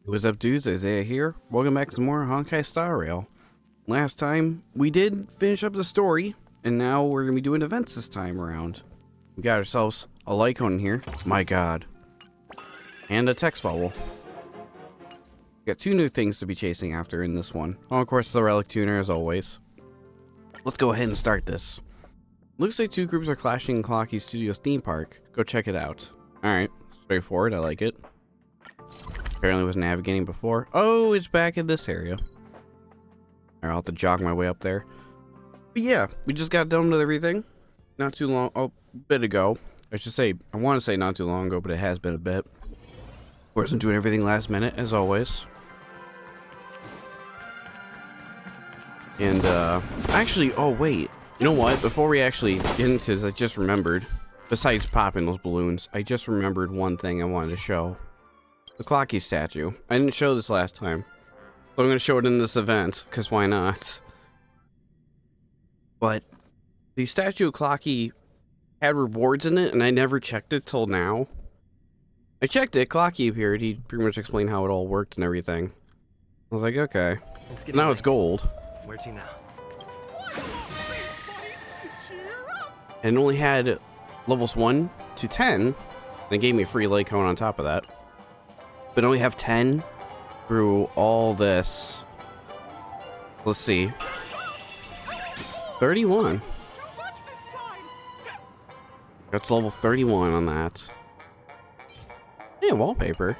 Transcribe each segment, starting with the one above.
What's up, dudes? Isaiah here. Welcome back to more Honkai Star Rail. Last time we did finish up the story, and now we're gonna be doing events this time around. We got ourselves a light cone in here. My God. And a text bubble. We got two new things to be chasing after in this one. Oh, of course, the relic tuner as always. Let's go ahead and start this. Looks like two groups are clashing in Clockie Studios theme park. Go check it out. Alright, straightforward, I like it. Apparently was navigating before. Oh, it's back in this area. I'll have to jog my way up there. But yeah, we just got done with everything. Not too long, a bit ago. I should say, I want to say not too long ago, but it has been a bit. Of course, I'm doing everything last minute, as always. And, actually, oh wait. You know what? Before we actually get into this, I just remembered, besides popping those balloons, I just remembered one thing I wanted to show. The Clockie statue. I didn't show this last time. So I'm going to show it in this event, because why not? But the statue of Clockie had rewards in it, and I never checked it till now. I checked it, Clockie appeared, he pretty much explained how it all worked and everything. I was like, okay. Now it's gold. Where to now? And it only had levels 1 to 10. They gave me a free light cone on top of that. But I only have 10 through all this. Let's see. 31. That's level 31 on that. Yeah, wallpaper.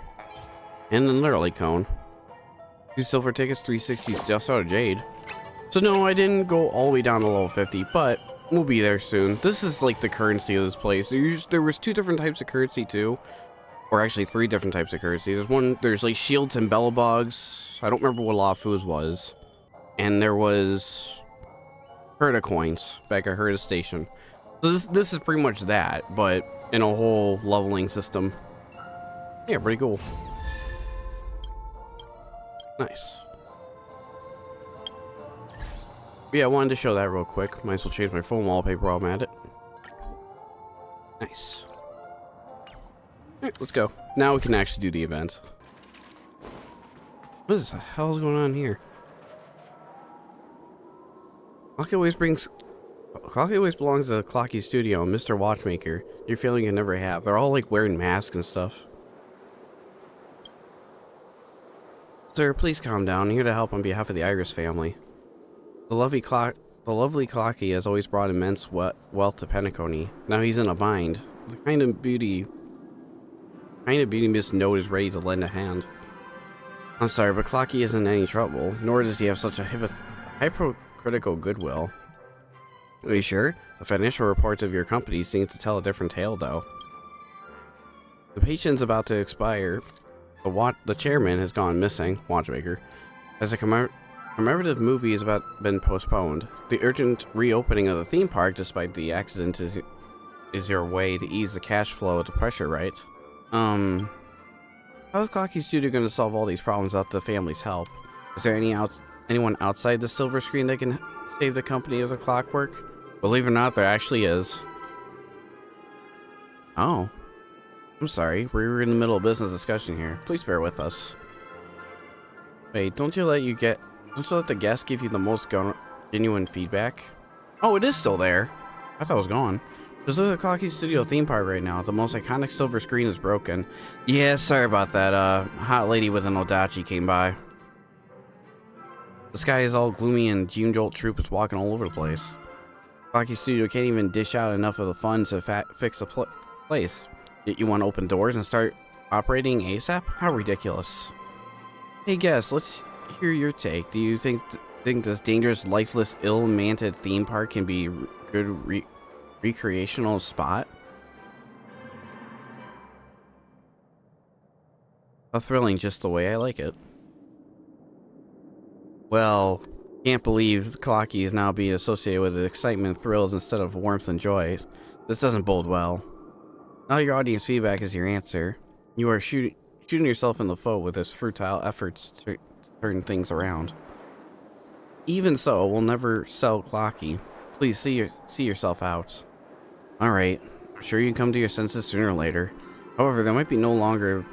And another light cone. 2 silver tickets, 360s just out of Jade. So no, I didn't go all the way down to level 50, but we'll be there soon. This is like the currency of this place. There was 2 different types of currency too. Or actually 3 different types of currency. There's like shields and Bellabugs. I don't remember what Lafu's was. And there was Herda coins back at Herda Station. So this is pretty much that, but in a whole leveling system. Yeah, pretty cool. Nice. Yeah, I wanted to show that real quick. Might as well change my phone wallpaper while I'm at it. Nice. Alright, let's go. Now we can actually do the event. What the hell is going on here? Clockie always belongs to the Clockie Studio and Mr. Watchmaker. Your feeling you never have. They're all like wearing masks and stuff. Sir, please calm down. I'm here to help on behalf of the Iris family. The lovely Clockie has always brought immense wealth to Penacony. Now he's in a bind. The kind of beauty Miss Note is ready to lend a hand. I'm sorry, but Clockie isn't in any trouble, nor does he have such a hypocritical goodwill. Are you sure? The financial reports of your company seem to tell a different tale, though. The patient's about to expire. The chairman has gone missing, Watchmaker. As a commemorative movie has been postponed. The urgent reopening of the theme park, despite the accident, is your way to ease the cash flow to pressure, right? How is Clockie Studio going to solve all these problems without the family's help? Is there anyone outside the silver screen that can save the company of the clockwork? Believe it or not, there actually is. Oh. I'm sorry, we were in the middle of business discussion here. Please bear with us. Wait, don't you let the guests give you the most genuine feedback? Oh, it is still there. I thought it was gone. Just look at Clockie Studio theme park right now. The most iconic silver screen is broken. Yeah, sorry about that. Hot lady with an Odachi came by. The sky is all gloomy and Gene Jolt Troop is walking all over the place. Clockie Studio can't even dish out enough of the funds to fix the place. Yet you want to open doors and start operating ASAP? How ridiculous. Hey guests, let's hear your take. Do you think this dangerous, lifeless, ill-manted theme park can be good recreational spot? How thrilling, just the way I like it. Well, can't believe Clockie is now being associated with excitement and thrills instead of warmth and joy. This doesn't bode well. Now your audience feedback is your answer. You are shooting yourself in the foot with this futile efforts to turn things around. Even so, we'll never sell Clockie. Please see yourself out. Alright, I'm sure you can come to your senses sooner or later. However, there might no longer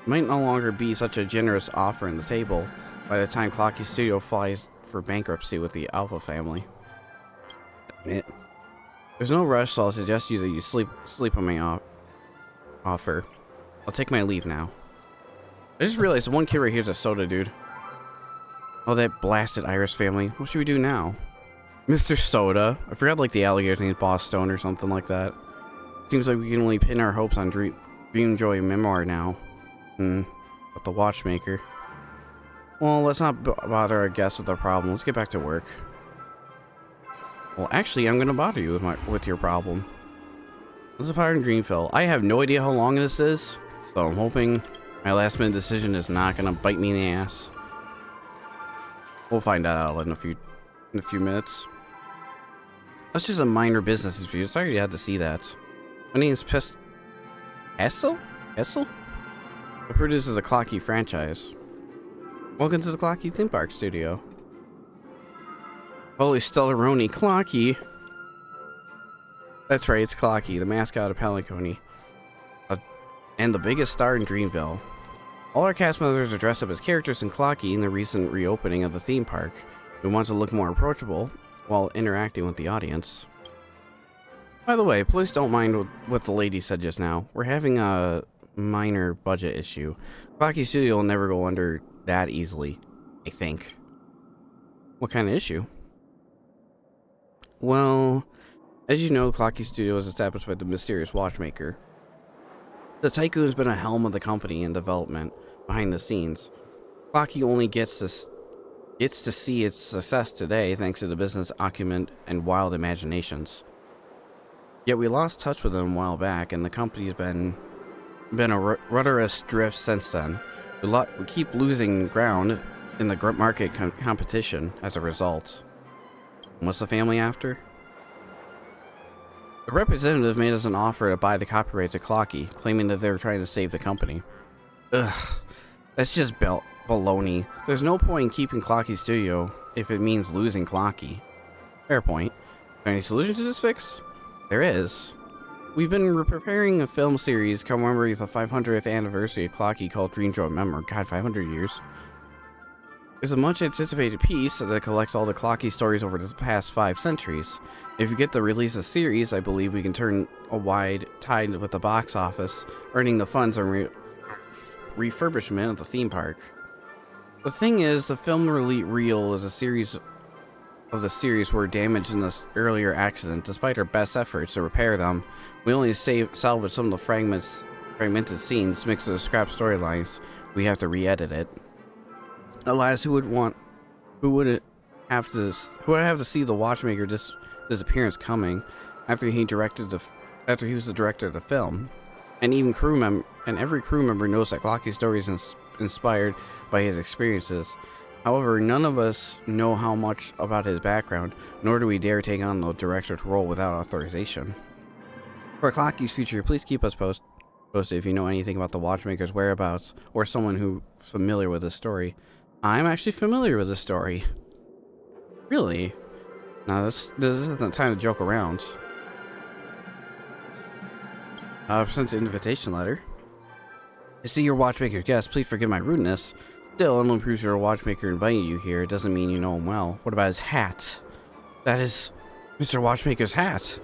Might no longer be such a generous offer on the table by the time Clockie Studio files for bankruptcy with the Alpha family. There's no rush, so I'll suggest you that you sleep on my offer. I'll take my leave now. I just realized one kid right here's a soda dude. Oh, that blasted Iris family. What should we do now? Mr. Soda. I forgot like the alligator's name is Boss Stone or something like that. Seems like we can only pin our hopes on Dreamjoy Memoir now. But the watchmaker. Well, let's not bother our guests with our problem. Let's get back to work. Well, actually, I'm gonna bother you with your problem. This is part in Dreamville. I have no idea how long this is, so I'm hoping my last minute decision is not gonna bite me in the ass. We'll find out in a few minutes. That's just a minor business dispute. Sorry you had to see that. My name is Hessel? The producer of the Clockie franchise. Welcome to the Clockie theme park studio. Holy Stellaroni, Clockie. That's right, it's Clockie, the mascot of Peliconey. And the biggest star in Dreamville. All our cast members are dressed up as characters in Clockie in the recent reopening of the theme park. We want to look more approachable while interacting with the audience. By the way, please don't mind what the lady said just now. We're having a minor budget issue. Clockie Studio will never go under that easily, I think. What kind of issue? Well, as you know, Clockie Studio was established by the mysterious watchmaker. The tycoon's been a helm of the company in development behind the scenes. Clockie only gets to see its success today thanks to the business acumen and wild imaginations. Yet we lost touch with them a while back, and the company's been a rudderless drift since then. We keep losing ground in the market competition as a result. What's the family after? A representative made us an offer to buy the copyright to Clockie, claiming that they were trying to save the company. Ugh, that's just baloney. There's no point in keeping Clockie Studio if it means losing Clockie. Fair point. Is there any solution to this fix? There is. We've been preparing a film series commemorating the 500th anniversary of Clockie called Dreamjoy Memoir. God, 500 years. It's a much anticipated piece that collects all the Clockie stories over the past 5 centuries. If we get to release a series, I believe we can turn a wide tide with the box office, earning the funds on refurbishment of the theme park. The thing is, the film reel is a series of the series were damaged in this earlier accident. Despite our best efforts to repair them, we only salvaged some of the fragmented scenes mixed with scrap storylines. We have to re-edit it. Alas, who would have to see the watchmaker disappearance coming after he was the director of the film, and even every crew member knows that Clockie's story is inspired by his experiences. However, none of us know how much about his background, nor do we dare take on the director's role without authorization. For Clockie's future, please keep us posted if you know anything about the watchmaker's whereabouts or someone who's familiar with the story. I'm actually familiar with the story. Really? No, this isn't the time to joke around. Sent an invitation letter. I see your watchmaker guest. Please forgive my rudeness. Still, unless proves your watchmaker invited you here, it doesn't mean you know him well. What about his hat? That is Mr. Watchmaker's hat.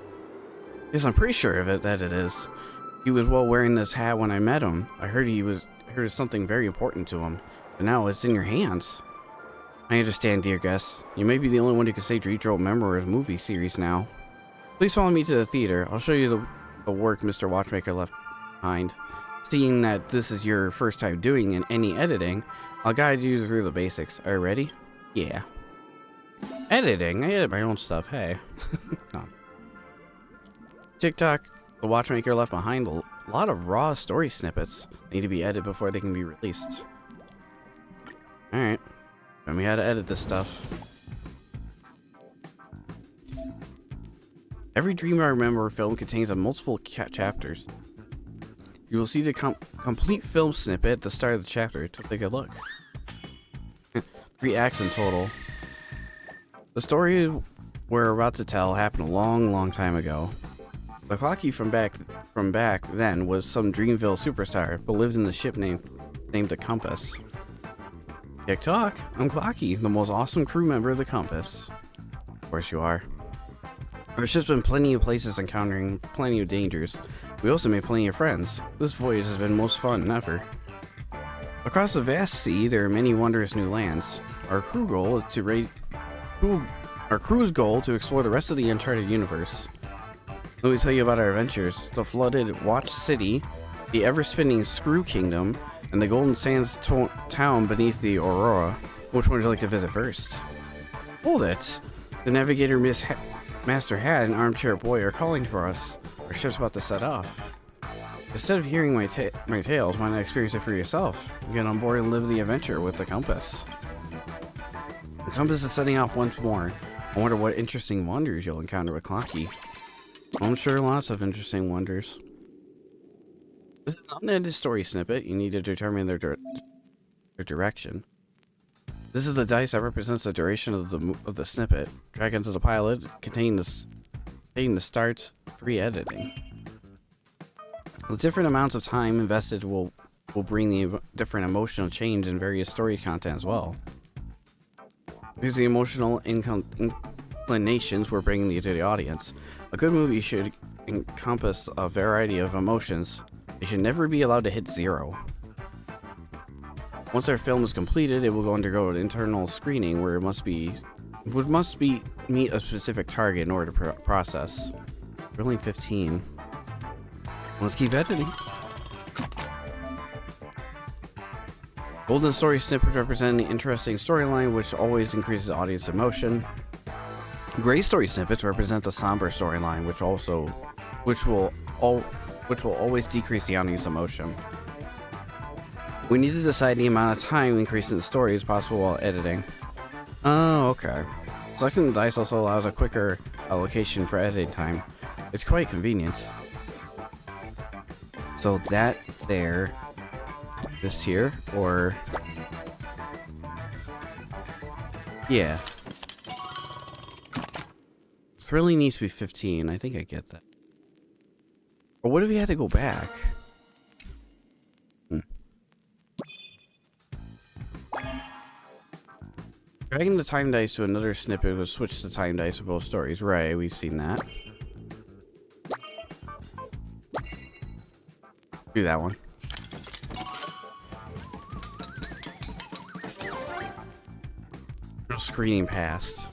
Yes, I'm pretty sure that it is. He was wearing this hat when I met him. I heard something very important to him. But now it's in your hands. I understand, dear guest. You may be the only one who can say Dreamjoy Memoir's movie series now. Please follow me to the theater. I'll show you the work Mr. Watchmaker left behind. Seeing that this is your first time doing any editing, I'll guide you through the basics. Are you ready? Yeah. Editing? I edit my own stuff. Hey. No. TikTok. The Watchmaker left behind a lot of raw story snippets. They need to be edited before they can be released. Alright. Show me how to edit this stuff. Every Dreamjoy Memoir film contains multiple chapters. You will see the complete film snippet at the start of the chapter. Take a look. 3 acts in total. The story we're about to tell happened a long time ago. The Clockie from back then was some Dreamville superstar, but lived in the ship named named the Compass. TikTok, I'm Clockie, the most awesome crew member of the Compass. Of course you are. Our ship's been plenty of places encountering plenty of dangers. We also made plenty of friends. This voyage has been most fun ever. Across the vast sea, there are many wondrous new lands. Our crew's goal to explore the rest of the uncharted universe. Let me tell you about our adventures: the flooded Watch City, the ever-spinning Screw Kingdom, and the Golden Sands town beneath the Aurora. Which one would you like to visit first? Hold it! The navigator Master Hat and Armchair Boy are calling for us. Our ship's about to set off. Instead of hearing my tales, why not experience it for yourself? Get on board and live the adventure with the Compass. The Compass is setting off once more. I wonder what interesting wonders you'll encounter with Clockie. I'm sure lots of interesting wonders. This is an unedited story snippet. You need to determine their direction. This is the dice that represents the duration of the snippet. Drag into the pilot containing the start's 3 editing. The different amounts of time invested will bring the different emotional change in various story content as well. These are the emotional inclinations we're bringing to the audience. A good movie should encompass a variety of emotions. It should never be allowed to hit 0. Once our film is completed, it will undergo an internal screening where it must meet a specific target in order to process. We're only 15. Let's keep editing. Golden story snippets represent an interesting storyline which always increases audience emotion. Gray story snippets represent the somber storyline which will always decrease the audience emotion. We need to decide the amount of time increasing the story is possible while editing. Oh, okay. Selecting the dice also allows a quicker allocation for editing time. It's quite convenient. So that there, this here, or yeah. Thrilling needs to be 15. I think I get that. Or what if we had to go back? Dragging the time dice to another snippet will switch the time dice for both stories. Right, we've seen that. Do that one. No screening past.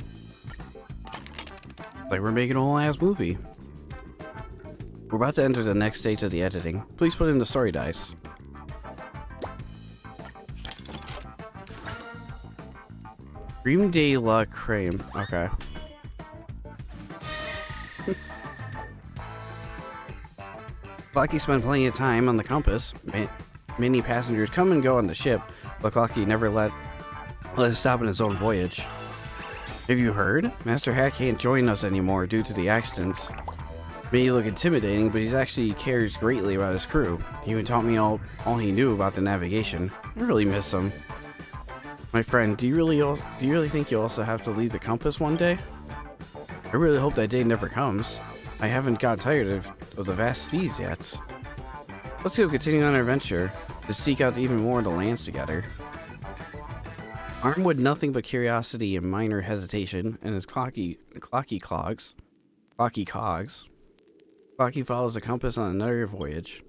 Like we're making a whole ass movie. We're about to enter the next stage of the editing. Please put in the story dice. Dream de la Creme. Okay. Clockie spent plenty of time on the Compass. Many passengers come and go on the ship, but Clockie never let it stop on his own voyage. Have you heard? Master Hat can't join us anymore due to the accidents. May look intimidating, but he actually cares greatly about his crew. He even taught me all he knew about the navigation. I really miss him. My friend, do you really think you'll also have to leave the Compass one day? I really hope that day never comes. I haven't got tired of the vast seas yet. Let's go continue on our adventure to seek out even more of the lands together. Armed with nothing but curiosity and minor hesitation, and his Clockie cogs, Clockie follows the Compass on another voyage.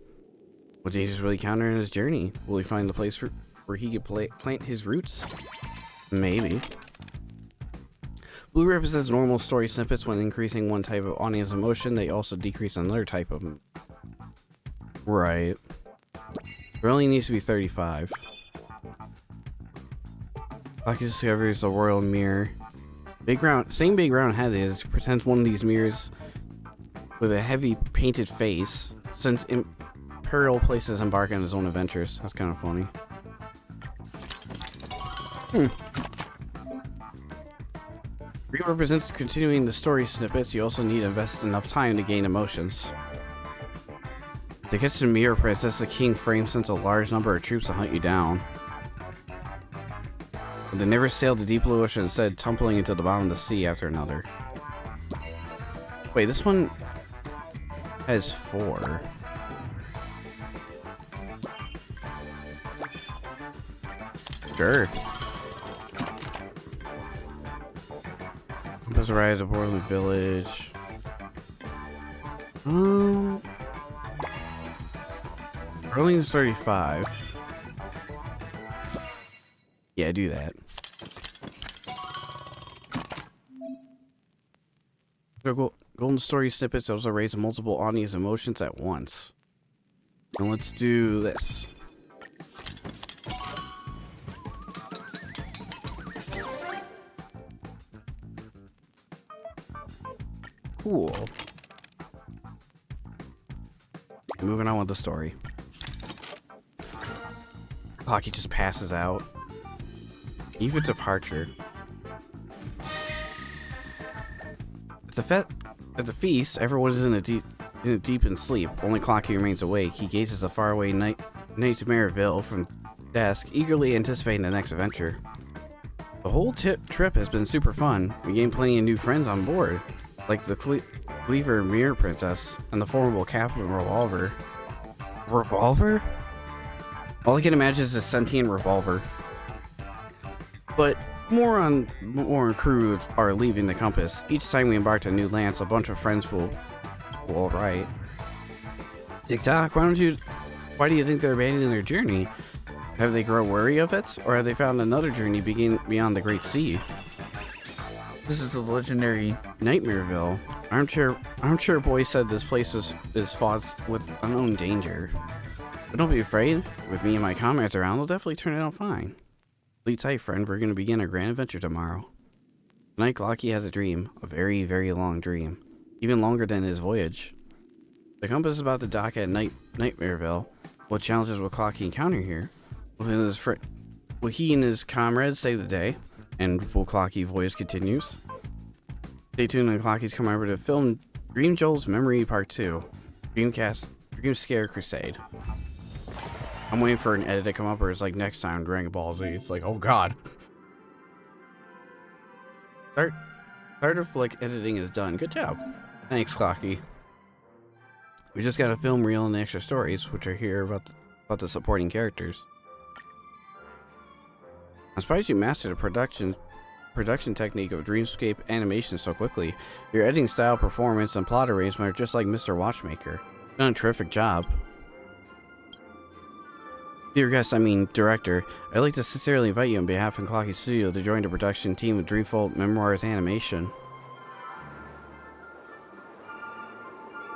What dangers will he encounter in his journey? Will he find the place where he could plant his roots? Maybe. Blue represents normal story snippets. When increasing one type of audience emotion, they also decrease another type of... Right. It only needs to be 35. Clockie discovers the royal mirror. Same big round head is pretends one of these mirrors with a heavy painted face. Since Imperial places embark on his own adventures. That's kind of funny. Green represents continuing the story snippets. You also need to invest enough time to gain emotions. To catch the mirror princess, the king frame sends a large number of troops to hunt you down. But they never sailed the deep blue ocean, instead tumbling into the bottom of the sea after another. Wait, this one has 4. Sure. Let's ride to Portland Village. Burlington's 35. Yeah, do that. Golden story snippets also raise multiple audience emotions at once. And let's do this. Cool. Moving on with the story. Clockie just passes out. Even departure. At the feast, everyone is in a deep in sleep. Only Clockie remains awake. He gazes a faraway Nightmareville from desk, eagerly anticipating the next adventure. The whole trip has been super fun. We gained plenty of new friends on board, like the Cleaver Mirror Princess and the formidable Captain Revolver. Revolver? All I can imagine is a sentient revolver. But more crew are leaving the compass. Each time we embark on a new lance, a bunch of friends will alright. TikTok, why do you think they're abandoning their journey? Have they grown weary of it? Or have they found another journey beyond the Great Sea? This is the legendary Nightmareville. Armchair Boy said this place is fought with unknown danger. But don't be afraid. With me and my comrades around, they'll definitely turn it out fine. Sleep tight, friend. We're going to begin our grand adventure tomorrow. Tonight, Clockie has a dream. A very, very long dream. Even longer than his voyage. The compass is about to dock at Nightmareville. What challenges will Clockie encounter here? Will he and his comrades save the day? And will Clockie voyage continues? Stay tuned on Clockie's commemorative film Dreamjoy Memoir Part 2. Dream Scare Crusade. I'm waiting for an edit to come up, or it's like next time Dragon Ball Z. It's like, oh god. Start of like editing is done. Good job. Thanks, Clockie. We just got a film reel and the extra stories, which are here about the supporting characters. I'm surprised you mastered the production technique of Dreamscape animation so quickly. Your editing style, performance, and plot arrangement are just like Mr. Watchmaker. You've done a terrific job. Dear guest, I mean director, I'd like to sincerely invite you on behalf of Clockie Studio to join the production team of Dreamville Memoirs Animation.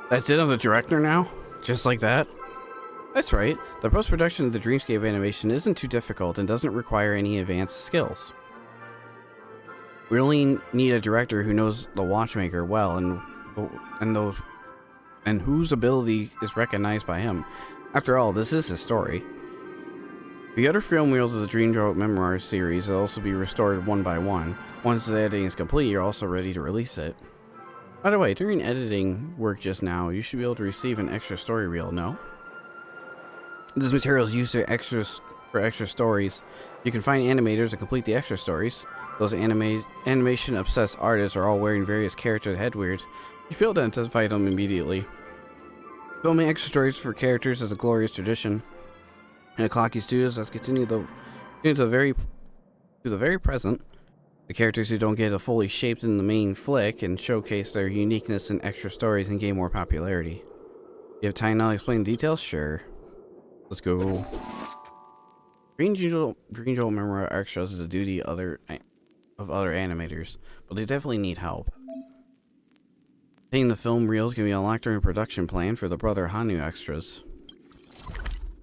That's it, I'm the director now? Just like that? That's right. The post-production of the Dreamscape animation isn't too difficult and doesn't require any advanced skills. We only need a director who knows the Watchmaker well and whose ability is recognized by him. After all, this is his story. The other film reels of the Dreamjoy Memoir series will also be restored one by one. Once the editing is complete, you're also ready to release it. By the way, during editing work just now, you should be able to receive an extra story reel, no? This material is used for extra stories. You can find animators to complete the extra stories. Those animation-obsessed artists are all wearing various characters' headwears. You should be able to identify them immediately. Filming extra stories for characters is a glorious tradition. And Clockie Studios has continued to the very present. The characters who don't get it fully shaped in the main flick and showcase their uniqueness in extra stories and gain more popularity. You have time now to explain the details? Sure. Let's go. Dreamjoy Memoir extras is the duty of other animators, but they definitely need help. Obtaining the film reels can be unlocked during production plan for the Brother Hanu extras.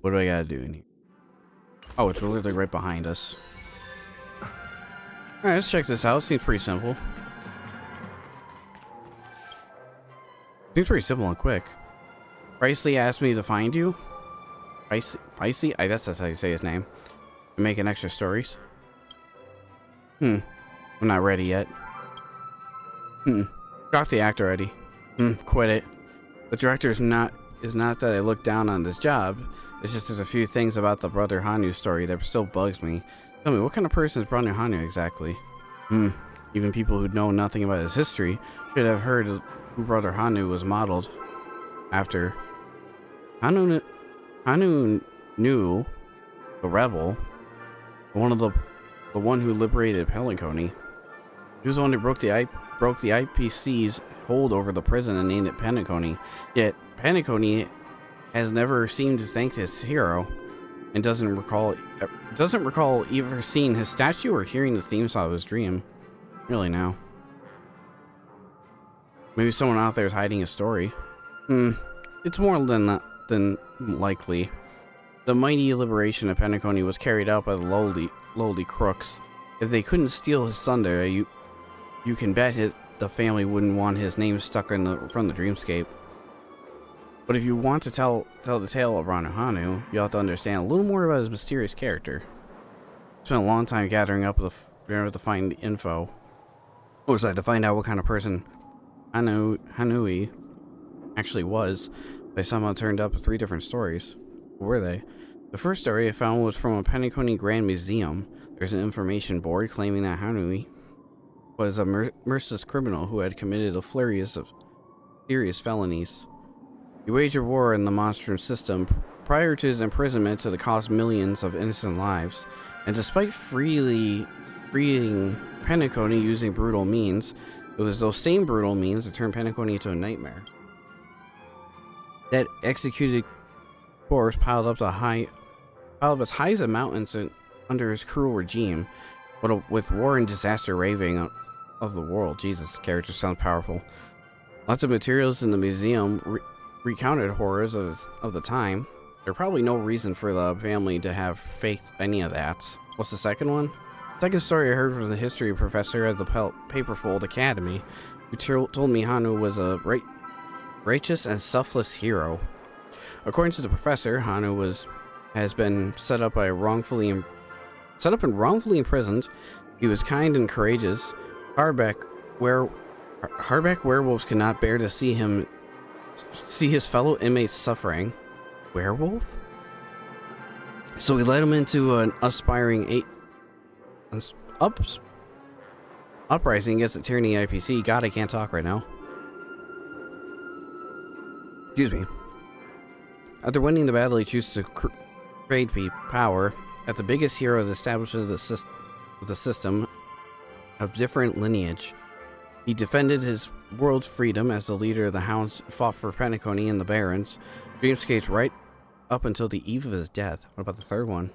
What do I gotta do in here? Oh, it's literally right behind us. Alright, let's check this out. Seems pretty simple. Seems pretty simple and quick. Pricely asked me to find you. Pricey? That's how you say his name. Making extra stories. I'm not ready yet. Drop the act already. Quit it. The director is not that I look down on this job. It's just there's a few things about the Brother Hanu story that still bugs me. Tell me, what kind of person is Brother Hanu exactly? Even people who know nothing about his history should have heard who Brother Hanu was modeled after. Hanu knew the rebel. The one who liberated Penacony. He was the one who broke the IPC's hold over the prison and named it Penacony. Yet Penacony has never seemed to thank his hero, and doesn't recall either seeing his statue or hearing the theme song of his dream. Really now. Maybe someone out there is hiding a story. It's more than likely. The mighty liberation of Penacony was carried out by the lowly crooks. If they couldn't steal his thunder, you can bet the family wouldn't want his name stuck from the dreamscape. But if you want to tell the tale of Ranahanu, you have to understand a little more about his mysterious character. Spent a long time gathering up to find info. To find out what kind of person Hanui actually was. They somehow turned up 3 different stories. What were they? The first story I found was from a Penacony Grand Museum. There's an information board claiming that Hanui was a merciless criminal who had committed a flurry of serious felonies. He waged a war in the monster system prior to his imprisonment to cost millions of innocent lives, and despite freeing Penacony using brutal means, it was those same brutal means that turned Penacony into a nightmare. That executed corpse piled up as high as the mountains under his cruel regime, but with war and disaster raving of the world. Jesus, character sounds powerful. Lots of materials in the museum recounted horrors of the time. There's probably no reason for the family to have faked any of that. What's the second one? Second story I heard from the history professor at the Paperfold Academy, who told me Hanu was a righteous and selfless hero. According to the professor, Hanu has been set up and wrongfully imprisoned. He was kind and courageous. Hardback werewolves cannot bear to see his fellow inmates suffering. Werewolf? So he led him into an uprising against the tyranny IPC. God, I can't talk right now. Excuse me. After winning the battle, he chose to trade power at the biggest hero of the establishment of the system of different lineage. He defended his world's freedom as the leader of the Hounds, fought for Penacony and the Barons, Dreamscapes right up until the eve of his death. What about the third one?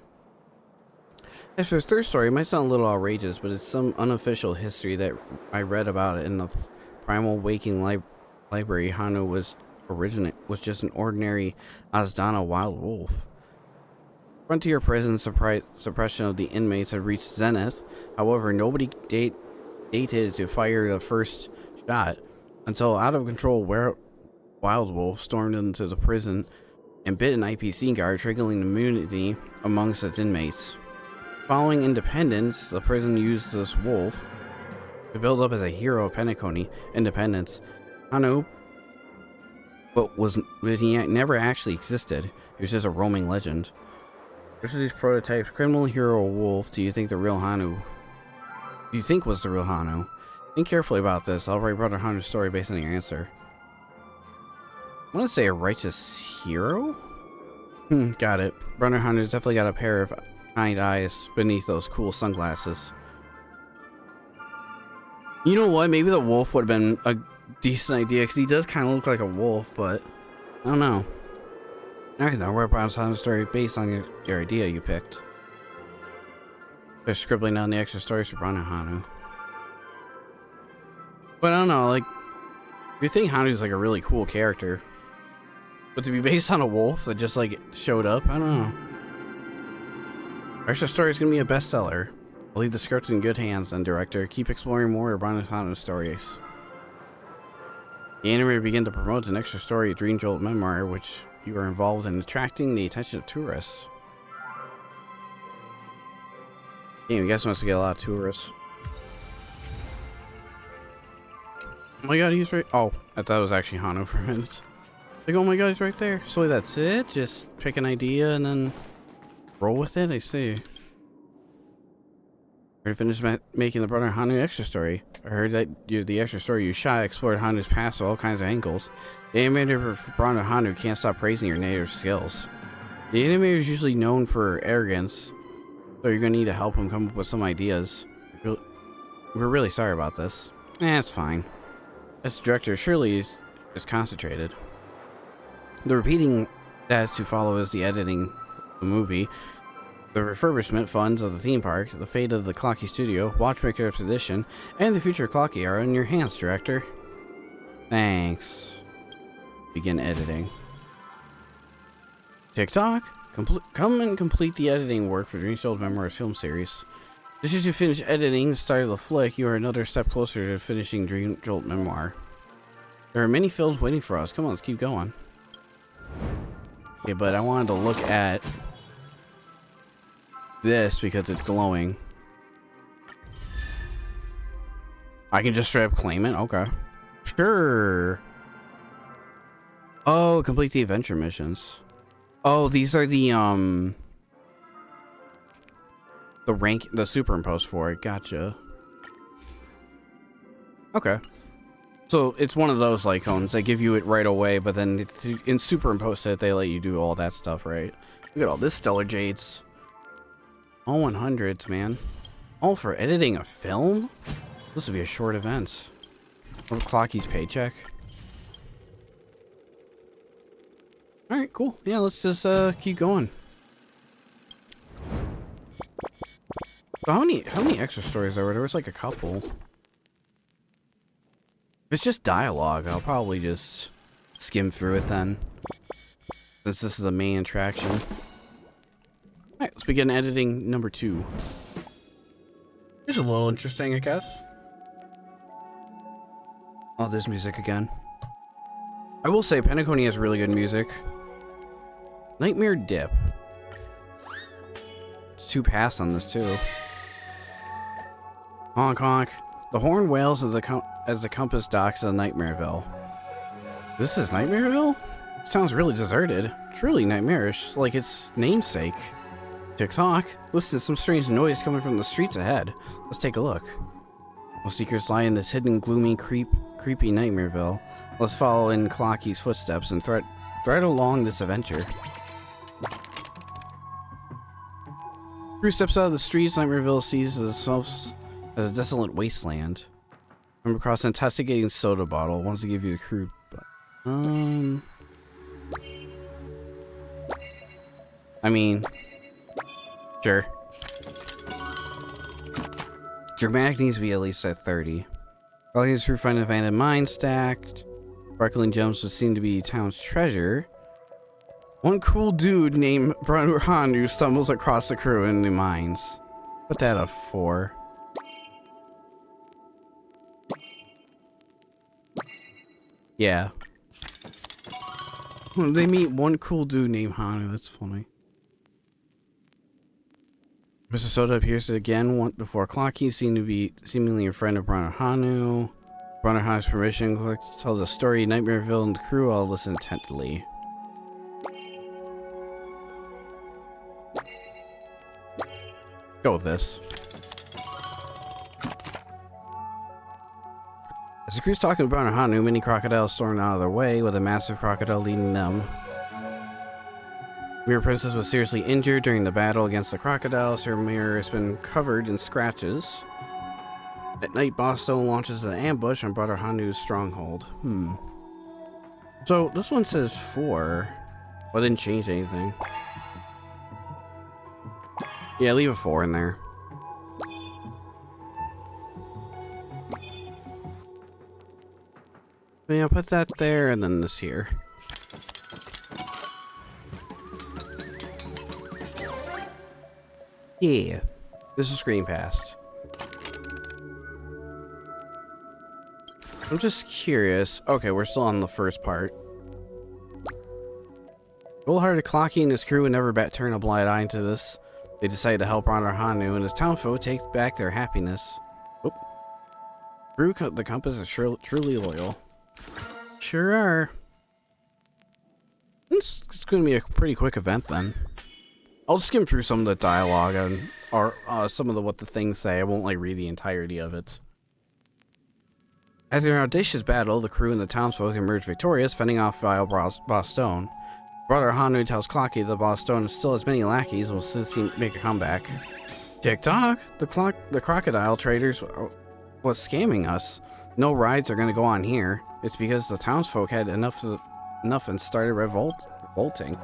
As for his third story, it might sound a little outrageous, but it's some unofficial history that I read about it in the Primal Waking Library. Hanu was just an ordinary Azdana wild wolf. Frontier prison suppression of the inmates had reached zenith. However, nobody dated to fire the first shot until out of control wild wolf stormed into the prison and bit an IPC guard, triggering immunity amongst its inmates. Following independence, the prison used this wolf to build up as a hero of Penacony independence. Hanu, but he never actually existed. He was just a roaming legend. There's these prototypes. Criminal hero wolf. Do you think was the real Hanu? Think carefully about this. I'll write Brother Hanu's story based on your answer. I want to say a righteous hero? Got it. Brother Hanu's definitely got a pair of kind eyes beneath those cool sunglasses. You know what? Maybe the wolf would have been a decent idea, because he does kind of look like a wolf, but I don't know. Alright, now we're Brother Hanu's story based on your idea you picked. They're scribbling down the extra stories for Brother Hanu. But I don't know, like, you think Hanu's like a really cool character, but to be based on a wolf that just like showed up, I don't know. Our extra story is gonna be a bestseller. I'll leave the script in good hands, and director. Keep exploring more of Brother Hanu's stories. The animator began to promote an extra story, Dreamjoy Memoir, which you are involved in attracting the attention of tourists. Damn, you guys must get a lot of tourists. Oh my god, he's right. Oh, I thought it was actually Hanu for a minute. Like, oh my god, he's right there. So that's it? Just pick an idea and then roll with it? I see. We're finished making the Brother Hanu extra story. I heard that the extra story you shot explored Hanu's past with all kinds of angles. The animator for Brother Hanu can't stop praising your native skills. The animator is usually known for arrogance, So you're gonna need to help him come up with some ideas. We're really sorry about this. It's fine. This director surely is concentrated. The repeating that's to follow is the editing of the movie, the refurbishment funds of the theme park, the fate of the Clockie studio, watchmaker position, and the future of Clockie are in your hands, director. Thanks. Begin editing. TikTok? Come and complete the editing work for Dreamjoy Memoir film series. Just as you finish editing the start of the flick, you are another step closer to finishing Dreamjoy Memoir. There are many films waiting for us. Come on, let's keep going. Okay, but I wanted to look at this because it's glowing. I can just straight up claim it? Okay. Sure. Oh, complete the adventure missions. Oh, these are the superimpose for it. Gotcha. Okay. So it's one of those icons. They give you it right away, but then in superimpose it, they let you do all that stuff, right? Look at all this stellar jades. All 100s, man. All for editing a film? This would be a short event. Or Clockie's paycheck. Alright, cool. Yeah, let's just keep going. So how many extra stories there were? There was like a couple. If it's just dialogue, I'll probably just skim through it then. Since this is the main attraction. Alright, let's begin editing number 2. It's a little interesting, I guess. Oh, there's music again. I will say, Penacony has really good music. Nightmare Dip. It's 2 pass on this too. Honk honk. The horn wails as the compass docks at Nightmareville. This is Nightmareville? It sounds really deserted. Truly nightmarish, like its namesake. Tick-tock. Listen to some strange noise coming from the streets ahead. Let's take a look. While seekers lie in this hidden, gloomy, creepy Nightmareville, let's follow in Clockie's footsteps and thread along this adventure. Crew steps out of the streets. Nightmareville sees itself as a desolate wasteland. Remember across an intoxicating soda bottle. Wants to give you the crew. I mean, sure. Dramatic needs to be at least at 30. Clockie's crew find an abandoned mine stacked. Sparkling gems would seem to be town's treasure. One cool dude named Branu stumbles across the crew in the mines. Put that at 4. Yeah. They meet one cool dude named Hanu. That's funny. Mr. Soda appears again before Clockie, seemed to be seemingly a friend of Hanu. Hanu's permission tells a story. Nightmareville and the crew all listen intently. Go with this. As the crew's talking about Hanu, many crocodiles stormed out of their way, with a massive crocodile leading them. Mirror Princess was seriously injured during the battle against the crocodiles. Her mirror has been covered in scratches. At night, Boss Stone launches an ambush on Brother Hanu's stronghold. So, this one says 4. Well, it didn't change anything. Yeah, leave a 4 in there. Yeah, put that there and then this here. Yeah, this is screen past. I'm just curious. Okay, we're still on the first part. Cold-hearted Clockie and his crew would never turn a blind eye into this. They decided to help Brother Hanu and his townfolk take back their happiness. Oop. Crew the compass is truly loyal. Sure are. It's going to be a pretty quick event then. I'll skim through some of the dialogue or some of what the things say. I won't like read the entirety of it. After an audacious battle, the crew and the townsfolk emerge victorious, fending off vile Boss Stone. Brother Hanu tells Clockie that Boss Stone still has many lackeys and will soon make a comeback. TikTok? The crocodile traders was scamming us. No rides are gonna go on here. It's because the townsfolk had enough and started revolting.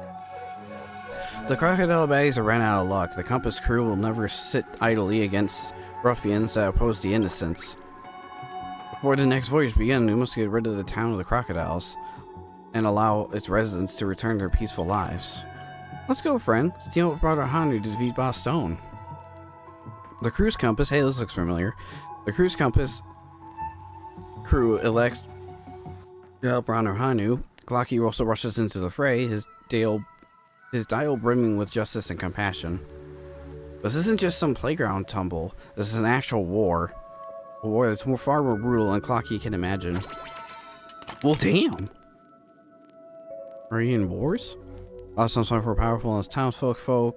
The crocodile bags are ran out of luck. The compass crew will never sit idly against ruffians that oppose the innocents. Before the next voyage begins, we must get rid of the town of the crocodiles and allow its residents to return to their peaceful lives. Let's go, friend. Let's team up with Brother Hanu to defeat Boss Stone. The crew's compass. Hey, this looks familiar. The crew's compass crew elects to help Brother Hanu. Clockie also rushes into the fray, his dial brimming with justice and compassion. This isn't just some playground tumble. This is an actual war. A war that's far more brutal than Clockie can imagine. Well, damn. Are you in wars? Some more powerful as townsfolk force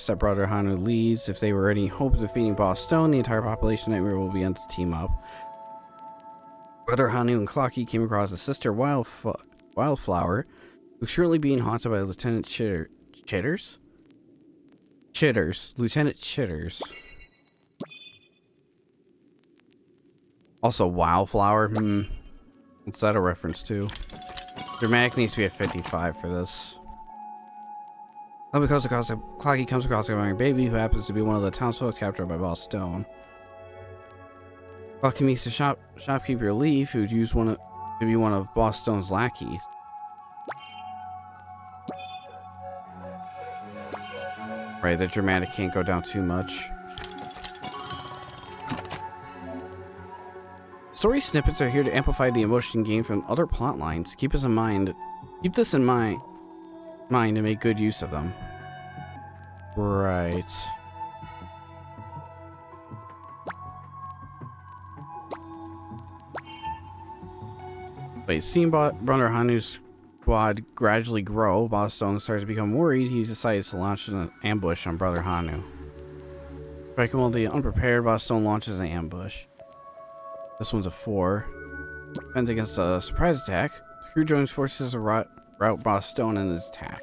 that Brother Hanu leads. If they were any hope of defeating Boss Stone, the entire population nightmare will begin to team up. Brother Hanu and Clockie came across a sister Wildflower, who's currently being haunted by Lieutenant Chitters? Lieutenant Chitters. Also, Wildflower. What's that a reference to? Dramatic needs to be at 55 for this. Clockie comes across a young baby who happens to be one of the townsfolk captured by Boss Stone. Clockie meets the shopkeeper Leaf, who'd to be one of Boss Stone's lackeys. Right, the dramatic can't go down too much. Story snippets are here to amplify the emotion gained from other plot lines. Keep this in mind and make good use of them. Right. Wait, seeing Brother Hanu's squad gradually grow, Boss Stone starts to become worried. He decides to launch an ambush on Brother Hanu. Striking while the unprepared, Boss Stone launches an ambush. This one's a 4. Defends against a surprise attack. The crew joins forces to rout Boss Stone in his attack.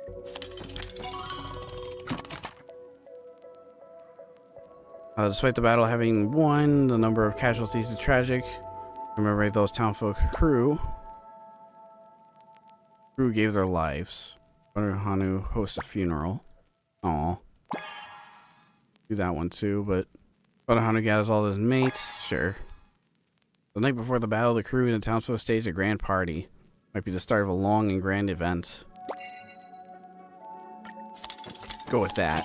Despite the battle having won, the number of casualties is tragic. Remember those townfolk crew gave their lives. Brother Hanu hosts a funeral. Aw. Do that one too, but Brother Hanu gathers all his mates. Sure. The night before the battle, the crew and the townsfolk stage a grand party. Might be the start of a long and grand event. Go with that.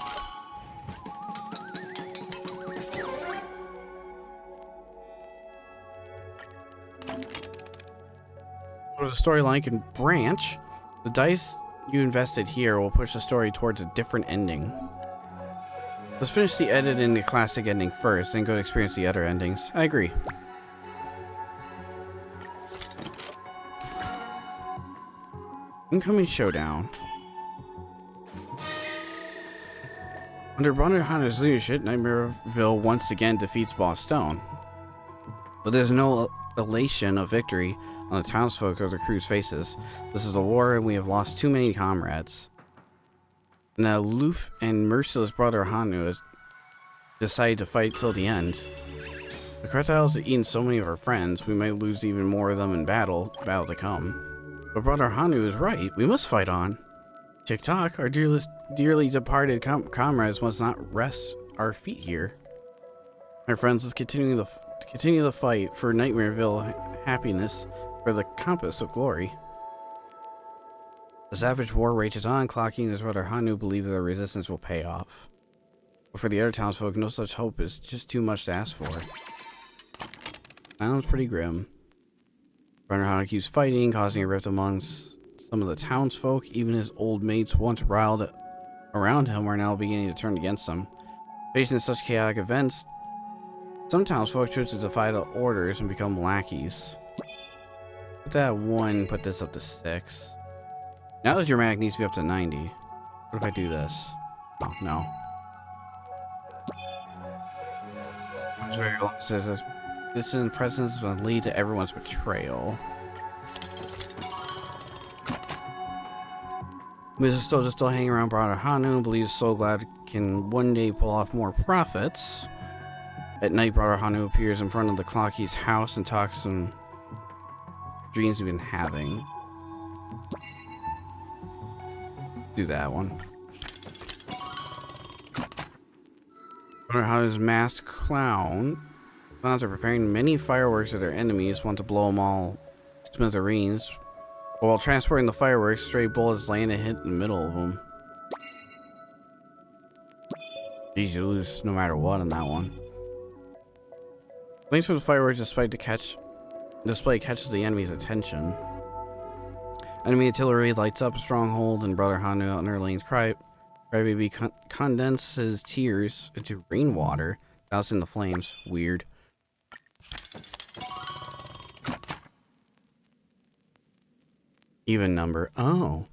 The storyline can branch. The dice you invested here will push the story towards a different ending. Let's finish the edit in the classic ending first, then go to experience the other endings. I agree. Incoming showdown. Under Brother Hanu's leadership, Nightmareville once again defeats Boss Stone. But there's no elation of victory on the townsfolk or the crew's faces. This is a war and we have lost too many comrades. And the aloof and merciless Brother Hanu has decided to fight till the end. The crocodiles have eaten so many of our friends, we might lose even more of them in battle to come. But Brother Hanu is right, we must fight on. TikTok, our dearly departed comrades must not rest our feet here. My friends, let's continue the fight for Nightmareville happiness, for the compass of glory. The savage war rages on. Clockie and his brother Hanu believe their resistance will pay off. But for the other townsfolk, no such hope is just too much to ask for. Sounds pretty grim. Brother Hanu keeps fighting, causing a rift amongst some of the townsfolk. Even his old mates, once riled around him, are now beginning to turn against him. Facing such chaotic events, some townsfolk choose to defy the orders and become lackeys. Put that 1, put this up to 6. Now the dramatic needs to be up to 90. What if I do this? Oh, no. It's very long. It says this distant presence will lead to everyone's betrayal. Mrs. Soldier still hanging around Brother Hanu and believes so glad can one day pull off more profits. At night, Brother Hanu appears in front of the Clockie's house and talks some dreams we've been having. Do that one. Brother Hanu's masked clowns are preparing many fireworks of their enemies, want to blow them all to smithereens. But while transporting the fireworks, stray bullets land and hit in the middle of them. Geez, you lose no matter what on that one. Thanks for the fireworks display catches the enemy's attention. Enemy artillery lights up a stronghold, and Brother Hanu underlings Crybaby condenses tears into rainwater, dousing the flames. Weird. Even number. Oh.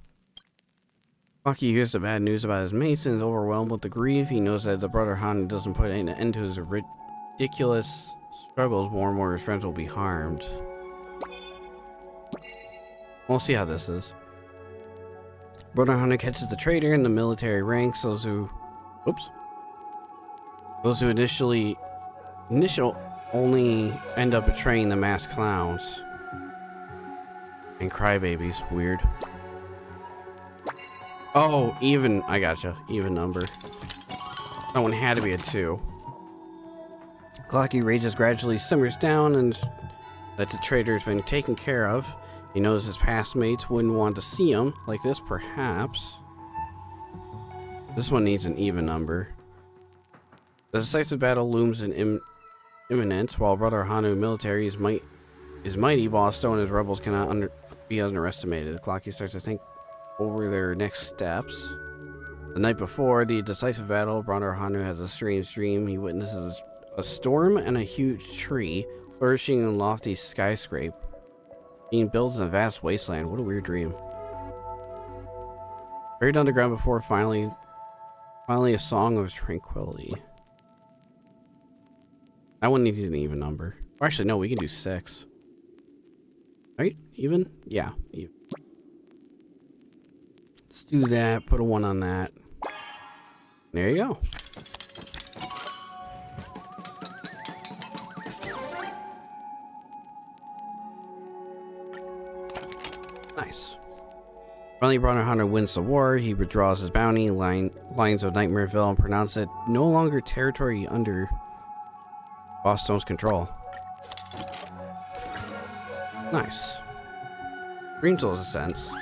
Clockie hears the bad news about his mates and is overwhelmed with the grief. He knows that the Brother Hanu doesn't put an end to his ridiculous struggles, more and more his friends will be harmed. We'll see how this is. Brother Hanu catches the traitor in the military ranks, those who initial only end up betraying the masked clowns. And crybabies, weird. Oh, even, I gotcha, even number. That one had to be a 2. Clockie rages gradually simmers down and that the traitor's been taken care of. He knows his past mates wouldn't want to see him like this, perhaps. This one needs an even number. The decisive battle looms in imminence, while Brother Hanu military is mighty, Boss Stone and his rebels cannot be underestimated. Clockie starts to think over their next steps. The night before the decisive battle, Brother Hanu has a strange dream. He witnesses a storm and a huge tree flourishing in a lofty skyscraper being built in a vast wasteland. What a weird dream. Buried underground before finally a song of tranquility. That one needs an even number. Or actually, no, we can do 6. Right? Even? Yeah, even. Let's do that. Put a 1 on that. There you go. Nice. Finally, Brother Hanu wins the war. He withdraws his bounty. Lines of Nightmareville and pronounce it no longer territory under Boss Stone's control. Nice. Dreamville ascends.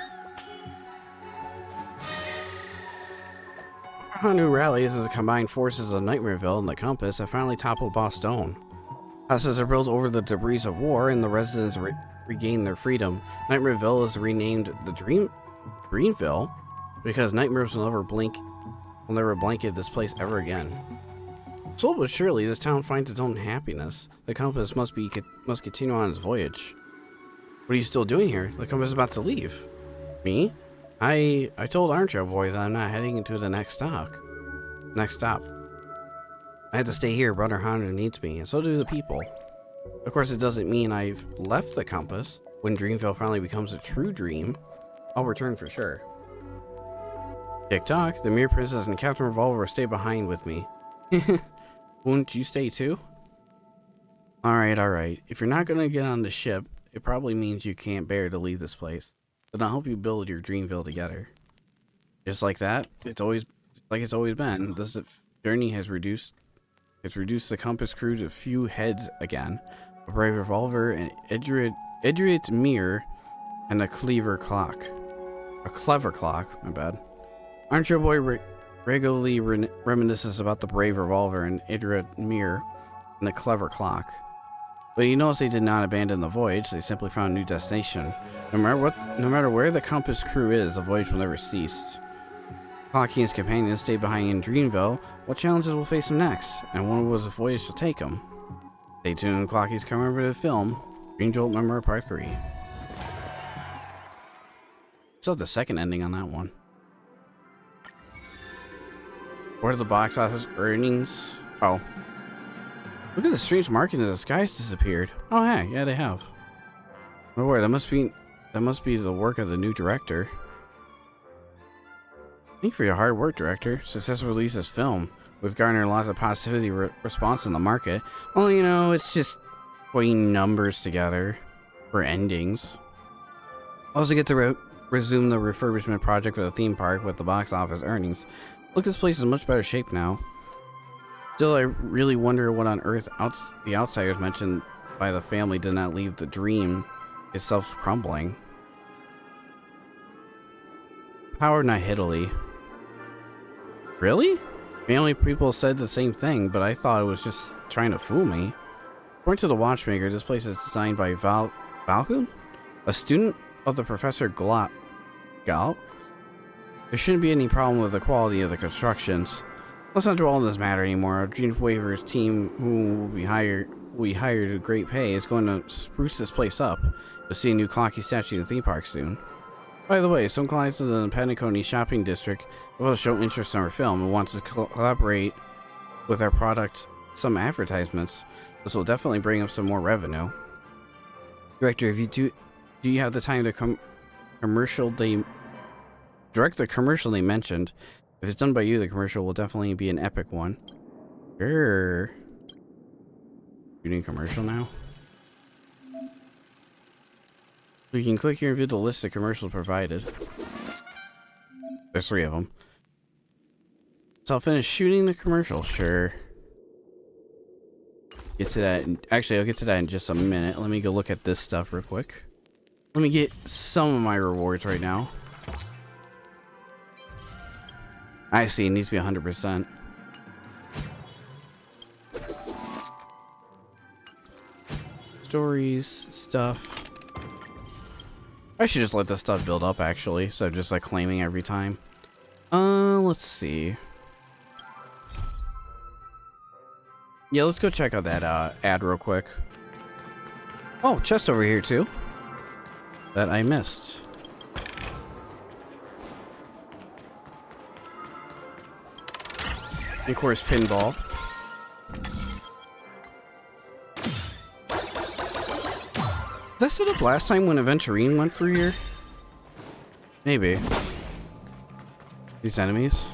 Hanu rallies as the combined forces of Nightmareville and the Compass have finally toppled Boss Stone. Houses are built over the debris of war, and the residents regain their freedom. Nightmareville is renamed the Dreamville because nightmares will never blanket this place ever again. Slowly but surely, this town finds its own happiness. The Compass must continue on its voyage. What are you still doing here? The Compass is about to leave. Me? I told Armchair Boy that I'm not heading into the next stop. I have to stay here. Brother Hanu needs me, and so do the people. Of course, it doesn't mean I've left the Compass. When Dreamville finally becomes a true dream, I'll return for sure. Tick-tock, the Mirror Princess and Captain Revolver stay behind with me. Won't you stay too? Alright. If you're not gonna get on the ship, it probably means you can't bear to leave this place. Then I'll help you build your Dreamville together. Just like that, it's always been. This journey has reduced the Compass crew to a few heads again. A brave revolver, an Idriot mirror, and a clever clock. My bad. Armchair Boy regularly reminisces about the brave revolver and Idriot mirror and the clever clock. But you notice they did not abandon the voyage, they simply found a new destination. No matter where the Compass crew is, the voyage will never cease. Clockie and his companions stay behind in Dreamville. What challenges will face him next, and when will the voyage to take him? Stay tuned to Clockie's commemorative film, Dreamjoy Memoir Part 3. Still the second ending on that one. What are the box office earnings? Oh. Look at the strange mark in the skies disappeared. Oh hey, yeah they have. Oh wait, that must be the work of the new director. Thank you for your hard work, director. Successful release this film with garnered lots of positivity response in the market. Well, you know, it's just putting numbers together for endings. Also get to resume the refurbishment project for the theme park with the box office earnings. Look, this place is in much better shape now. Still, I really wonder what on earth the outsiders mentioned by the family did not leave the dream itself crumbling. Power not Italy. Really? Family people said the same thing, but I thought it was just trying to fool me. According to the watchmaker, this place is designed by Falcon, a student of the Professor Gal. There shouldn't be any problem with the quality of the constructions. Let's not dwell on this matter anymore. Our Dreamwaver's team, who we hired at great pay, is going to spruce this place up. You'll see a new Clockie statue in the theme park soon. By the way, some clients of the Paniconi shopping district will show interest in our film and want to collaborate with our product, some advertisements. This will definitely bring up some more revenue. Director, if you do you have the time to direct the commercial they mentioned? If it's done by you, the commercial will definitely be an epic one. Sure. You need a commercial now? You can click here and view the list of commercials provided. There's 3 of them. So I'll finish shooting the commercial, sure. Get to that. Actually, I'll get to that in just a minute. Let me go look at this stuff real quick. Let me get some of my rewards right now. I see, it needs to be 100%. Stories, stuff. I should just let this stuff build up, actually, so I'm just like claiming every time. Let's see. Yeah, let's go check out that ad real quick. Oh, chest over here too. That I missed. And of course, pinball. Did I set up last time when Aventurine went for here? Maybe. These enemies?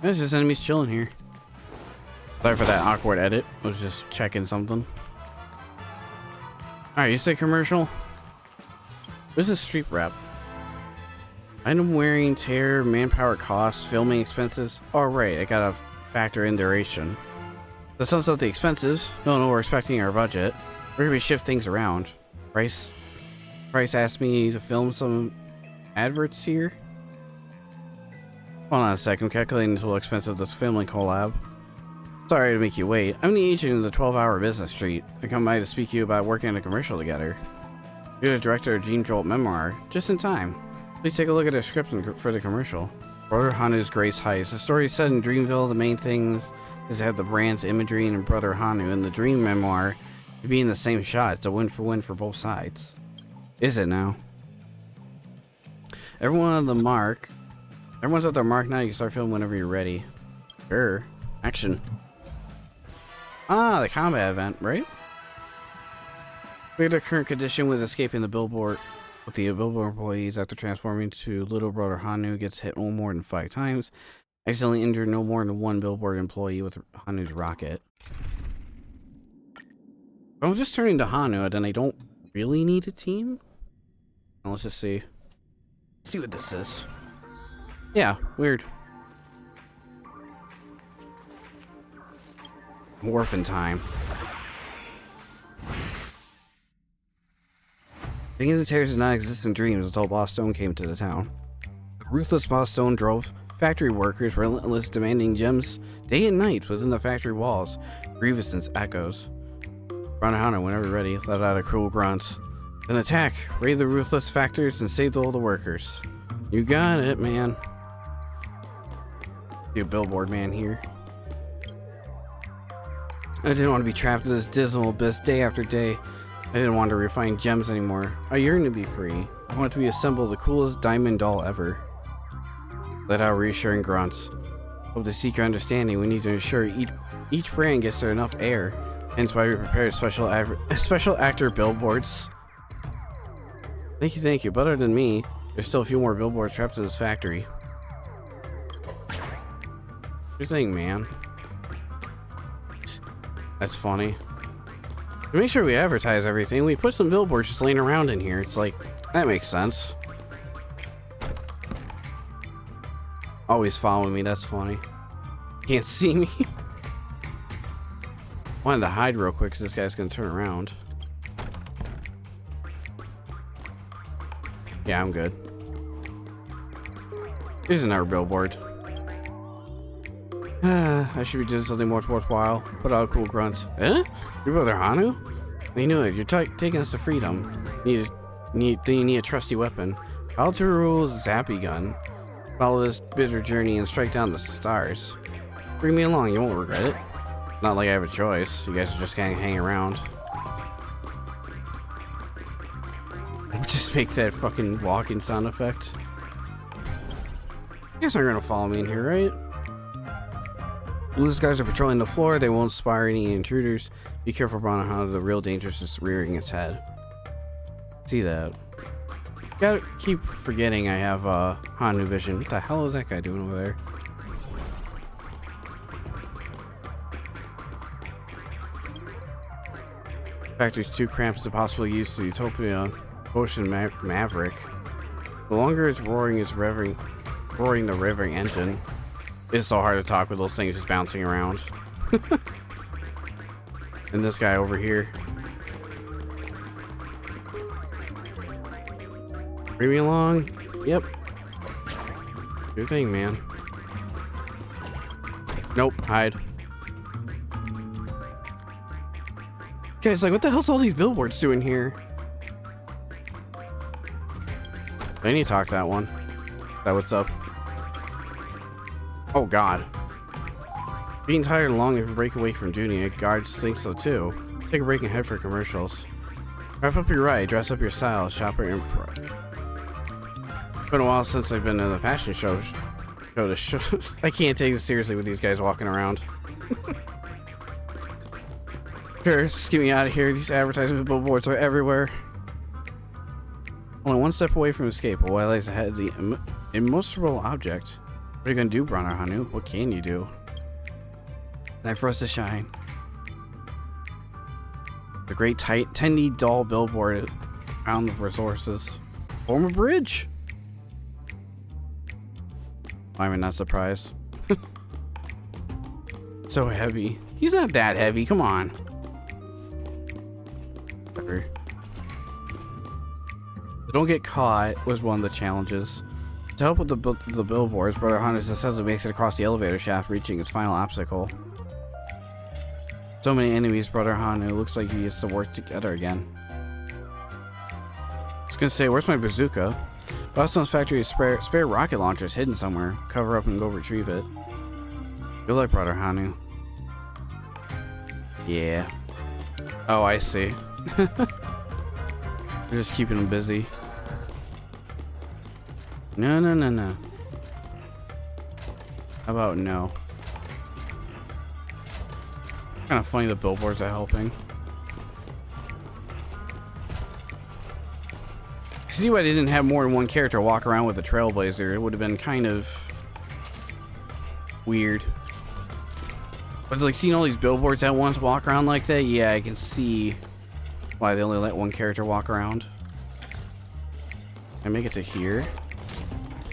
There's just enemies chilling here. Sorry for that awkward edit. I was just checking something. Alright, you say commercial? This is street rep. Item wearing, tear, manpower costs, filming expenses. Alright, I gotta factor in duration. The sums up the expenses. No, we're expecting our budget. We're gonna shift things around. Price asked me to film some adverts here. Hold on a second, I'm calculating the total expense of this filming collab. Sorry to make you wait. I'm the agent of the 12-hour business street. I come by to speak to you about working on a commercial together. You're the director of Dreamjoy Memoir. Just in time. Please take a look at the script for the commercial. Brother Hanu's Grace Heist. The story is set in Dreamville. The main thing is to have the brand's imagery and Brother Hanu in the Dream Memoir to be in the same shot. It's a win for both sides. Is it now? Everyone's at their mark now. You can start filming whenever you're ready. Sure. Action. Ah, the combat event, right? We're the current condition with escaping the billboard. With the billboard employees after transforming to little brother Hanu gets hit no more than 5 times. Accidentally injured no more than 1 billboard employee with Hanu's rocket. If I'm just turning to Hanu, then I don't really need a team. Now let's just see. See what this is. Yeah, weird. Morphin time. Things and tears did not exist in dreams until Boss Stone came to the town. The ruthless Boss Stone drove factory workers relentless, demanding gems day and night within the factory walls. Grievousness echoes. Ranahana, whenever ready, let out a cruel grunt. Then attack, raid the ruthless factories, and save all the workers. You got it, man. You billboard man here. I didn't want to be trapped in this dismal abyss day after day. I didn't want to refine gems anymore. I yearned to be free. I wanted to be assembled the coolest diamond doll ever. Let out reassuring grunts. Hope to seek your understanding, we need to ensure each brand gets there enough air. Hence why we prepared special actor billboards. Thank you. But other than me, there's still a few more billboards trapped in this factory. Your thing, man. That's funny. To make sure we advertise everything, we put some billboards just laying around in here. It's like, that makes sense. Always following me, that's funny. Can't see me. Wanted to hide real quick because this guy's gonna turn around. Yeah, I'm good. Here's another billboard. I should be doing something more worthwhile. Put out a cool grunt. Eh? Your brother Hanu? We knew it. You're taking us to freedom. You need a trusty weapon. Follow the rules, Zappy gun. Follow this bitter journey and strike down the stars. Bring me along. You won't regret it. Not like I have a choice. You guys are just gonna hang around. Just makes that fucking walking sound effect. You guys aren't gonna follow me in here, right? These guys are patrolling the floor. They won't spire any intruders. Be careful, Brana. The real danger is just rearing its head. See that? Gotta keep forgetting I have Hanu vision. What the hell is that guy doing over there? Factory's too cramped to possibly use the Utopia Ocean Maverick. The longer it's roaring the revving engine. It's so hard to talk with those things just bouncing around. And this guy over here. Bring me along. Yep. Good thing, man. Nope, hide. Guys, like, what the hell's all these billboards doing here? I need to talk to that one. Is that what's up? Oh god. Being tired and long if you break away from duty, guards think so too. Take a break and head for commercials. Wrap up your ride, dress up your style, shop at Impro. It's been a while since I've been in the fashion show to shows. I can't take this seriously with these guys walking around. Sure, just get me out of here. These advertisement billboards are everywhere. Only one step away from escape, but what lies ahead, the immovable object. What are you gonna do, Brana Hanu? What can you do? Time for us to shine. The great tendy doll billboard found the resources. Form a bridge. I'm not surprised. So heavy. He's not that heavy. Come on. Don't get caught was one of the challenges. To help with the billboards, Brother Hanu successfully makes it across the elevator shaft, reaching its final obstacle. So many enemies, Brother Hanu. Looks like he has to work together again. I was gonna say, where's my bazooka? Boston's factory is spare rocket launchers hidden somewhere. Cover up and go retrieve it. Good luck, Brother Hanu. Yeah. Oh, I see. We're just keeping him busy. No. How about no? Kind of funny the billboards are helping. See why they didn't have more than one character walk around with the Trailblazer? It would have been kind of weird. But it's like seeing all these billboards at once walk around like that. Yeah, I can see why they only let one character walk around. Can I make it to here?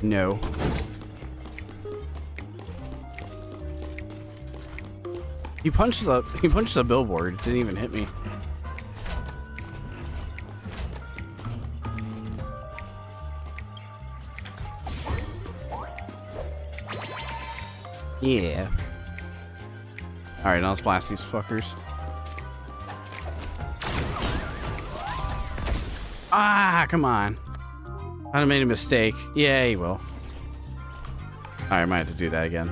No. He punches a billboard. It didn't even hit me. Yeah. Alright, now let's blast these fuckers. Ah, come on. I made a mistake. Yeah, he will. Alright, I might have to do that again.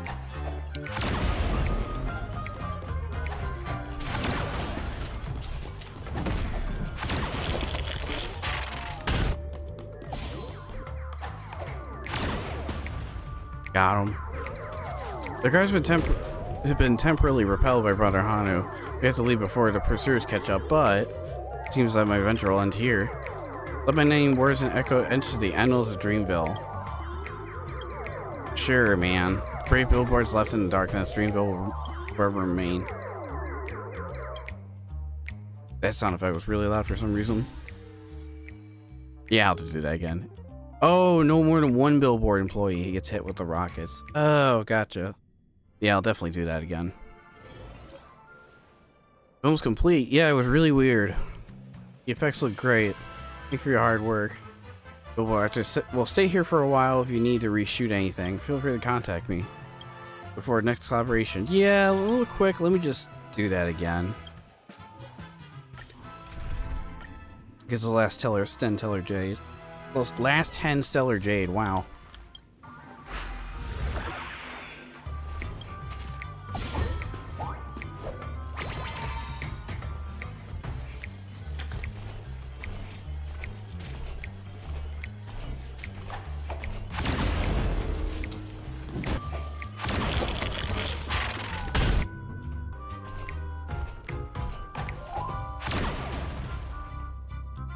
Got him. The guards have been temporarily repelled by Brother Hanu. We have to leave before the pursuers catch up, but it seems like my venture will end here. Let my name, words, and echo enter the annals of Dreamville. Sure, man. Brave billboards left in the darkness. Dreamville will forever remain. That sound effect was really loud for some reason. Yeah, I'll have to do that again. Oh, no more than one billboard employee gets hit with the rockets. Oh, gotcha. Yeah, I'll definitely do that again. Film's complete. Yeah, it was really weird. The effects look great. Thank you for your hard work. We'll stay here for a while. If you need to reshoot anything, feel free to contact me before next collaboration. Yeah, a little quick. Let me just do that again. Gets the last 10 Stellar Jade. Last 10 Stellar Jade. Wow.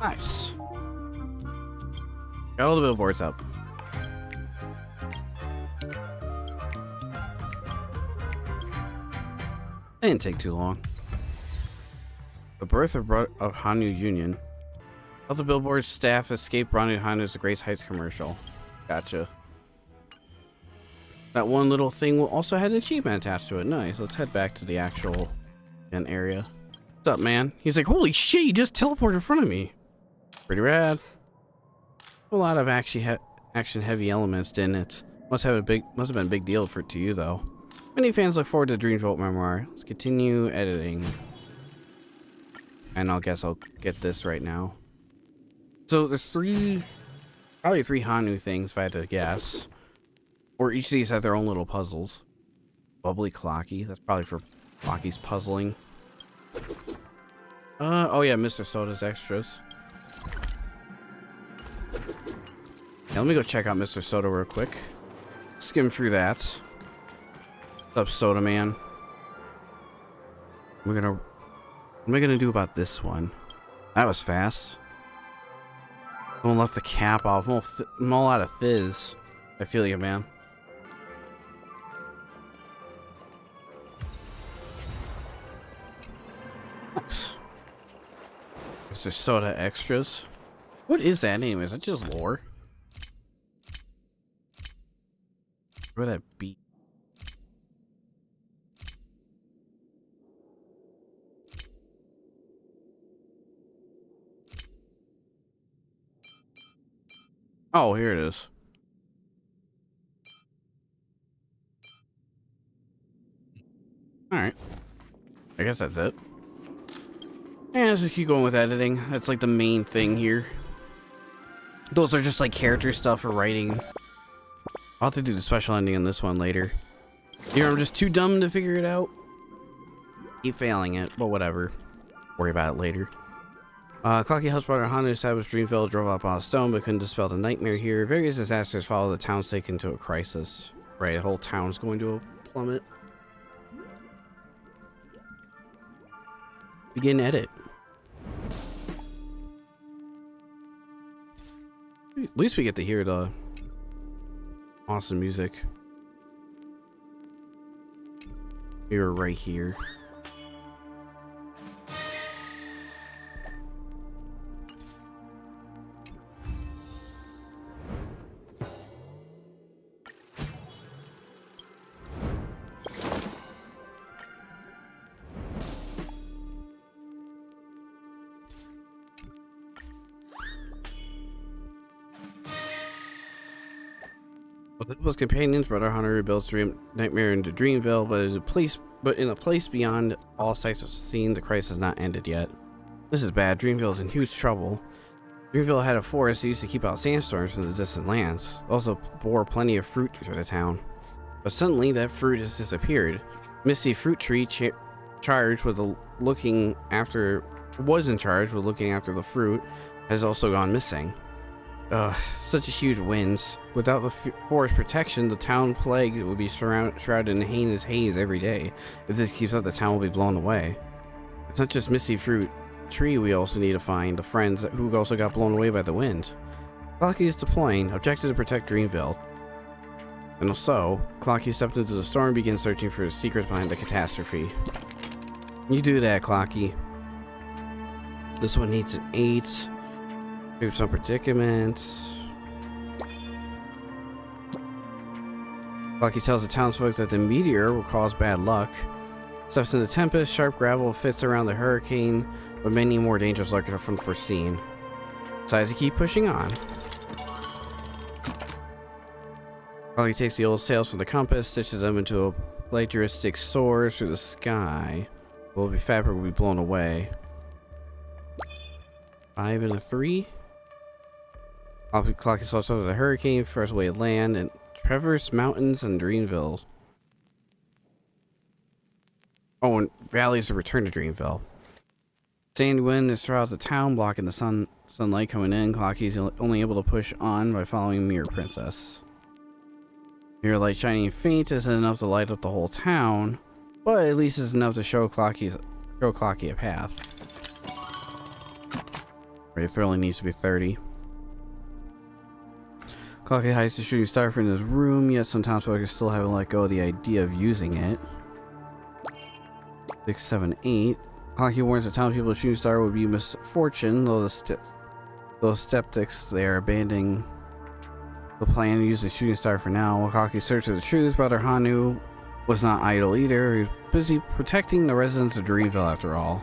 Nice. Got all the billboards up. Didn't take too long. The birth of Hanu Union. All the billboards staff escaped Ranu Hanu's Grace Heights commercial. Gotcha. That one little thing will also had an achievement attached to it. Nice. Let's head back to the actual area. What's up, man? He's like, holy shit, you just teleported in front of me. Pretty rad. A lot of action-heavy elements, didn't it? Must have been a big deal to you, though. Many fans look forward to Dreamjoy Memoir. Let's continue editing. And I'll get this right now. So there's probably three Hanu things if I had to guess. Or each of these have their own little puzzles. Bubbly Clockie. That's probably for Clockie's puzzling. Oh yeah, Mr. Soda's extras. Yeah, let me go check out Mr. Soda real quick. Skim through that. What's up, Soda Man? What am I gonna do about this one? That was fast. Someone left the cap off. I'm all out of fizz. I feel you, man. Nice. Mr. Soda extras. What is that anyway? Is that just lore? Where would that be? Oh, here it is. Alright. I guess that's it. Yeah, let's just keep going with editing. That's like the main thing here. Those are just like character stuff or writing. I'll have to do the special ending on this one later. Here, I'm just too dumb to figure it out. Keep failing it, but whatever. Worry about it later. Clockie helps brother Hanu establish Dreamville, drove up on a stone, but couldn't dispel the nightmare here. Various disasters follow the town sake into a crisis. Right, the whole town's going to a plummet. Begin edit. At least we get to hear the awesome music. You're right here. His companions, brother Hunter rebuilds Nightmare into Dreamville, but in a place beyond all sights have seen, the crisis has not ended yet. This is bad. Dreamville is in huge trouble. Dreamville had a forest used to keep out sandstorms from the distant lands. It also bore plenty of fruit for the town. But suddenly that fruit has disappeared. Misty Fruit Tree was in charge with looking after the fruit, has also gone missing. Such a huge winds. Without the forest protection, the town plague would be shrouded in heinous haze every day. If this keeps up, the town will be blown away. It's not just Misty Fruit Tree we also need to find, the friends who also got blown away by the wind. Clockie is deploying, objective to protect Dreamville. And so, Clockie stepped into the storm and began searching for the secrets behind the catastrophe. You do that, Clockie. This one needs an 8. Maybe some predicaments. Clockie tells the townsfolk that the meteor will cause bad luck. Steps in the tempest, sharp gravel fits around the hurricane, but many more dangers lurk unforeseen. Decides to keep pushing on. Clockie takes the old sails from the compass, stitches them into a plagiaristic soars through the sky. The fabric will be blown away. 5 and a 3. Clockie swept over the hurricane, first way to land, and traverse mountains and Dreamville. Oh, and valleys to return to Dreamville. Sandy wind is throughout the town, blocking the sunlight coming in. Clockie's only able to push on by following Mirror Princess. Mirror light shining faint isn't enough to light up the whole town, but at least it's enough to show Clockie a path. Rate of thrill needs to be 30. Clockie hides the shooting star from his room, yet some townsfolk still haven't let go of the idea of using it. 6, 7, 8. Clockie warns the townspeople the shooting star would be misfortune, though those skeptics they are abandoning the plan to use the shooting star for now. While Clockie searched for the truth, Brother Hanu was not idle either. He was busy protecting the residents of Dreamville after all.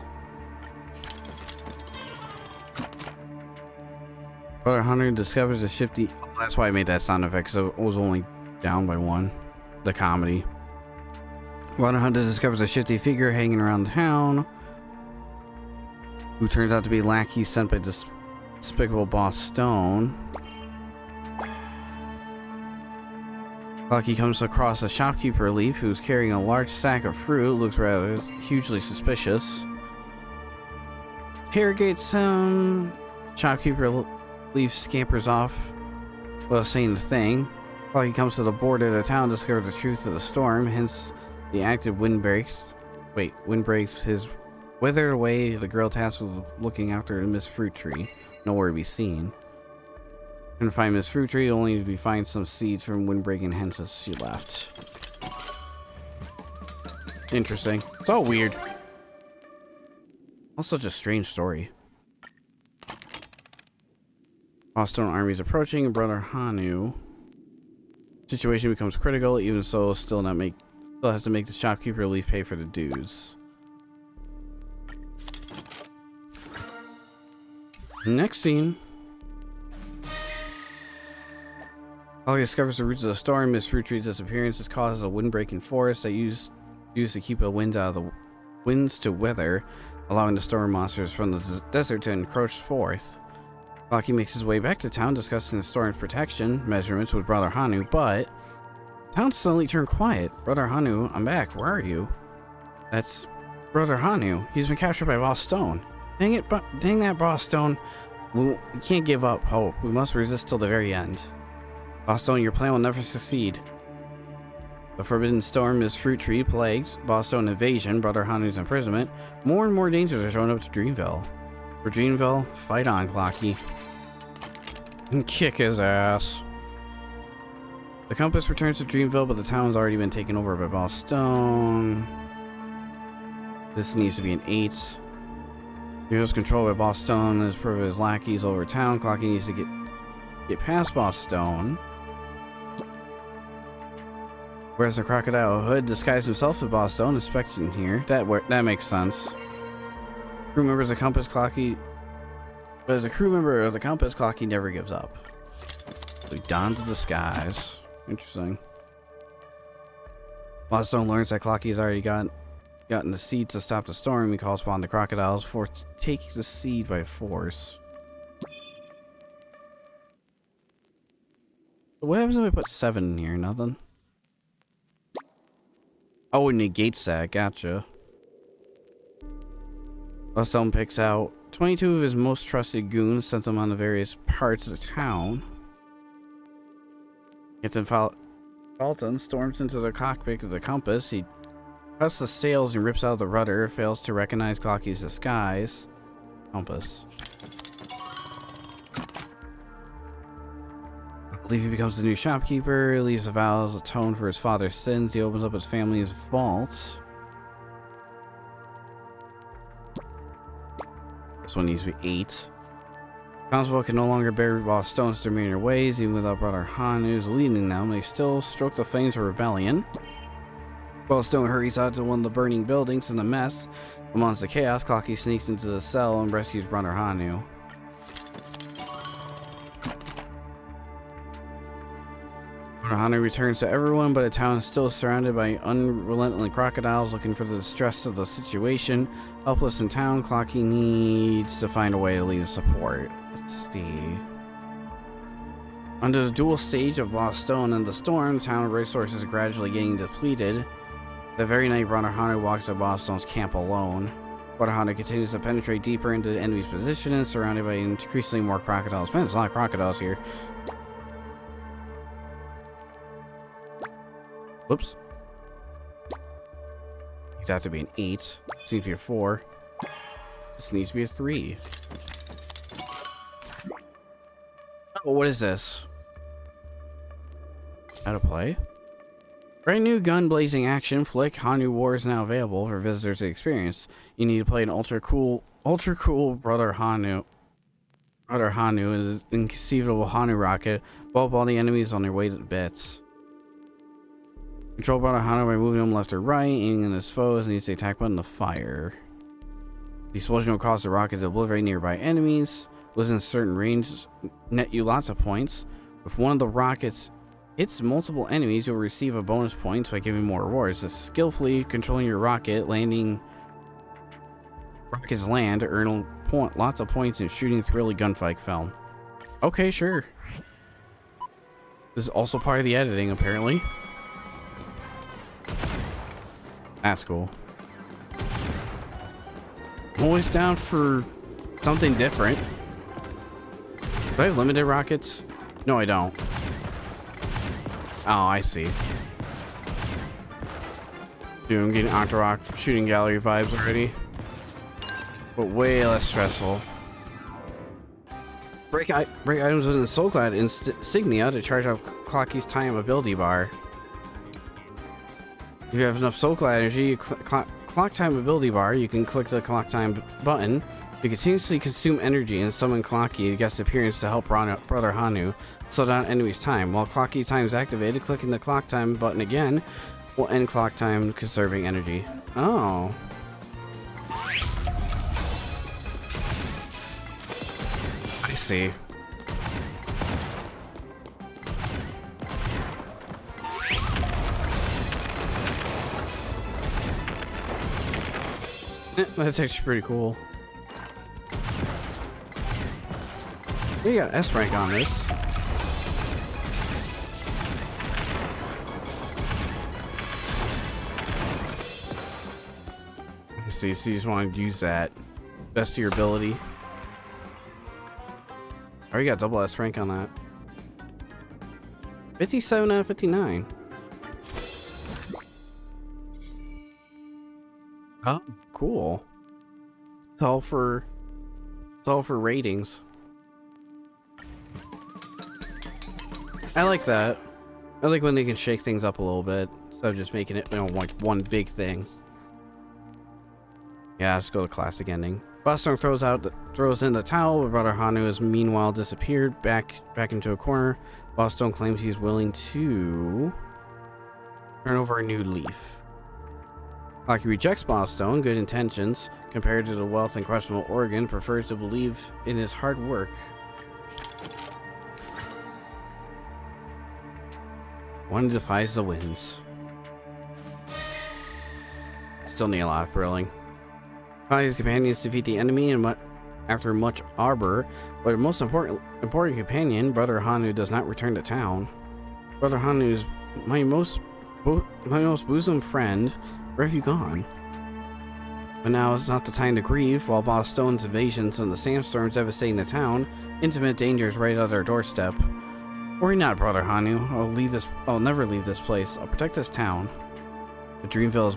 Brother Hunter discovers a shifty... That's why I made that sound effect, because it was only down by 1. The comedy. Brother Hunter discovers a shifty figure hanging around town, who turns out to be lackey sent by despicable Boss Stone. Clockie comes across a shopkeeper Leaf who's carrying a large sack of fruit. Looks rather hugely suspicious. Interrogates him. Shopkeeper Leaf scampers off without saying a thing. Clockie comes to the border of the town, discovers the truth of the storm, hence the active windbreaks. Windbreaks his withered away. The girl tasked with looking after Miss Fruit Tree, nowhere to be seen. Couldn't find Miss Fruit Tree, only to find some seeds from windbreaking, hence as she left. Interesting. It's all weird. Also, such a strange story. Stone armies approaching, and Brother Hanu. Situation becomes critical, even so, still has to make the shopkeeper Leaf pay for the dues. Next scene. Clockie discovers the roots of the storm. Miss Fruit Tree's disappearance has caused a wind-breaking forest that used to keep the winds out of the winds to weather, allowing the storm monsters from the desert to encroach forth. Clockie makes his way back to town, discussing the storm's protection measurements with Brother Hanu, but town suddenly turned quiet. Brother Hanu, I'm back. Where are you? That's Brother Hanu. He's been captured by Boss Stone. Dang it, dang that Boss Stone. We can't give up hope. We must resist till the very end. Boss Stone, your plan will never succeed. The Forbidden Storm is Fruit Tree, plagues, Boss Stone invasion, Brother Hanu's imprisonment. More and more dangers are showing up to Dreamville. For Dreamville, fight on, Clockie. And kick his ass. The compass returns to Dreamville, but the town's already been taken over by Boss Stone. This needs to be an 8. Dreamville's controlled by Boss Stone as per his lackeys over town. Clockie needs to get past Boss Stone. Whereas the Crocodile Hood disguised himself as Boss Stone, inspection here. That makes sense. Crew members of Compass Clockie. But as a crew member of the Compass, Clockie never gives up. So he donned the disguise. Interesting. Boss Stone learns that Clockie's already gotten the seed to stop the storm. He calls upon the crocodiles to take the seed by force. What happens if I put 7 in here? Nothing? Oh, it negates that. Gotcha. Boss Stone picks out 22 of his most trusted goons, sent them on the various parts of the town. Captain Fulton storms into the cockpit of the Compass. He cuts the sails and rips out the rudder, fails to recognize Clockie's disguise. Compass. Leafy becomes the new shopkeeper, leaves the vows atone for his father's sins. He opens up his family's vault. This one needs to be 8. Townsfolk can no longer bear boss stones to remain their ways, even without brother Hanu's leading them. They still stroke the flames of rebellion. While Stone hurries out to one of the burning buildings in the mess, amongst the chaos, Clockie sneaks into the cell and rescues brother Hanu. Brother Hanu returns to everyone, but the town is still surrounded by unrelenting crocodiles looking for the distress of the situation. Helpless in town, Clockie needs to find a way to lead support. Let's see. Under the dual stage of Boss Stone and the Storm, town resources are gradually getting depleted. The very night Brother Hanu walks to Boss Stone's camp alone. Brother Hanu continues to penetrate deeper into the enemy's position and surrounded by increasingly more crocodiles. Man, there's a lot of crocodiles here. Whoops. Needs that to be an 8. This needs to be a 4. This needs to be a 3. Oh, what is this? How to play? Brand new gun-blazing action flick Hanu War is now available for visitors to experience. You need to play an ultra cool Brother Hanu. Brother Hanu is an inconceivable Hanu rocket, blow up all the enemies on their way to bits. Control Brother Hanu by moving him left or right, aiming at his foes, and use the attack button to fire. The explosion will cause the rocket to obliterate nearby enemies. Within certain range, net you lots of points. If one of the rockets hits multiple enemies, you'll receive a bonus points by giving more rewards. Just skillfully controlling your rockets land to earn lots of points in shooting thrilling gunfight film. Okay, sure. This is also part of the editing, apparently. That's cool. I'm always down for something different. Do I have limited rockets? No, I don't. Oh, I see. Dude, I'm getting Octorok shooting gallery vibes already. But way less stressful. Break items within the Soulclad insignia to charge up Clockie's time ability bar. If you have enough Soulclad energy, clock time ability bar, you can click the clock time button. You continuously consume energy and summon Clockie guest appearance to help Brother Hanu slow down enemies' time. While Clockie time is activated, clicking the clock time button again will end clock time, conserving energy. Oh. I see. That's actually pretty cool. We got S rank on this. So you just want to use that best of your ability. Oh, you got double S rank on that. 57 out of 59. Oh, cool. It's all for ratings. I like that. I like when they can shake things up a little bit instead of just making it, you know, like one big thing. Yeah, let's go to classic ending. Buster throws in the towel, but Brother Hanu has meanwhile disappeared back into a corner. Bosstone claims he's willing to turn over a new leaf. Clockie rejects Bosstone, good intentions, compared to the wealth and questionable organ, prefers to believe in his hard work. One defies the winds. Still need a lot of thrilling. His companions defeat the enemy and after much arbor, but the most important companion, Brother Hanu, does not return to town. Brother Hanu is my most bosom friend. Where have you gone? But now is not the time to grieve. While Boss Stone's invasions and the sandstorms devastating the town, intimate danger is right at our doorstep. Worry not, Brother Hanu. I'll never leave this place. I'll protect this town. The Dreamville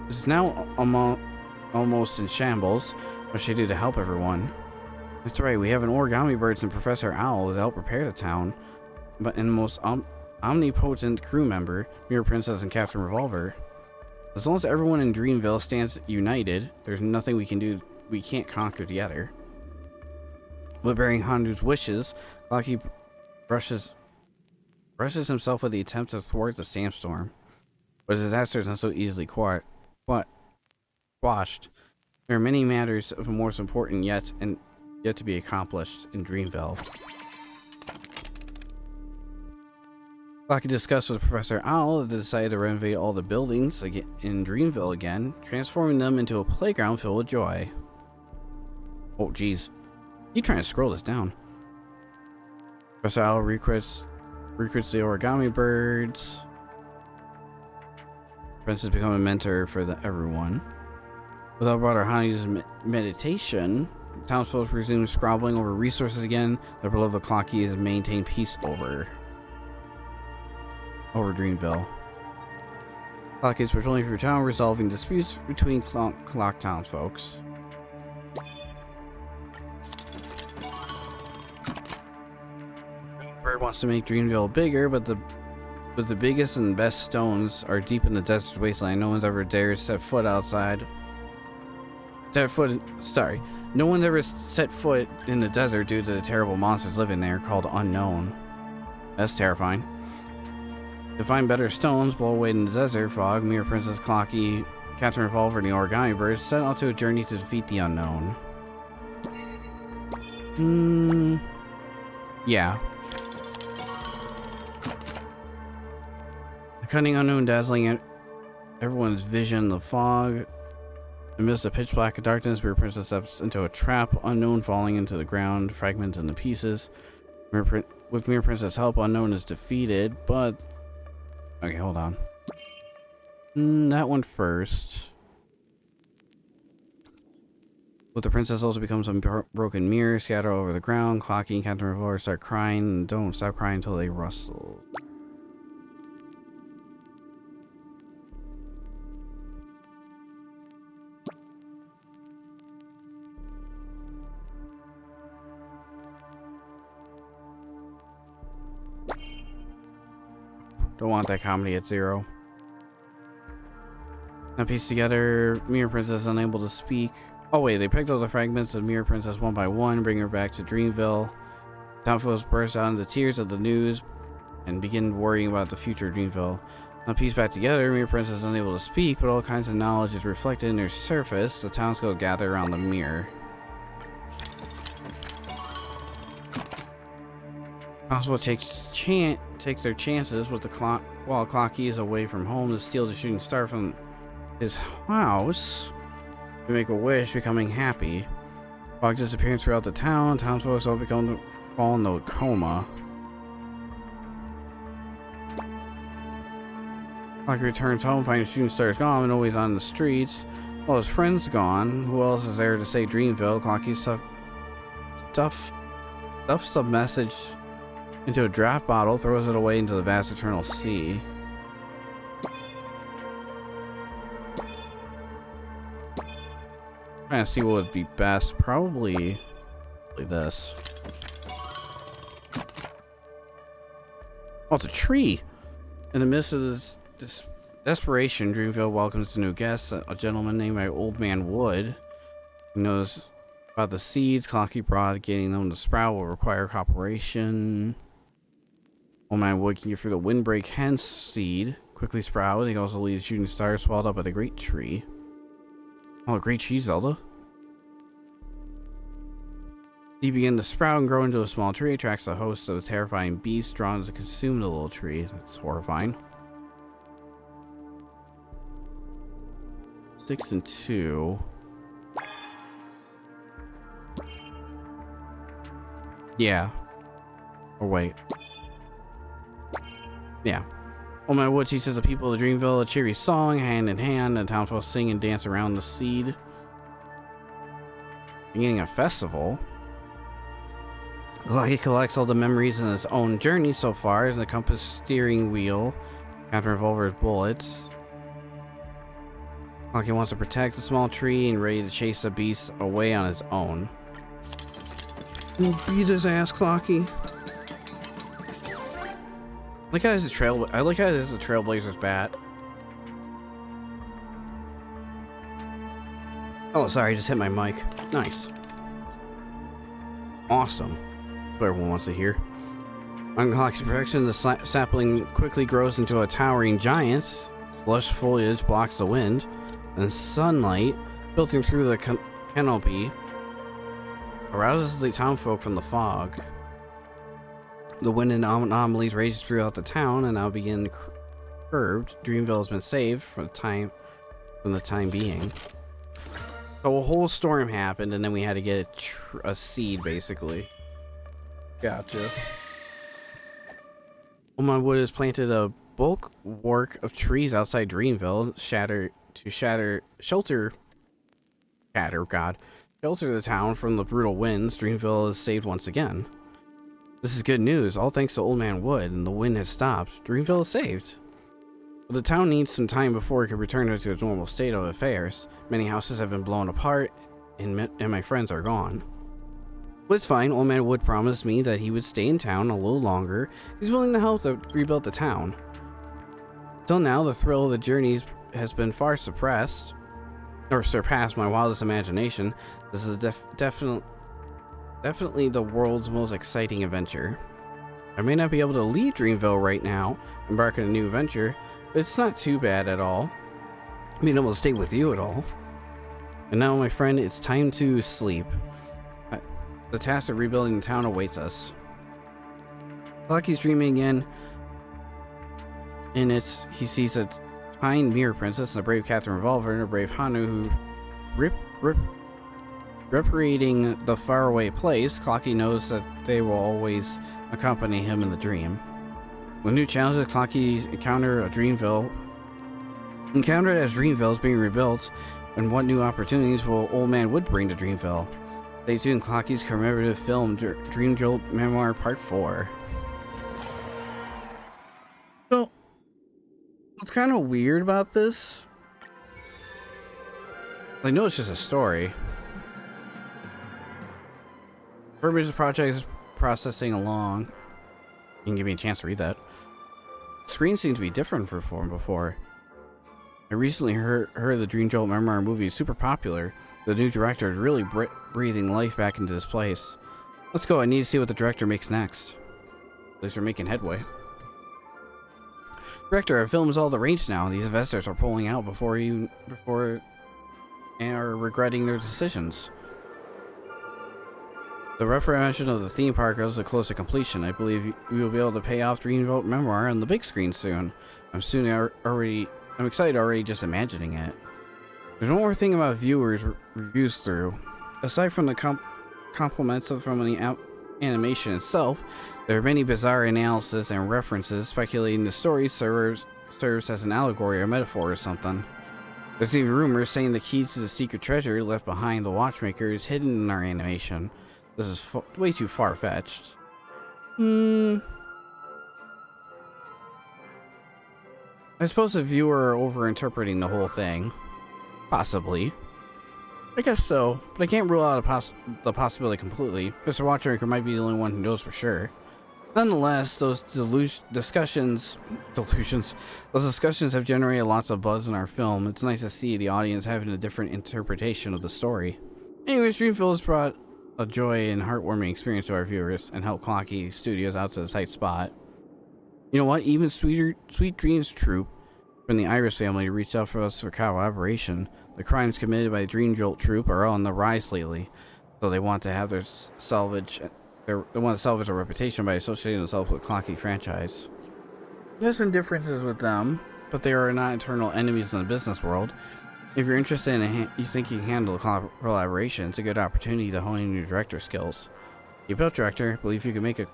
is now almost in shambles. What should I do to help everyone? That's right, we have an origami birds and Professor Owl to help repair the town. but in the most omnipotent crew member, Mirror Princess and Captain Revolver. As long as everyone in Dreamville stands united, there's nothing we can't conquer together. With bearing Handu's wishes, Clockie brushes himself with the attempt to thwart the sandstorm. But disaster is not so easily quashed. There are many matters of most important yet to be accomplished in Dreamville. Clockie discussed with Professor Owl that they decided to renovate all the buildings in Dreamville again, transforming them into a playground filled with joy. Oh geez. Keep trying to scroll this down. Professor Owl recruits the origami birds. Princess become a mentor for everyone. Without brother Hanu's meditation, townsfolk resume squabbling over resources again. The beloved Clockie has maintained peace over Dreamville. Clockie is patrolling through town, resolving disputes between Clock townsfolks. Bird wants to make Dreamville bigger, but the biggest and best stones are deep in the desert wasteland. No one's ever dared set foot outside. No one ever set foot in the desert due to the terrible monsters living there called Unknown. That's terrifying. To find better stones, blow away in the desert fog, Mirror Princess, Clockie, Captain Revolver, and the Origami Birds set out to a journey to defeat the Unknown. Yeah. The cunning Unknown dazzling everyone's vision in the fog. Amidst the pitch black darkness, Mirror Princess steps into a trap, Unknown falling into the ground, fragmented into pieces. With Mirror Princess' help, Unknown is defeated, but... Okay, hold on. That one first. With the princess also becomes a broken mirror, scatter over the ground. Clockie and Captain Revolver start crying and don't stop crying until they rustle. Don't want that comedy at 0. Now piece together, Mirror Princess is unable to speak. Oh wait, they picked up the fragments of Mirror Princess one by one, bring her back to Dreamville. Townfolk burst out into tears at the news and begin worrying about the future of Dreamville. Now pieced back together, Mirror Princess is unable to speak, but all kinds of knowledge is reflected in her surface. The townsfolk gather around the mirror. Townsfolk takes their chances with the clock while Clockie is away from home to steal the shooting star from his house to make a wish, becoming happy. Fog disappears throughout the town. Townsfolk all fall into a coma. Clockie returns home, finding shooting star is gone and always on the streets. Well, his friend's gone. Who else is there to save Dreamville? Clockie stuffs a message into a draft bottle, throws it away into the vast eternal sea. Trying to see what would be best. Probably this. Oh, it's a tree! In the midst of this desperation, Dreamville welcomes a new guest, a gentleman named Old Man Wood. He knows about the seeds Clockie brought. Getting them to sprout will require cooperation. Old Man Wood can get through the windbreak hence seed. Quickly sprout. He also leaves shooting stars swallowed up by the great tree. Oh, great tree, Zelda. He begins to sprout and grow into a small tree. Attracts a host of terrifying beasts drawn to consume the little tree. That's horrifying. 6 and 2. Yeah. Or wait. Yeah. Old Man Wood teaches the people of Dreamville a cheery song, hand in hand, and townsfolk sing and dance around the seed. Beginning a festival. Clockie collects all the memories in his own journey so far, the compass steering wheel, Captain Revolver's bullets. Clockie wants to protect the small tree and ready to chase the beast away on his own. Beat his ass, Clockie. Look at his trail. I like how this is a Trailblazer's bat. Oh, sorry, I just hit my mic. Nice. Awesome. That's what everyone wants to hear. On Clockie's protection, the sapling quickly grows into a towering giant. Lush foliage blocks the wind, and sunlight, filtering through the canopy, arouses the townfolk from the fog. The wind and anomalies rage throughout the town and now begin curbed. Dreamville has been saved for the time being. So a whole storm happened, and then we had to get a seed, basically. Gotcha. Old Wood has planted a bulwark of trees outside Dreamville, shelter the town from the brutal winds. Dreamville is saved once again. This is good news, all thanks to Old Man Wood, and the wind has stopped. Dreamville is saved. But the town needs some time before it can return to its normal state of affairs. Many houses have been blown apart, and my friends are gone. But it's fine. Old Man Wood promised me that he would stay in town a little longer. He's willing to help rebuild the town. Till now, the thrill of the journey has been far surpassed my wildest imagination. This is definitely the world's most exciting adventure. I may not be able to leave Dreamville right now, embark on a new adventure, but it's not too bad at all. Being able to stay with you at all. And now, my friend, it's time to sleep. The task of rebuilding the town awaits us. Clockie's dreaming again. In it, he sees a kind mirror princess and a brave Catherine Revolver and a brave Hanu who repatriating the faraway place. Clockie knows that they will always accompany him in the dream. With new challenges, Clockie encountered as Dreamville is being rebuilt, and what new opportunities will Old Man Wood bring to Dreamville? Stay tuned. Clockie's commemorative film, Dreamjoy Memoir Part 4. So, what's kind of weird about this? I know it's just a story. Purpose project is processing along. You can give me a chance to read that. The screen seems to be different from before. I recently heard the Dreamjoy Memoir movie is super popular. The new director is really breathing life back into this place. Let's go. I need to see what the director makes next. At least we're making headway. Director, our film is all the rage now. These investors are pulling out before and are regretting their decisions. The reformation of the theme park is close to completion. I believe you will be able to pay off Dreamjoy Memoir on the big screen soon. I'm excited already just imagining it. There's one more thing about reviews through. Aside from the compliments from the animation itself, there are many bizarre analysis and references speculating the story serves as an allegory or metaphor or something. There's even rumors saying the keys to the secret treasure left behind the watchmaker is hidden in our animation. This is way too far-fetched. I suppose the viewer are over-interpreting the whole thing. Possibly. I guess so, but I can't rule out the possibility completely. Mr. Watchmaker might be the only one who knows for sure. Nonetheless, those discussions have generated lots of buzz in our film. It's nice to see the audience having a different interpretation of the story. Anyways, Dreamville has brought a joy and heartwarming experience to our viewers and helped Clockie Studios out to the tight spot. You know what? Even Sweet Dreams Troupe from the Iris family reached out for us for collaboration. The crimes committed by the Dreamjolt Troupe are on the rise lately, so they want to salvage their reputation by associating themselves with Clockie franchise. There's some differences with them, but they are not eternal enemies in the business world. If you're interested in you think you can handle a collaboration, it's a good opportunity to hone your director skills. Keep it up, director. I believe you can make a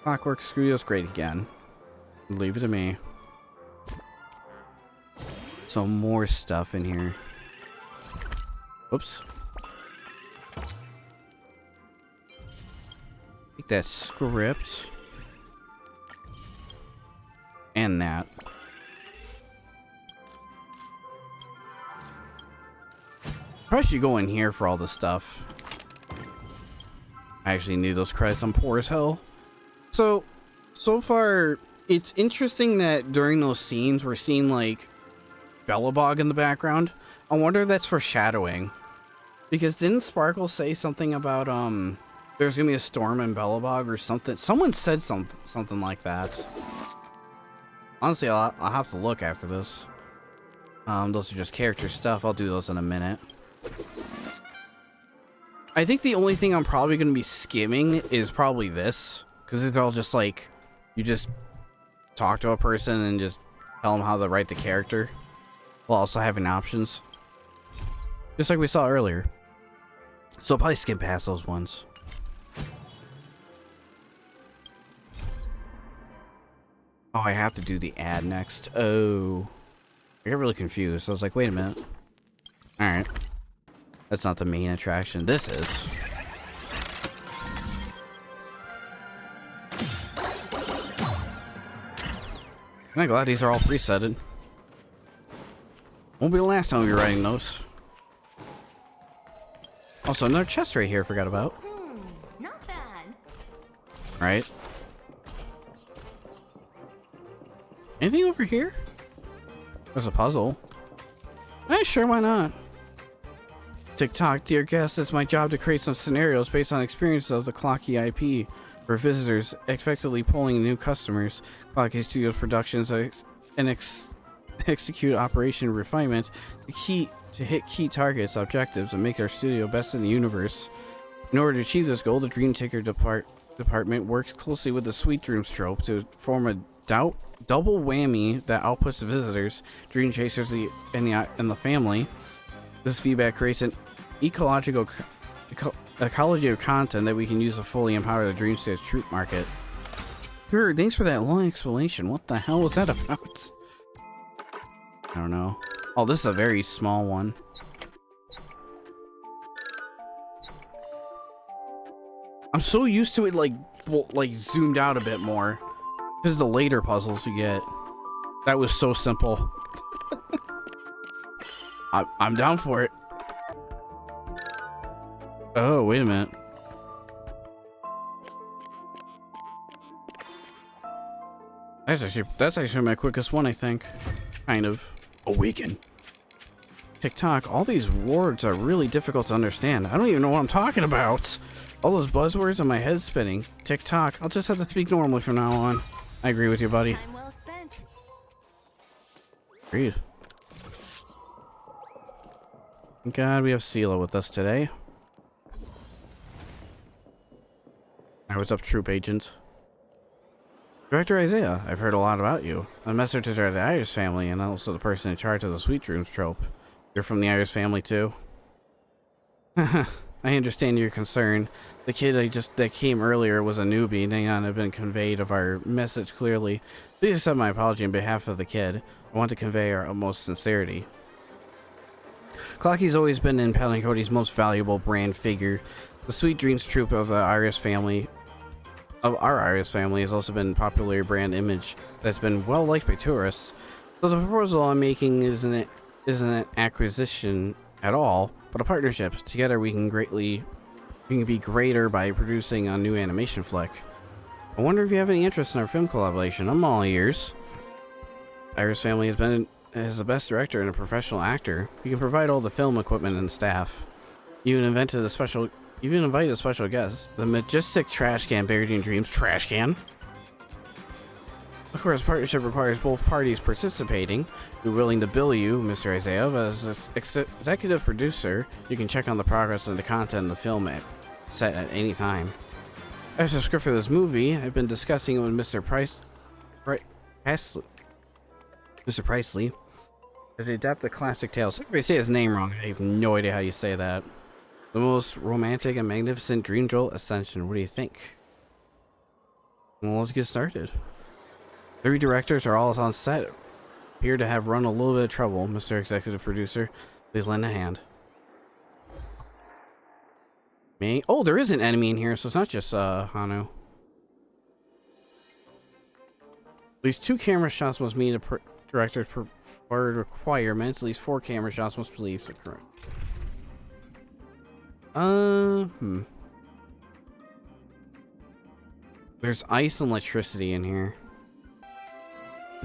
Clockwork Studios great again. Leave it to me. Some more stuff in here. Oops. Take that script. And that. Probably should go in here for all this stuff. I actually need those credits. I'm poor as hell. So far, It's interesting that during those scenes we're seeing like Bellabog in the background. I wonder if that's foreshadowing. Because didn't Sparkle say something about there's gonna be a storm in Bellabog or something? Someone said something like that. Honestly, I'll have to look after this. Those are just character stuff. I'll do those in a minute. I think the only thing I'm probably gonna be skimming is probably this, because it's all just like you just talk to a person and just tell them how to write the character, while also having options, just like we saw earlier. So I'll probably skim past those ones. Oh, I have to do the ad next. Oh, I got really confused. I was like, wait a minute. All right, that's not the main attraction. This is. I'm glad these are all presetted. Won't be the last time we'll be writing those. Also, another chest right here I forgot about. Not bad. Right. Anything over here? There's a puzzle. Sure, why not? TikTok, dear guests, it's my job to create some scenarios based on experiences of the Clockie IP for visitors, effectively pulling new customers. Clockie Studios Productions execute operation refinement to hit key targets, objectives, and make our studio best in the universe. In order to achieve this goal, the Dream Taker department works closely with the Sweet Dreams trope to form a double whammy that outputs the visitors, Dream Chasers, and the family. This feedback creates an ecology of content that we can use to fully empower the Dream State troop market. Sure, thanks for that long explanation. What the hell was that about? I don't know. Oh, this is a very small one. I'm so used to it like zoomed out a bit more. This is the later puzzles you get. That was so simple. I'm down for it. Oh, wait a minute. That's actually my quickest one, I think. Kind of. Awaken. TikTok, all these words are really difficult to understand. I don't even know what I'm talking about. All those buzzwords and my head's spinning. TikTok, I'll just have to speak normally from now on. I agree with you, buddy. Time well spent. Agreed. Thank God we have Sela with us today. Alright, what's up, troop agent? Director Isaiah, I've heard a lot about you. A messenger to the Iris family and also the person in charge of the Sweet Dreams trope. You're from the Iris family too? I understand your concern. The kid that came earlier was a newbie. May not have been conveyed of our message clearly. Please accept my apology on behalf of the kid. I want to convey our utmost sincerity. Clockie's always been in Palincody's most valuable brand figure. The Sweet Dreams troop of our Iris family has also been a popular brand image that's been well liked by tourists. So the proposal I'm making isn't an acquisition at all, but a partnership. Together we can be greater by producing a new animation flick. I wonder if you have any interest in our film collaboration. I'm all ears. Iris family is the best director and a professional actor. We can provide all the film equipment and staff. You even invited a special guest, the majestic trash can buried in dreams. Trash can. Of course, partnership requires both parties participating. We're willing to bill you, Mr. Isaiah, but as executive producer, you can check on the progress and the content of the film set at any time. As a script for this movie, I've been discussing it with Mr. Priceley to adapt the classic tales. If I say his name wrong, I have no idea how you say that. The most romantic and magnificent Dreamville ascension. What do you think? Well, let's get started. 3 directors are all on set. Appear to have run a little bit of trouble, Mr. Executive Producer. Please lend a hand. Me? Oh, there is an enemy in here, so it's not just Hanu. At least 2 camera shots must meet a director's preferred requirements. At least 4 camera shots must be the current. There's ice and electricity in here.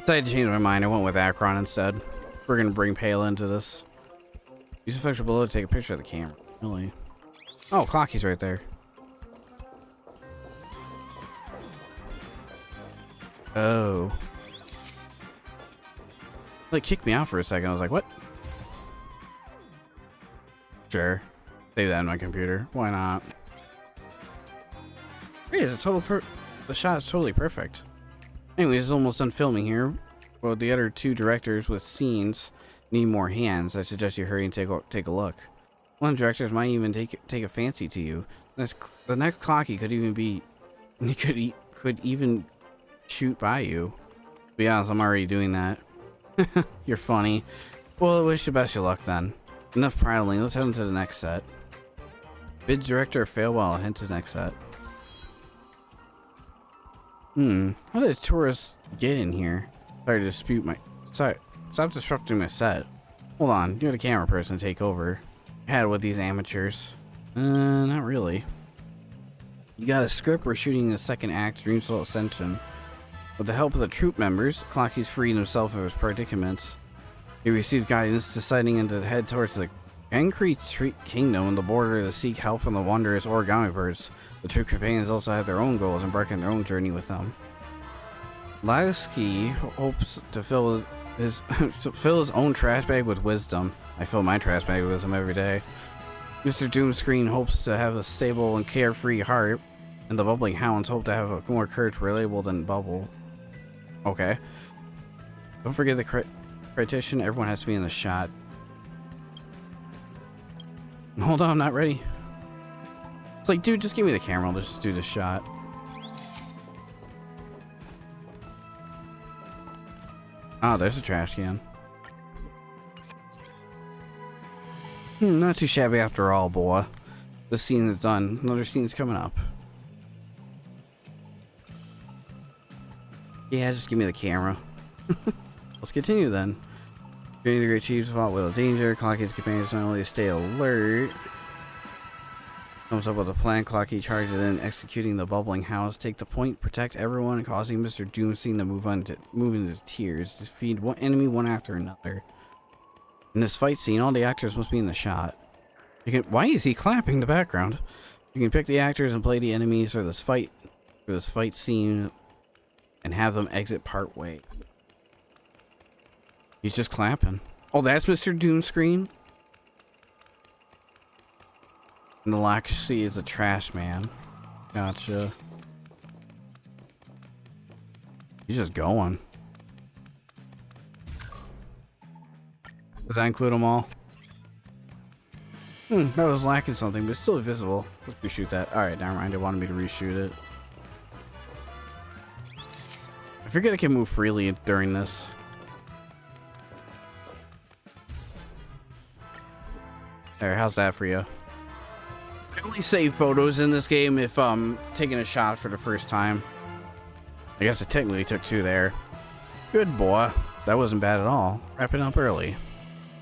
Decided to change my mind. I went with Akron instead. We're gonna bring Payla into this. Use the function below to take a picture of the camera. Really? Oh, Clockie's right there. Oh. Like, kicked me out for a second. I was like, what? Sure. Save that in my computer. Why not? Yeah, the shot is totally perfect. Anyways, it's almost done filming here. Well, the other two directors with scenes need more hands. I suggest you hurry and take a look. One of the directors might even take a fancy to you. The next Clockie could even be, could even shoot by you. To be honest, I'm already doing that. You're funny. Well, I wish you best of luck then. Enough prattling. Let's head into the next set. Bid director fail well. Head to the next set. How did tourists get in here? Sorry to dispute my. Sorry, stop disrupting my set. Hold on, you're the camera person. Take over. I had it with these amateurs. Not really. You got a script. We're shooting the second act, Dreamville Ascension. With the help of the troop members, Clockie's freed himself of his predicament. He received guidance, deciding to head towards the Concrete Street Kingdom on the border to seek help from the wondrous origami birds. The troop companions also have their own goals, embarking their own journey with them. Lasky hopes to fill his own trash bag with wisdom. I fill my trash bag with wisdom every day. Mr. Doomscreen hopes to have a stable and carefree heart, and the Bubbling Hounds hope to have a more courage relatable than Bubble. Okay. Don't forget the critician. Everyone has to be in the shot. Hold on, I'm not ready. It's like, dude, just give me the camera. I'll just do the shot. Oh, there's a trash can. Not too shabby after all, boy. This scene is done. Another scene's coming up. Yeah, just give me the camera. Let's continue then. Journey the Great Chiefs fought with a danger. Clockie's companions not only stay alert. Comes up with a plan. Clockie charges in, executing the Bubbling House. Take the point, protect everyone, causing Mr. Doomscreen to move into tears. Defeat one enemy one after another. In this fight scene, all the actors must be in the shot. Why is he clapping in the background? You can pick the actors and play the enemies for this fight scene, and have them exit part way. He's just clapping. Oh, that's Mr. Doomscreen. And the Laxi is a trash man. Gotcha. He's just going. Does that include them all? That was lacking something, but it's still visible. Let's reshoot that. Alright, never mind. They wanted me to reshoot it. I forget I can move freely during this. There, how's that for you? I only save photos in this game if I'm taking a shot for the first time. I guess it technically took two there. Good boy. That wasn't bad at all. Wrapping up early.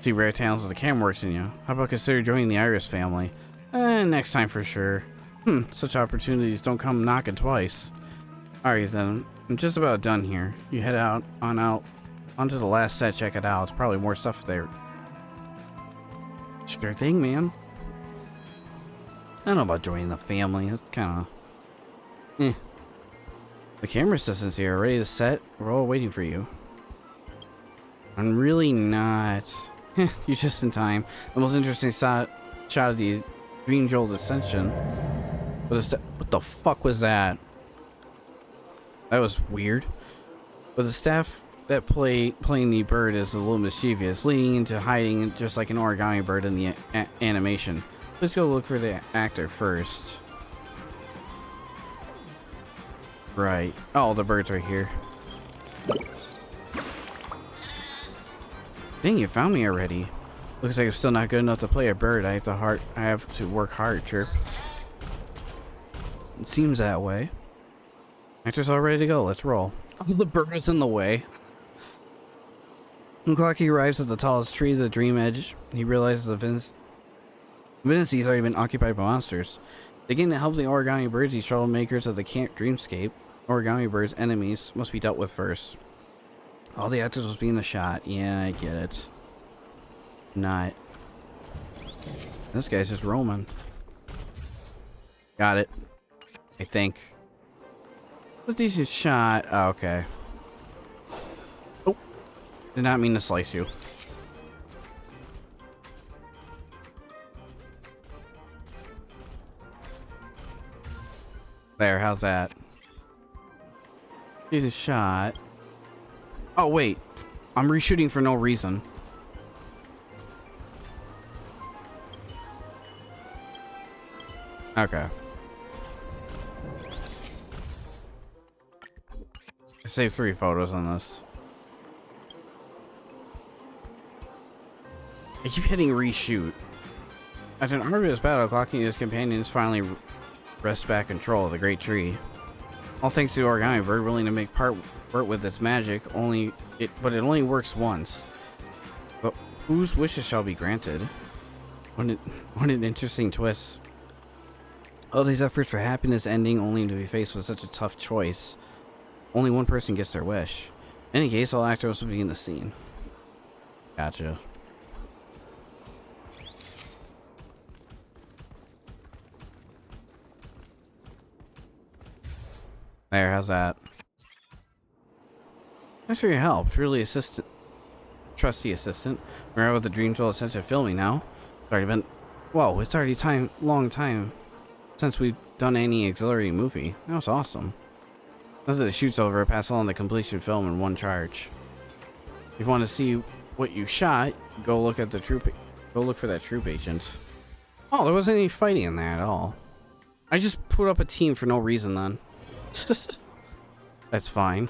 See rare talents with the camera works in you. How about consider joining the Iris family? Next time for sure. Such opportunities don't come knocking twice. Alright then, I'm just about done here. You head out onto the last set, check it out. It's probably more stuff there. Sure thing, man. I don't know about joining the family. It's kind of... The camera assistant's here, ready to set. We're all waiting for you. I'm really not... You're just in time. The most interesting shot of the Dreamjoy Ascension. What the fuck was that? That was weird. But the staff that playing the bird is a little mischievous, leading into hiding just like an origami bird in the animation. Let's go look for the actor first. Right. Oh, the bird's right here. Dang, you found me already. Looks like I'm still not good enough to play a bird. I have to work hard, chirp. It seems that way. Actor's all ready to go. Let's roll. Oh, the bird is in the way. When Clockie arrives at the tallest tree of the dream edge, he realizes the Vinicius has already been occupied by monsters. Beginning to help the origami birds, these troublemakers of the camp dreamscape. Origami birds' enemies must be dealt with first. All the actors was being the shot. Yeah, I get it. Not. This guy's just roaming. Got it. I think. A decent shot. Oh, okay. Oh. Did not mean to slice you. There, how's that? Decent shot. Oh, wait. I'm reshooting for no reason. Okay. I saved 3 photos on this. I keep hitting reshoot. After an arduous battle, Clockie and his companions finally wrest back control of the great tree. All thanks to the origami bird willing to make part with its magic, but it only works once. But whose wishes shall be granted? What an interesting twist. All these efforts for happiness ending only to be faced with such a tough choice. Only one person gets their wish. In any case, all actors will be in the scene. Gotcha. There, how's that? Thanks for your help. Truly trusty assistant. We're out with the Dreamville Essential filming now. It's already been... Whoa, it's already long time since we've done any auxiliary movie. That was awesome. After the shoot's over, pass along the completion film in one charge. If you want to see what you shot, go look at the troop. Go look for that troop agent. Oh, there wasn't any fighting in there at all. I just put up a team for no reason then. That's fine.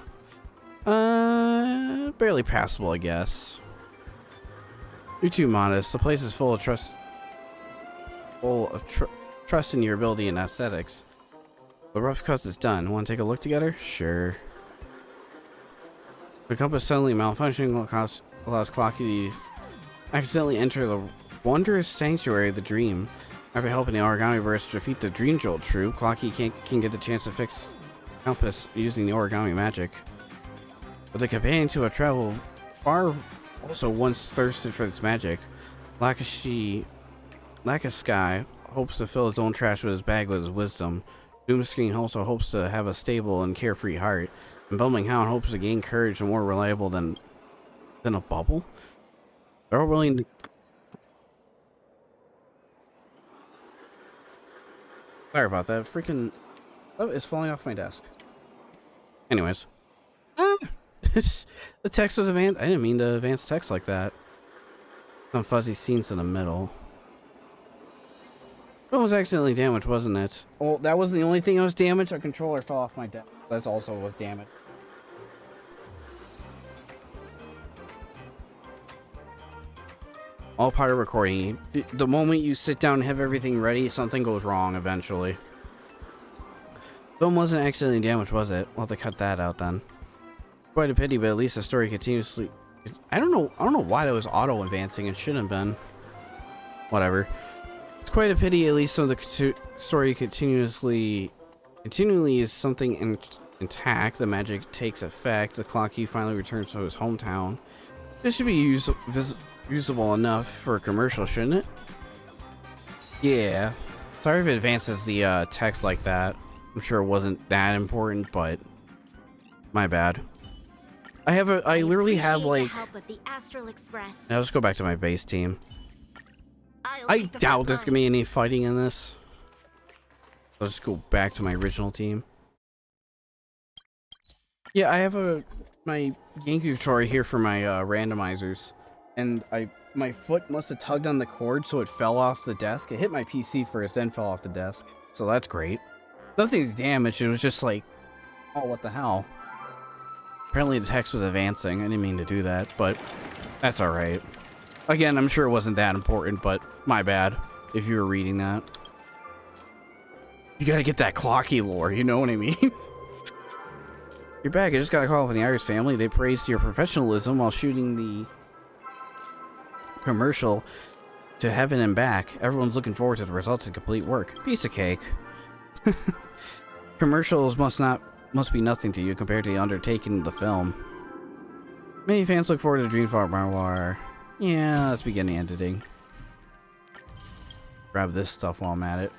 Barely passable, I guess. You're too modest. The place is full of trust. Trust in your ability and aesthetics. The rough cut is done. Want to take a look together? Sure. The compass suddenly malfunctioning allows Clockie to accidentally enter the wondrous sanctuary of the dream. After helping the origami burst defeat the Dreamjoy troop, Clockie can get the chance to fix compass using the origami magic. But the companion to have traveled far also once thirsted for its magic. Lackasky hopes to fill his own trash with his bag with his wisdom. Doomscreen also hopes to have a stable and carefree heart. And Bumbling Hound hopes to gain courage and more reliable than a bubble. They're all willing to... Sorry about that. Freaking... Oh, it's falling off my desk. Anyways. The text was advanced. I didn't mean to advance text like that. Some fuzzy scenes in the middle. It was accidentally damaged, wasn't it? Well, that wasn't the only thing that was damaged. A controller fell off my desk. That also was damaged. All part of recording. The moment you sit down and have everything ready, something goes wrong eventually. Film wasn't accidentally damaged, was it? We'll have to cut that out then. Quite a pity, but at least the story continuously... I don't know why that was auto-advancing. It shouldn't have been. Whatever. It's quite a pity, at least so the story continually is something intact. The magic takes effect. The Clockie finally returns to his hometown. This should be usable enough for a commercial, shouldn't it? Yeah. Sorry if it advances the text like that. I'm sure it wasn't that important, but my bad. I literally have like... Now let's go back to my base team. I doubt there's gonna be any fighting in this. I'll just go back to my original team. Yeah, I have my GameCube controller here for my randomizers, and my foot must have tugged on the cord, so it fell off the desk. It hit my PC first, then fell off the desk. So that's great. Nothing's damaged. It was just like, oh, what the hell? Apparently the text was advancing. I didn't mean to do that, but that's all right. Again, I'm sure it wasn't that important, but my bad if you were reading that. You gotta get that Clockie lore, you know what I mean? You're back. I just got a call from the Iris family. They praised your professionalism while shooting the commercial to heaven and back. Everyone's looking forward to the results of complete work. Piece of cake. Commercials must be nothing to you compared to the undertaking of the film. Many fans look forward to Dreamville Memoir. Yeah, let's begin the editing. Grab this stuff while I'm at it.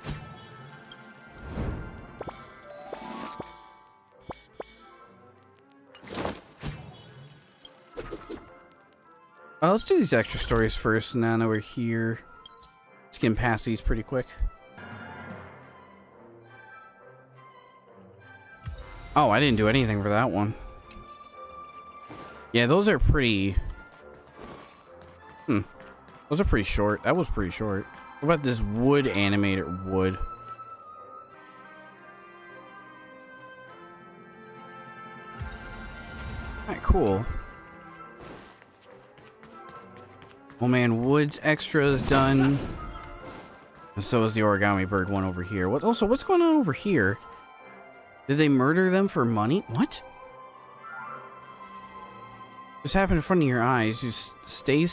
Let's do these extra stories first. Now that we're here, skim past these pretty quick. Oh, I didn't do anything for that one. Yeah, those are pretty... Those are pretty short. That was pretty short. What about this wood animated wood? Alright, cool. Oh man, Wood's extra is done. And so is the origami bird one over here. What's going on over here? Did they murder them for money? What? This happened in front of your eyes. You stay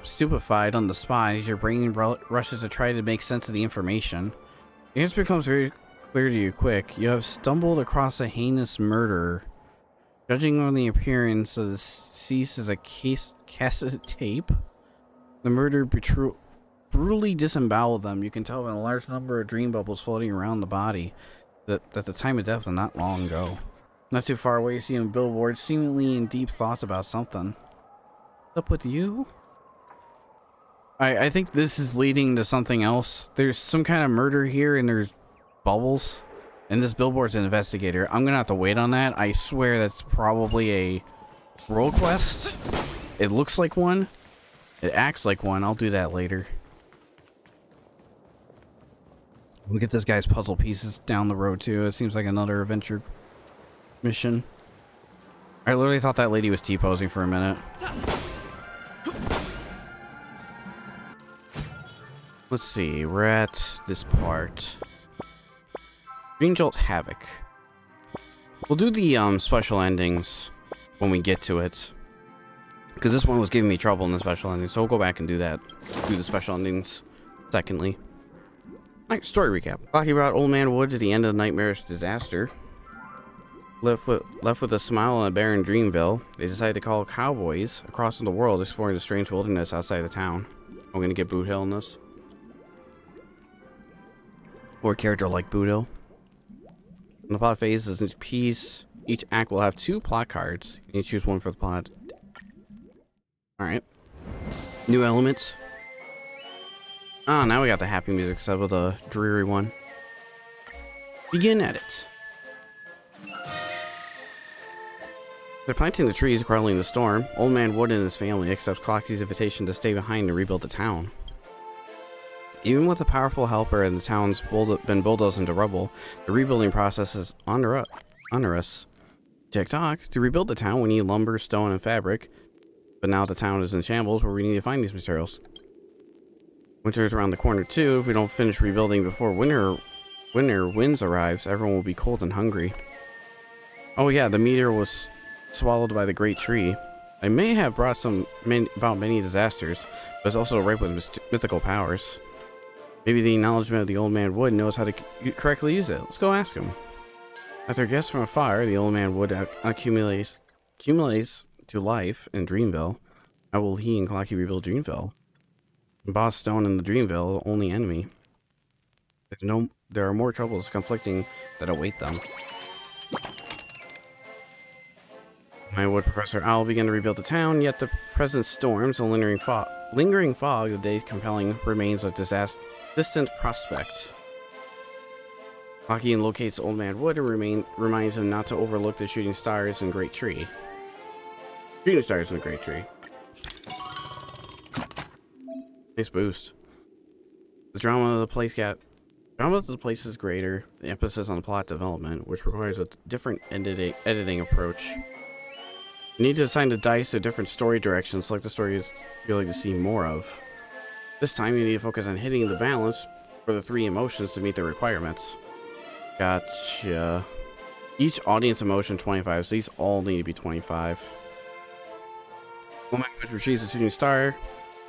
stupefied on the spot as your brain rushes to try to make sense of the information. The answer becomes very clear to you quick. You have stumbled across a heinous murder. Judging on the appearance of the deceased as a cassette tape, the murder brutally disemboweled them. You can tell by a large number of dream bubbles floating around the body that the time of death was not long ago. Not too far away, you see a billboard seemingly in deep thoughts about something. What's up with you? I think this is leading to something else. There's some kind of murder here and there's bubbles. And this billboard's an investigator. I'm gonna have to wait on that. I swear that's probably a role quest. It looks like one. It acts like one. I'll do that later. We'll get this guy's puzzle pieces down the road too. It seems like another adventure mission. I literally thought that lady was T-posing for a minute. Let's see. We're at this part. Green Jolt Havoc. We'll do the special endings when we get to it. Because this one was giving me trouble in the special endings. So we'll go back and do that. Do the special endings secondly. Alright, story recap. Clockie brought Old Man Wood to the end of the nightmarish disaster. Left with a smile on a barren Dreamville, they decided to call cowboys across the world exploring the strange wilderness outside of town. I'm gonna get Boot Hill in this. Or a character like Boot Hill. And the plot phase is each piece. Each act will have 2 plot cards. You need to choose one for the plot. Alright. New elements. Ah, now we got the happy music instead of the dreary one. Begin edit. They're planting the trees, quelling the storm. Old Man Wood and his family accepts Clockie's invitation to stay behind and rebuild the town. Even with a powerful helper and the town's been bulldozed into rubble, the rebuilding process is onerous. Tick-tock, to rebuild the town we need lumber, stone, and fabric. But now the town is in shambles where we need to find these materials. Winter is around the corner too. If we don't finish rebuilding before winter winds arrives, everyone will be cold and hungry. Oh yeah, the meteor was swallowed by the great tree. I may have brought about many disasters, but it's also ripe with mythical powers. Maybe the acknowledgement of the Old Man Wood knows how to correctly use it. Let's go ask him. After guests from afar, the Old Man Wood accumulates to life in Dreamville. How will he and Clockie rebuild Dreamville? Boss Stone and the Dreamville, the only enemy. There are more troubles conflicting that await them. My Wood Professor Owl began to rebuild the town, yet the present storms and lingering fog, the day compelling remains of distant prospect. Clockie locates Old Man Wood and reminds him not to overlook the shooting stars and great tree. Shooting stars and the great tree. Nice boost. The drama of the place is greater. The emphasis on plot development, which requires a different editing approach. You need to assign the dice to different story directions, select the stories you'd like to see more of. This time you need to focus on hitting the balance for the 3 emotions to meet the requirements. Gotcha. Each audience emotion 25, so these all need to be 25. Woman retrieves a shooting star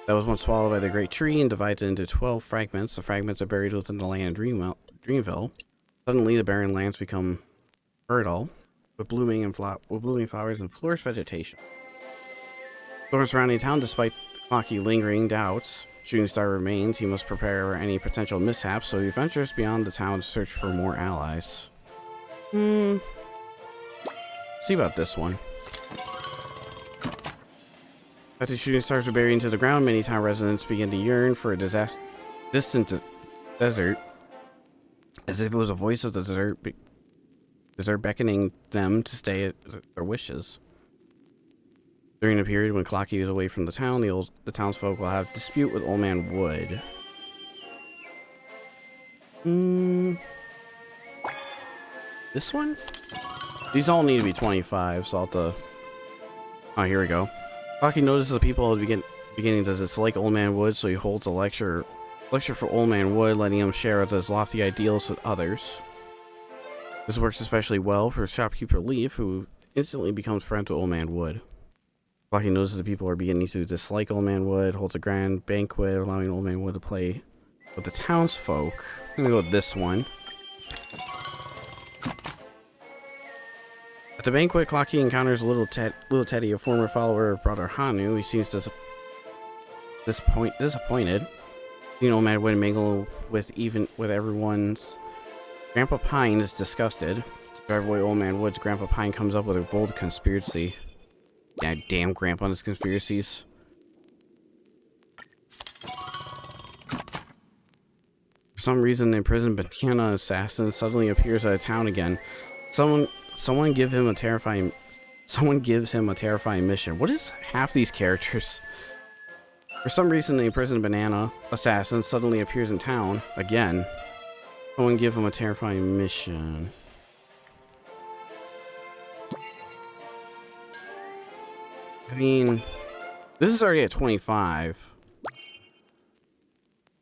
that was once swallowed by the great tree and divides it into 12 fragments. The fragments are buried within the land of Dreamville. Suddenly the barren lands become fertile with blooming flowers and flourished vegetation. Storms surrounding town despite Clockie lingering doubts. Shooting Star remains. He must prepare for any potential mishaps, so he ventures beyond the town to search for more allies. Let's see about this one. After shooting stars are buried into the ground, many town residents begin to yearn for a distant desert, as if it was a voice of the desert beckoning them to stay at their wishes. During the period when Clockie is away from the town, the townsfolk will have dispute with Old Man Wood. This one? These all need to be 25, so I'll have to... Oh, here we go. Clockie notices the people beginning to dislike Old Man Wood, so he holds a lecture for Old Man Wood, letting him share his lofty ideals with others. This works especially well for shopkeeper Leaf, who instantly becomes friends with Old Man Wood. Clockie notices the people are beginning to dislike Old Man Wood, holds a grand banquet, allowing Old Man Wood to play with the townsfolk. I'm gonna go with this one. At the banquet, Clockie encounters little Teddy, a former follower of Brother Hanu. He seems disappointed. Seeing Old Man Wood mingle with everyone's. Grandpa Pine is disgusted. To drive away Old Man Wood's, Grandpa Pine comes up with a bold conspiracy. Yeah, damn Grandpa and his conspiracies. For some reason, the imprisoned banana assassin suddenly appears at a town again. Someone gives him a terrifying mission. What is half these characters? For some reason, the imprisoned banana assassin suddenly appears in town again. Someone give him a terrifying mission. I mean, this is already at 25.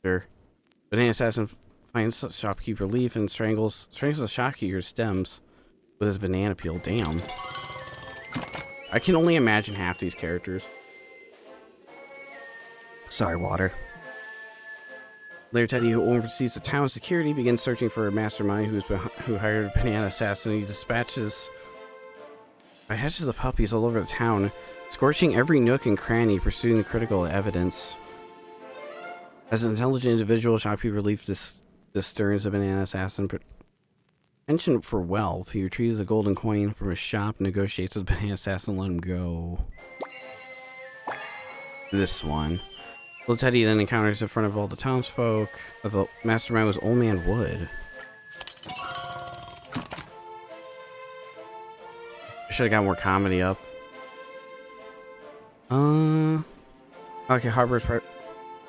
Sure. Banana assassin finds shopkeeper Leaf and strangles the shopkeeper's stems with his banana peel. Damn. I can only imagine half these characters. Sorry, water. Later, Teddy, who oversees the town's security, begins searching for a mastermind who hired a banana assassin. He dispatches the puppies all over the town, scorching every nook and cranny, pursuing the critical evidence. As an intelligent individual, shopkeeper Leaf discerns the banana assassin penchant for wealth. He retrieves a golden coin from his shop, negotiates with the banana assassin, and let him go. This one. Little Teddy then encounters in front of all the townsfolk that the mastermind was Old Man Wood. I should have got more comedy up. Okay, harbors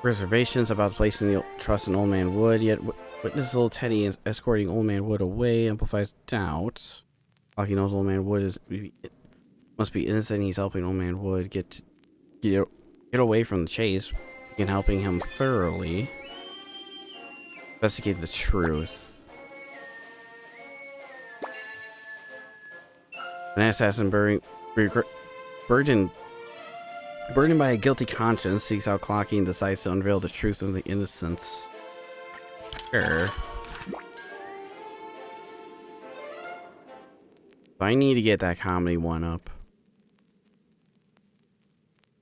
reservations about placing the trust in Old Man Wood, yet witness Little Teddy escorting Old Man Wood away amplifies doubts. Clockie knows Old Man Wood must be innocent. He's helping Old Man Wood get away from the chase, and helping him thoroughly investigate the truth. An assassin burdened by a guilty conscience seeks out Clockie and decides to unveil the truth of the innocence. Sure. I need to get that comedy one up.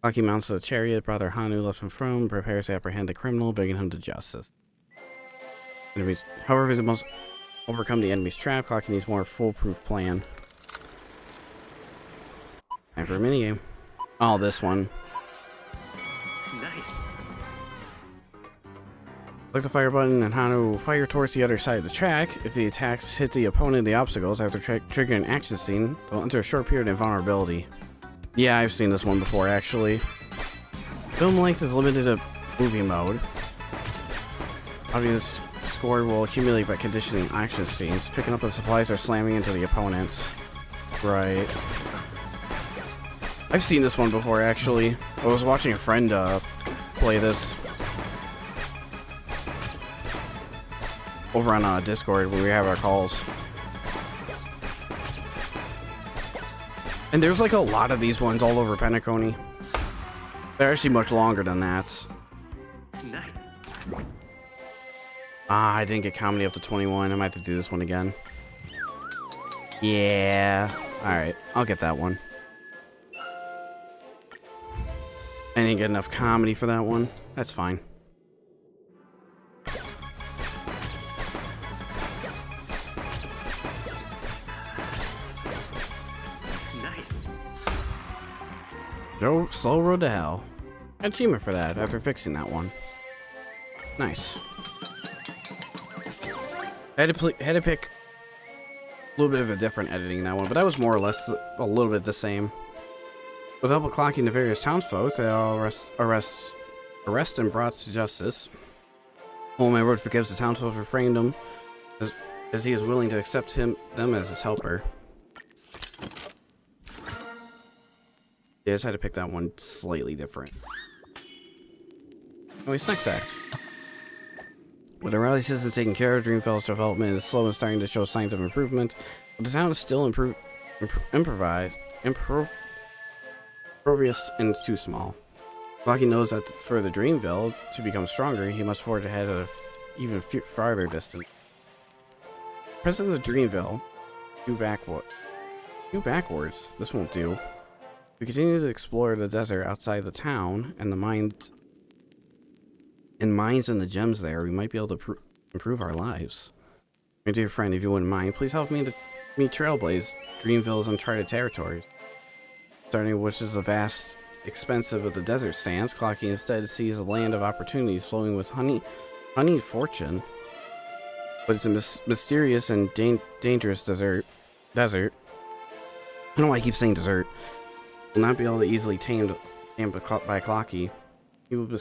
Clockie mounts the chariot Brother Hanu left him from, prepares to apprehend the criminal, bringing him to justice. However, he must overcome the enemy's trap. Clockie needs more foolproof plan. Time for a minigame. Oh, this one. Nice. Click the fire button and Hanu will fire towards the other side of the track. If the attacks hit the opponent in the obstacles after triggering an action scene, they'll enter a short period of invulnerability. Yeah, I've seen this one before, actually. Film length is limited to movie mode. Audience score will accumulate by conditioning action scenes. Picking up the supplies or slamming into the opponents. Right. I've seen this one before, actually. I was watching a friend play this over on Discord when we have our calls. And there's like a lot of these ones all over Penacony. They're actually much longer than that. Nice. Ah, I didn't get comedy up to 21. I might have to do this one again. Yeah. Alright, I'll get that one. I didn't get enough comedy for that one. That's fine. Nice. Slow road to hell. Achievement for that after fixing that one. Nice. I had to pick a little bit of a different editing in that one, but that was more or less a little bit the same. With the help of Clockie and the various townsfolk, they all arrest and brought to justice. Old Man Road forgives the townsfolk for framed him, as he is willing to accept them as his helper. Yeah, I just had to pick that one slightly different. Anyways, next act. With the rally system taken care of, Dreamville's development is slow and starting to show signs of improvement, but the town is still impervious and too small. Clockie knows that for the Dreamville to become stronger, he must forge ahead at an even farther distance. President of Dreamville, do backwards. This won't do. We continue to explore the desert outside the town and the mines and the gems there. We might be able to improve our lives. My dear friend, if you wouldn't mind, please help me to meet Trailblaze, Dreamville's uncharted territories. Starting which is the vast expensive of the desert sands, Clockie instead sees a land of opportunities flowing with honeyed fortune. But it's a mysterious and dangerous desert. I don't know why I keep saying desert. Will not be able to easily tamed by Clockie. He will be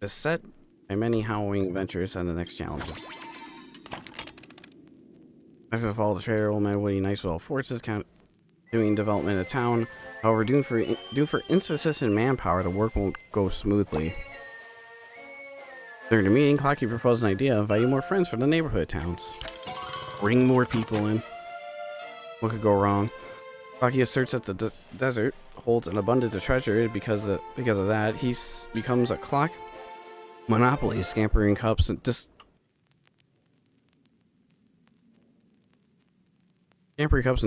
beset by many harrowing adventures and the next challenges. As to follow the trader, Old Man Woody Nice with all forces, doing development of town. However, due for insufficient manpower, the work won't go smoothly. During the meeting, Clockie proposed an idea of inviting more friends from the neighborhood towns. Bring more people in. What could go wrong? Clockie asserts that the desert holds an abundance of treasure. Because of that, he becomes a clock monopoly, scampering cups and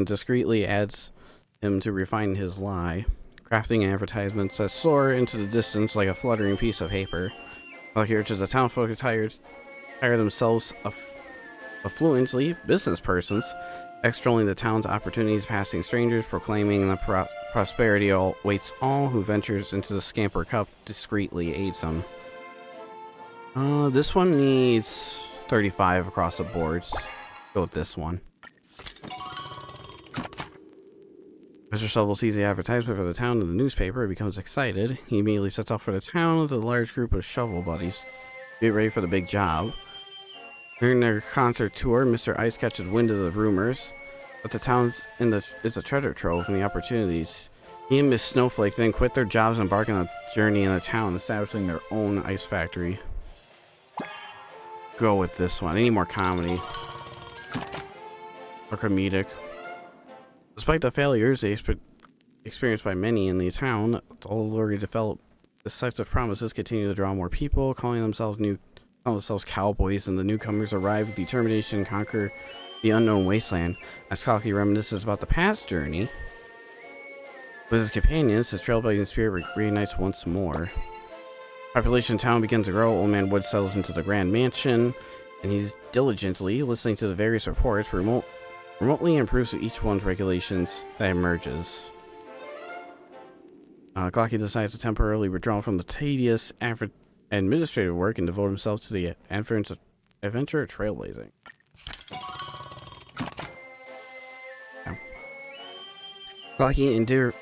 discreetly adds him to refine his lie, crafting advertisements that soar into the distance like a fluttering piece of paper. Clockie urges the townfolk hire themselves affluently business persons, extolling the town's opportunities, passing strangers, proclaiming the prosperity awaits all who ventures into the scamper cup discreetly aids them. This one needs 35 across the boards. Go with this one. Mr. Shovel sees the advertisement for the town in the newspaper and becomes excited. He immediately sets off for the town with a large group of shovel buddies. Get ready for the big job. During their concert tour, Mr. Ice catches wind of the rumors that the town is a treasure trove and the opportunities. He and Miss Snowflake then quit their jobs and embark on a journey in the town, establishing their own ice factory. Go with this one. I need more comedy. Or comedic. Despite the failures experienced by many in the town, the already developed deceptive promises continue to draw more people, calling themselves cowboys, and the newcomers arrive with determination to conquer the unknown wasteland. As Clockie reminisces about the past journey with his companions, his trailblazing spirit reunites once more. Population in town begins to grow. Old Man Wood settles into the grand mansion, and he's diligently listening to the various reports remotely improves each one's regulations that emerges. Clockie decides to temporarily withdraw from the tedious administrative work and devote himself to the adventure of trailblazing. Clockie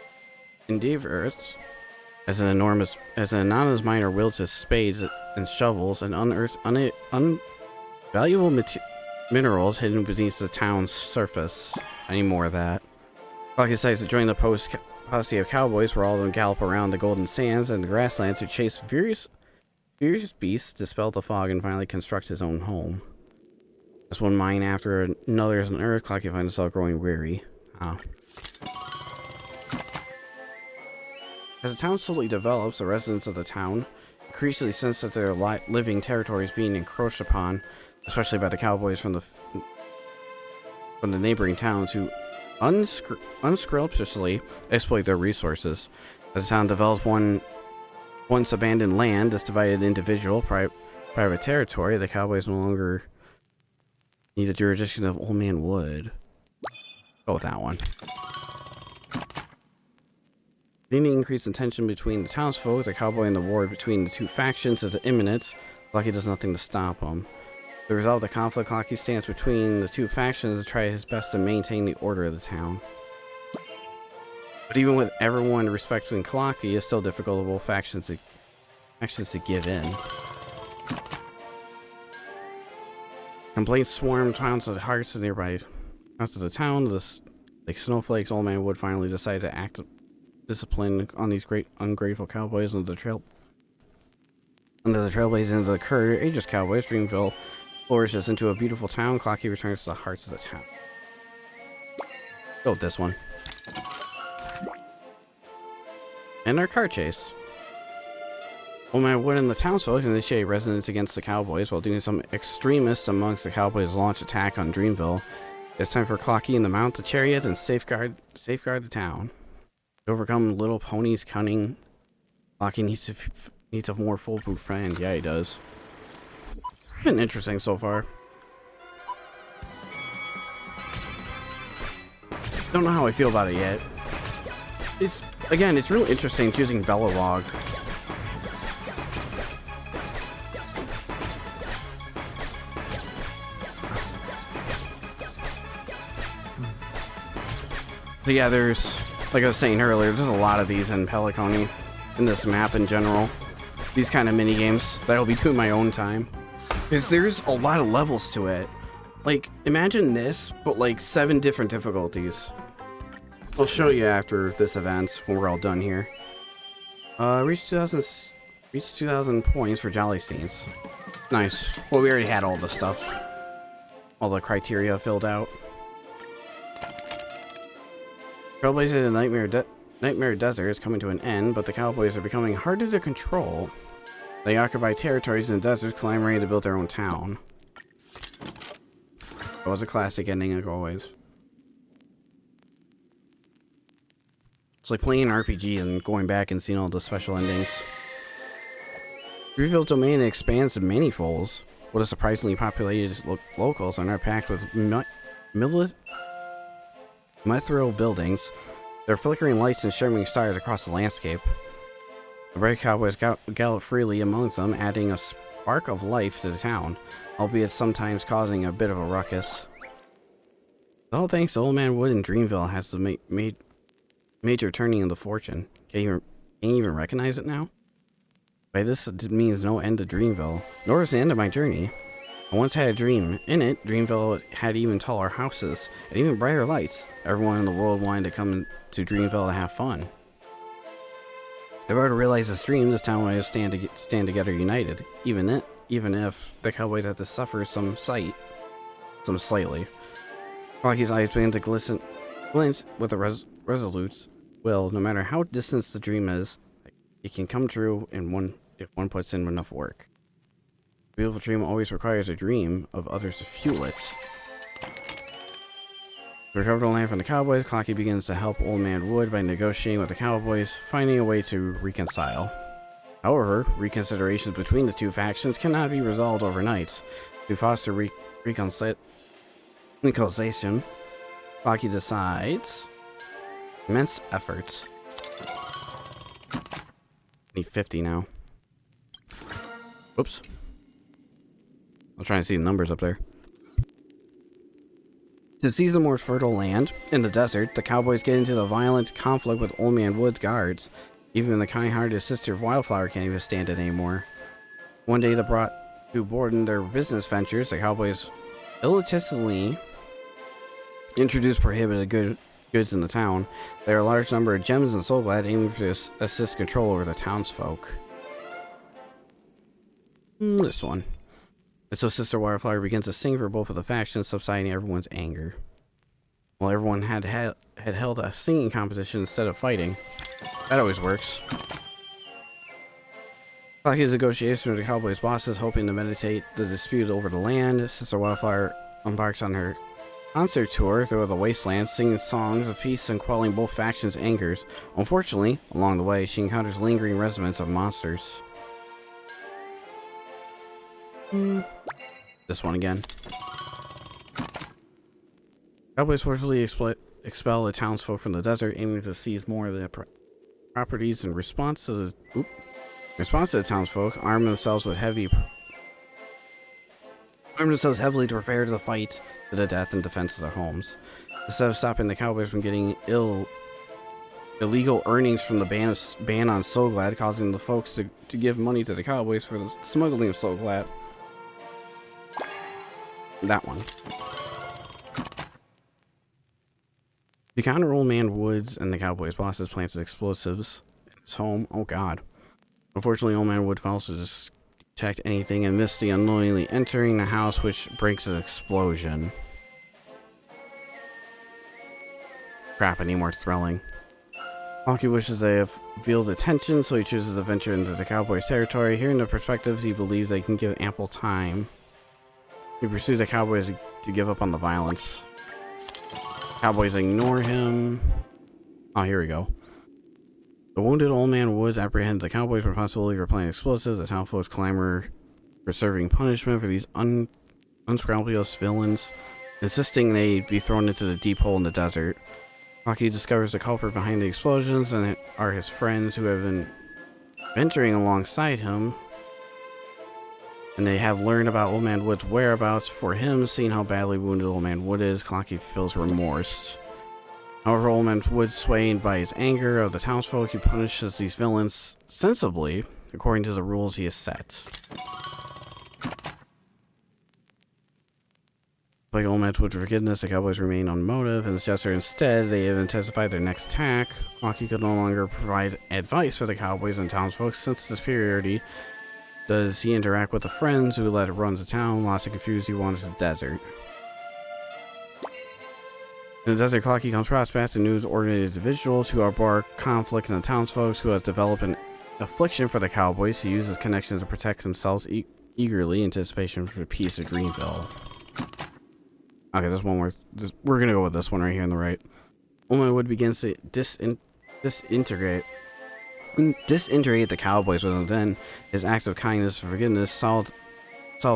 endeavors as an anonymous miner wields his spades and shovels and unearths valuable minerals hidden beneath the town's surface. I need more of that. Clockie decides to join the posse of cowboys where all of them gallop around the golden sands and the grasslands to chase furious beasts, dispel the fog, and finally construct his own home. As one mine after another is unearthed, Clockie finds himself growing weary. As the town slowly develops, the residents of the town increasingly sense that their living territory is being encroached upon, especially by the cowboys from the neighboring towns who unscrupulously exploit their resources. As the town develops, one Once abandoned land is divided into private territory, the cowboys no longer need the jurisdiction of Old Man Wood. Go with that one. Any increase in tension between the townsfolk, the cowboy, and the war between the two factions is imminent. Clockie does nothing to stop him. To resolve the conflict, Clockie stands between the two factions to try his best to maintain the order of the town. But even with everyone respecting Clockie, it's still difficult for both factions to give in. Complaints swarm towns of the hearts of nearby parts of the town. Like snowflakes, Old Man Wood finally decides to act discipline on these great ungrateful cowboys under the trailblazing of the courageous cowboys. Dreamville flourishes into a beautiful town. Clockie returns to the hearts of the town. Go with this one. And our car chase. Old Man Wood and the townsfolk initiate resistance against the cowboys, while doing some extremists amongst the cowboys launch attack on Dreamville. It's time for Clockie and to mount the chariot and safeguard the town. To overcome Little Pony's cunning, Clockie needs a more foolproof friend. Yeah, he does. Been interesting so far. Don't know how I feel about it yet. It's really interesting choosing Bellalog. But yeah, there's, like I was saying earlier, there's a lot of these in Peliconi, in this map in general. These kind of mini games that I'll be doing my own time. Because there's a lot of levels to it. Like, imagine this, but like 7 different difficulties. I'll show you after this event when we're all done here. Reach 2,000 points for Jolly Scenes. Nice. Well, we already had all the stuff. All the criteria filled out. Trailblazing in the Nightmare Desert is coming to an end, but the cowboys are becoming harder to control. They occupy territories in the deserts, clamoring to build their own town. It was a classic ending, like always. It's like playing an RPG and going back and seeing all the special endings. Dreamville's domain expands to many folds. What a surprisingly populated locals are now packed with mithril buildings. There are flickering lights and shimmering stars across the landscape. The brave cowboys gallop freely amongst them, adding a spark of life to the town, albeit sometimes causing a bit of a ruckus. All thanks to Old Man Wood and Dreamville has the major turning of the fortune. Can you even recognize it now? By this it means no end to Dreamville, nor is the end of my journey. I once had a dream. In it, Dreamville had even taller houses and even brighter lights. Everyone in the world wanted to come to Dreamville to have fun. If I were to realize this dream, this town would stand together united, even if the cowboys had to suffer some slightly. Clockie's eyes began to glint with a resolute will. No matter how distant the dream is, it can come true if one puts in enough work. A beautiful dream always requires a dream of others to fuel it. To recover the land from the cowboys, Clockie begins to help Old Man Wood by negotiating with the cowboys, finding a way to reconcile. However, reconsiderations between the two factions cannot be resolved overnight. To foster reconciliation, Clockie decides immense effort. Need 50 now. Oops. I'm trying to see the numbers up there. To seize the more fertile land in the desert, the cowboys get into the violent conflict with Old Man Wood's guards. Even the kind-hearted sister of Wildflower can't even stand it anymore. One day they brought to board in their business ventures, the cowboys illicitly introduced prohibited goods in the town. There are a large number of gems and soul glad aiming to assist control over the townsfolk. This one. And so Sister Wildflower begins to sing for both of the factions, subsiding everyone's anger. Well, everyone had held a singing competition instead of fighting. That always works. Clockie's negotiation with the cowboys' bosses, hoping to mediate the dispute over the land. Sister Wildflower embarks on her concert tour through the wasteland, singing songs of peace and quelling both factions' angers. Unfortunately, along the way, she encounters lingering residents of monsters. This one again. Cowboys forcibly expel the townsfolk from the desert, aiming to seize more of their properties. In response to the townsfolk, arm themselves heavily to prepare to the fight to the death in defense of their homes. Instead of stopping the cowboys from getting illegal earnings from the ban on Soglad, causing the folks to give money to the cowboys for the smuggling of Soglad. That one. To counter Old Man Woods and the cowboys, bosses planted explosives in his home. Oh god. Unfortunately, Old Man Wood fails to detect anything and misses the unknowingly entering the house, which breaks an explosion. Crap, any more thrilling. Clockie wishes they have veiled attention, so he chooses to venture into the cowboys' territory. Hearing the perspectives, he believes they can give ample time. He pursues the cowboys to give up on the violence. Cowboys ignore him. Oh, here we go. The wounded Old Man Woods apprehends the cowboys' responsibility for planting explosives. The town folks clamor for serving punishment for these unscrupulous villains, insisting they be thrown into the deep hole in the desert. Clockie discovers the culprit behind the explosions and are his friends who have been venturing alongside him. And they have learned about Old Man Wood's whereabouts. For him, seeing how badly wounded Old Man Wood is, Clockie feels remorse. However, Old Man Wood, swayed by his anger of the townsfolk, he punishes these villains sensibly, according to the rules he has set. Like Old Man Wood's forgiveness, the cowboys remain on motive, and gesture instead, they have intensified their next attack. Clockie could no longer provide advice for the cowboys and townsfolk since the superiority. Does he interact with the friends who let it run the town? Lost and confused, he wanders the desert. In the desert, Clockie comes across past the news ordinary individuals who are bar conflict in the townsfolk who have developed an affliction for the cowboys. He uses connections to protect themselves eagerly in anticipation for the peace of Dreamville. Okay, there's one more. We're gonna go with this one right here on the right. Old Man Wood begins to disintegrate the cowboys with him. Then his acts of kindness and forgiveness solve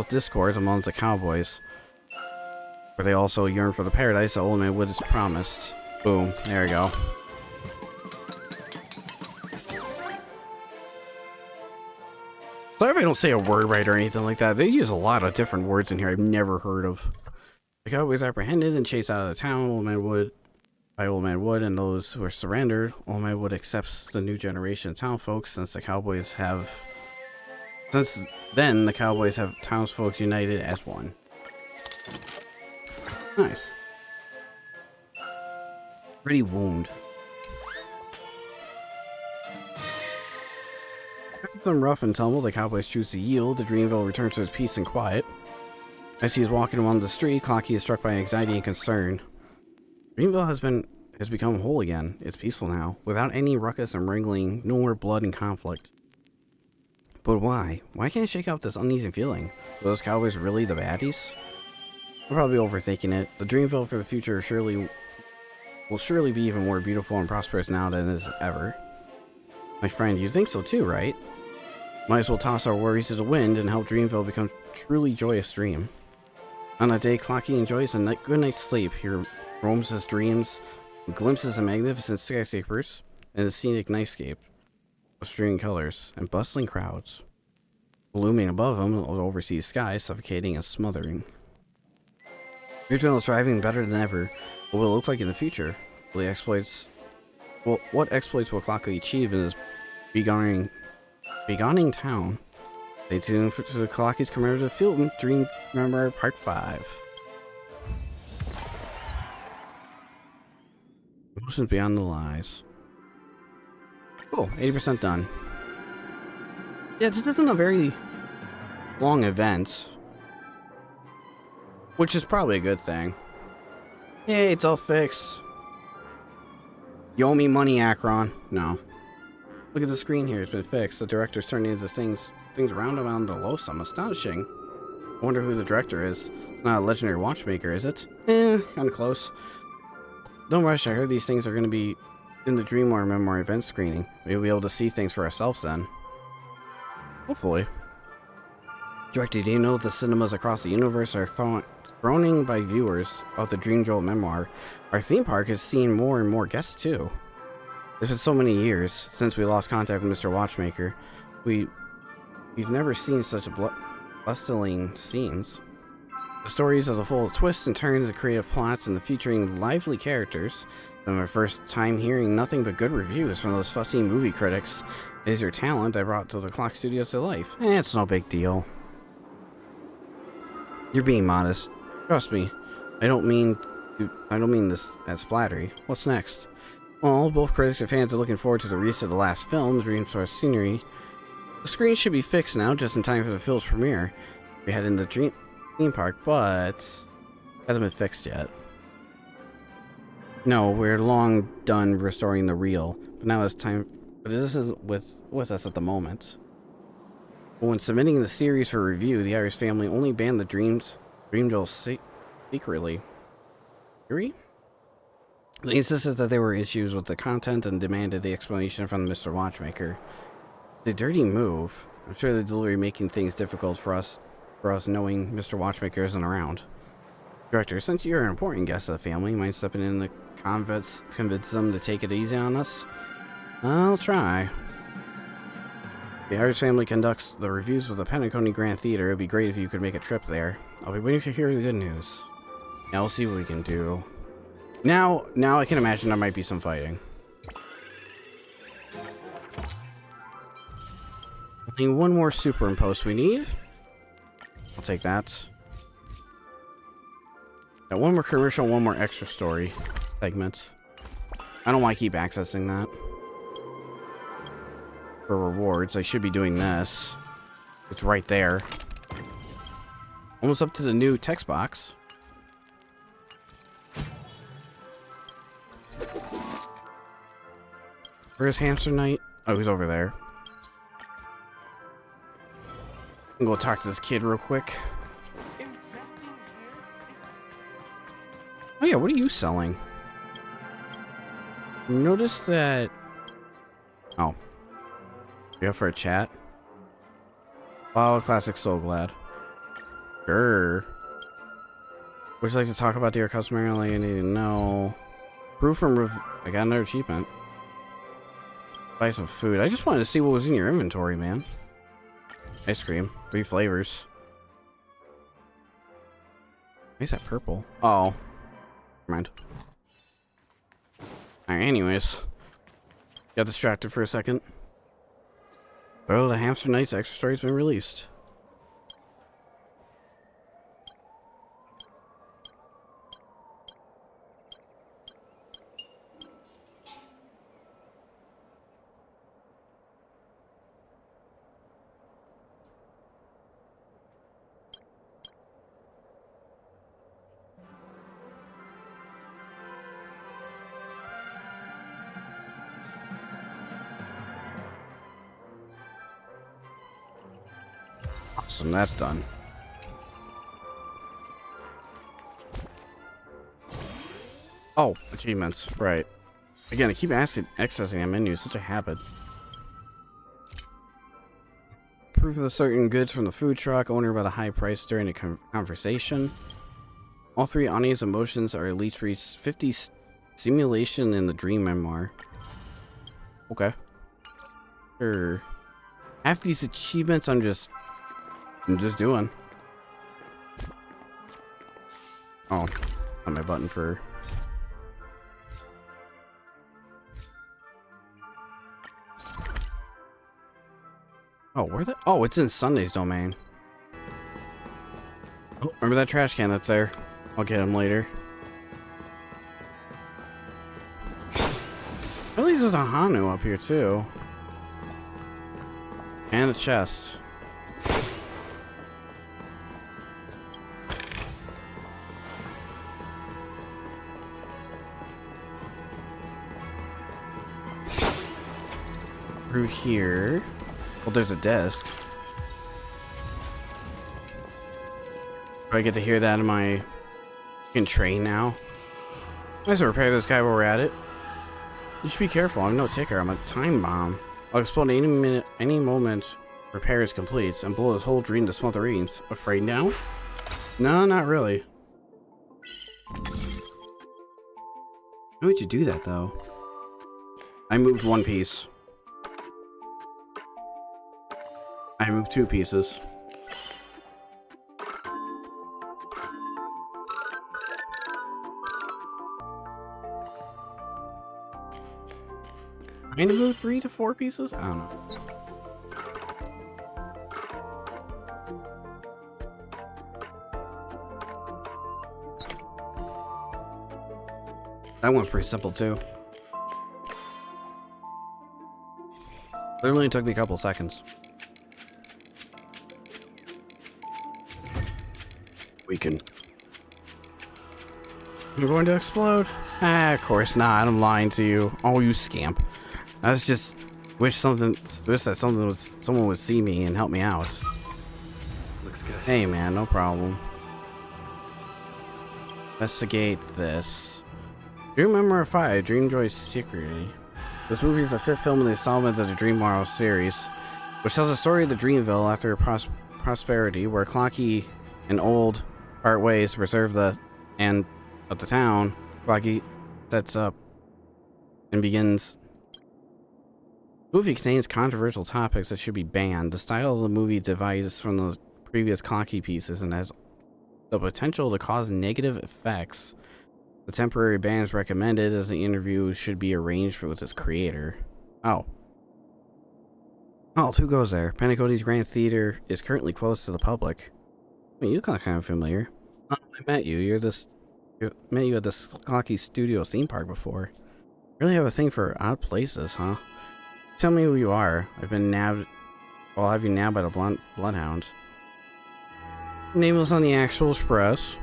discord among the cowboys, where they also yearn for the paradise that Old Man Wood has promised. Boom, there we go. Sorry if I don't say a word right or anything like that. They use a lot of different words in here I've never heard of. The cowboys apprehended and chased out of the town. Old Man Wood and those who are surrendered. Old Man Wood accepts the new generation of townfolk since then the cowboys have townsfolk united as one. Nice. Pretty wound. After some rough and tumble, the cowboys choose to yield. The Dreamville returns to its peace and quiet. As he is walking along the street, Clockie is struck by anxiety and concern. Dreamville has become whole again. It's peaceful now, without any ruckus and wrangling, no more blood and conflict. But why? Why can't I shake out this uneasy feeling? Are those cowboys really the baddies? I'm probably overthinking it. The Dreamville for the future will surely be even more beautiful and prosperous now than it is ever. My friend, you think so too, right? Might as well toss our worries to the wind and help Dreamville become a truly joyous dream. On that day, Clockie enjoys a good night's sleep. He roams his dreams, glimpses of magnificent skyscrapers, and the scenic nightscape of streaming colors and bustling crowds. Looming above him, the overseas sky, suffocating and smothering. Dreamville is thriving better than ever. What will it look like in the future? What exploits will Clockie achieve in this beginning town? Stay tuned to the Clockie's commemorative film, Dream Memoir Part 5. Emotions beyond the lies. Cool, 80% done. Yeah, this isn't a very long event, which is probably a good thing. Hey, it's all fixed. You owe me money, Akron. No. Look at the screen here, it's been fixed. The director's turning into things around him on the low some. Astonishing. I wonder who the director is. It's not a legendary watchmaker, is it? Kind of close. Don't rush, I heard these things are going to be in the Dreamjoy Memoir event screening. We'll be able to see things for ourselves then. Hopefully. Director, do you know the cinemas across the universe are throning by viewers of the Dreamjoy Memoir? Our theme park has seen more and more guests too. It's been so many years since we lost contact with Mr. Watchmaker. We've never seen such a bustling scenes. The stories are full of twists and turns, and creative plots, and featuring lively characters. And my first time hearing nothing but good reviews from those fussy movie critics. It is your talent I brought to the Clock Studios to life. It's no big deal. You're being modest. Trust me. I don't mean this as flattery. What's next? Well, both critics and fans are looking forward to the release of the last film, Dreamsource Scenery. The screen should be fixed now, just in time for the film's premiere. We head into the theme park, but hasn't been fixed yet. No, we're long done restoring the reel, but now it's time. But this isn't with us at the moment. When submitting the series for review, the Irish family only banned the Dreamville secretly. Theory? They insisted that there were issues with the content and demanded the explanation from Mr. Watchmaker. The dirty move. I'm sure the delivery making things difficult for us knowing Mr. Watchmaker isn't around. Director, since you're an important guest of the family, mind stepping in to convince them to take it easy on us? I'll try. The Irish family conducts the reviews with the Pentaconey Grand Theater. It'd be great if you could make a trip there. I'll be waiting to hear the good news. Now we'll see what we can do. Now I can imagine there might be some fighting. Only one more superimpost we need. I'll take that. Got one more commercial, one more extra story segment. I don't want to keep accessing that. For rewards, I should be doing this. It's right there. Almost up to the new text box. Where's Hamster Knight? Oh, he's over there. I'm gonna go talk to this kid real quick. Oh yeah, what are you selling? Notice that... Oh. You up for a chat? Wow, classic Soul Glad. Sure. Would you like to talk about your customer? Like, I need to know. Proof from I got another achievement. Buy some food. I just wanted to see what was in your inventory, man. Ice cream. 3 flavors. Why is that purple? Oh. Never mind. Alright, anyways. Got distracted for a second. Well, the Hamster Knight's extra story's been released. Awesome, that's done. Oh, achievements, right. Again, I keep accessing that menu, it's such a habit. Proof of the certain goods from the food truck, owner about a high price during a conversation. All 3 audience emotions are at least reached 50 simulation in the Dream Memoir. Okay. Sure. Half these achievements I'm just doing. Oh, on my button for... Oh, where the... Oh, it's in Sunday's domain. Oh, remember that trash can that's there? I'll get him later. At least there's a Hanu up here, too. And a chest. Through here. Well, there's a desk. Do I get to hear that in my can train now. Let's repair this guy while we're at it. You should be careful. I'm no ticker. I'm a time bomb. I'll explode any minute, any moment. Repair is complete and blow his whole dream to smithereens. Afraid now? No, not really. Why would you do that though? I moved one piece. I moved 2 pieces. I need to move 3 to 4 pieces? I don't know. That one's pretty simple too. Literally took me a couple seconds. Weaken. I'm going to explode. Ah, of course not. I'm lying to you. Oh, you scamp. I was just wish that someone would see me and help me out. Looks good. Hey man, no problem. Investigate this. Dream Memoir 5, Dreamjoy Secretly. This movie is the 5th film in the installment of the Dreamworld series, which tells the story of the Dreamville after prosperity, where Clockie and Old part ways to preserve the end of the town. Clockie sets up and begins. The movie contains controversial topics that should be banned. The style of the movie divides from the previous Clockie pieces and has the potential to cause negative effects. The temporary ban is recommended as the interview should be arranged with its creator. Oh, 2 goes there. Penacony's Grand Theater is currently closed to the public. Wait, you look kind of familiar. Oh, I met you. Met you at this Clockie Studio theme park before. Really have a thing for odd places, huh? Tell me who you are. I've been nabbed. I'll have you nabbed by the bloodhound. Nameless on the actual express.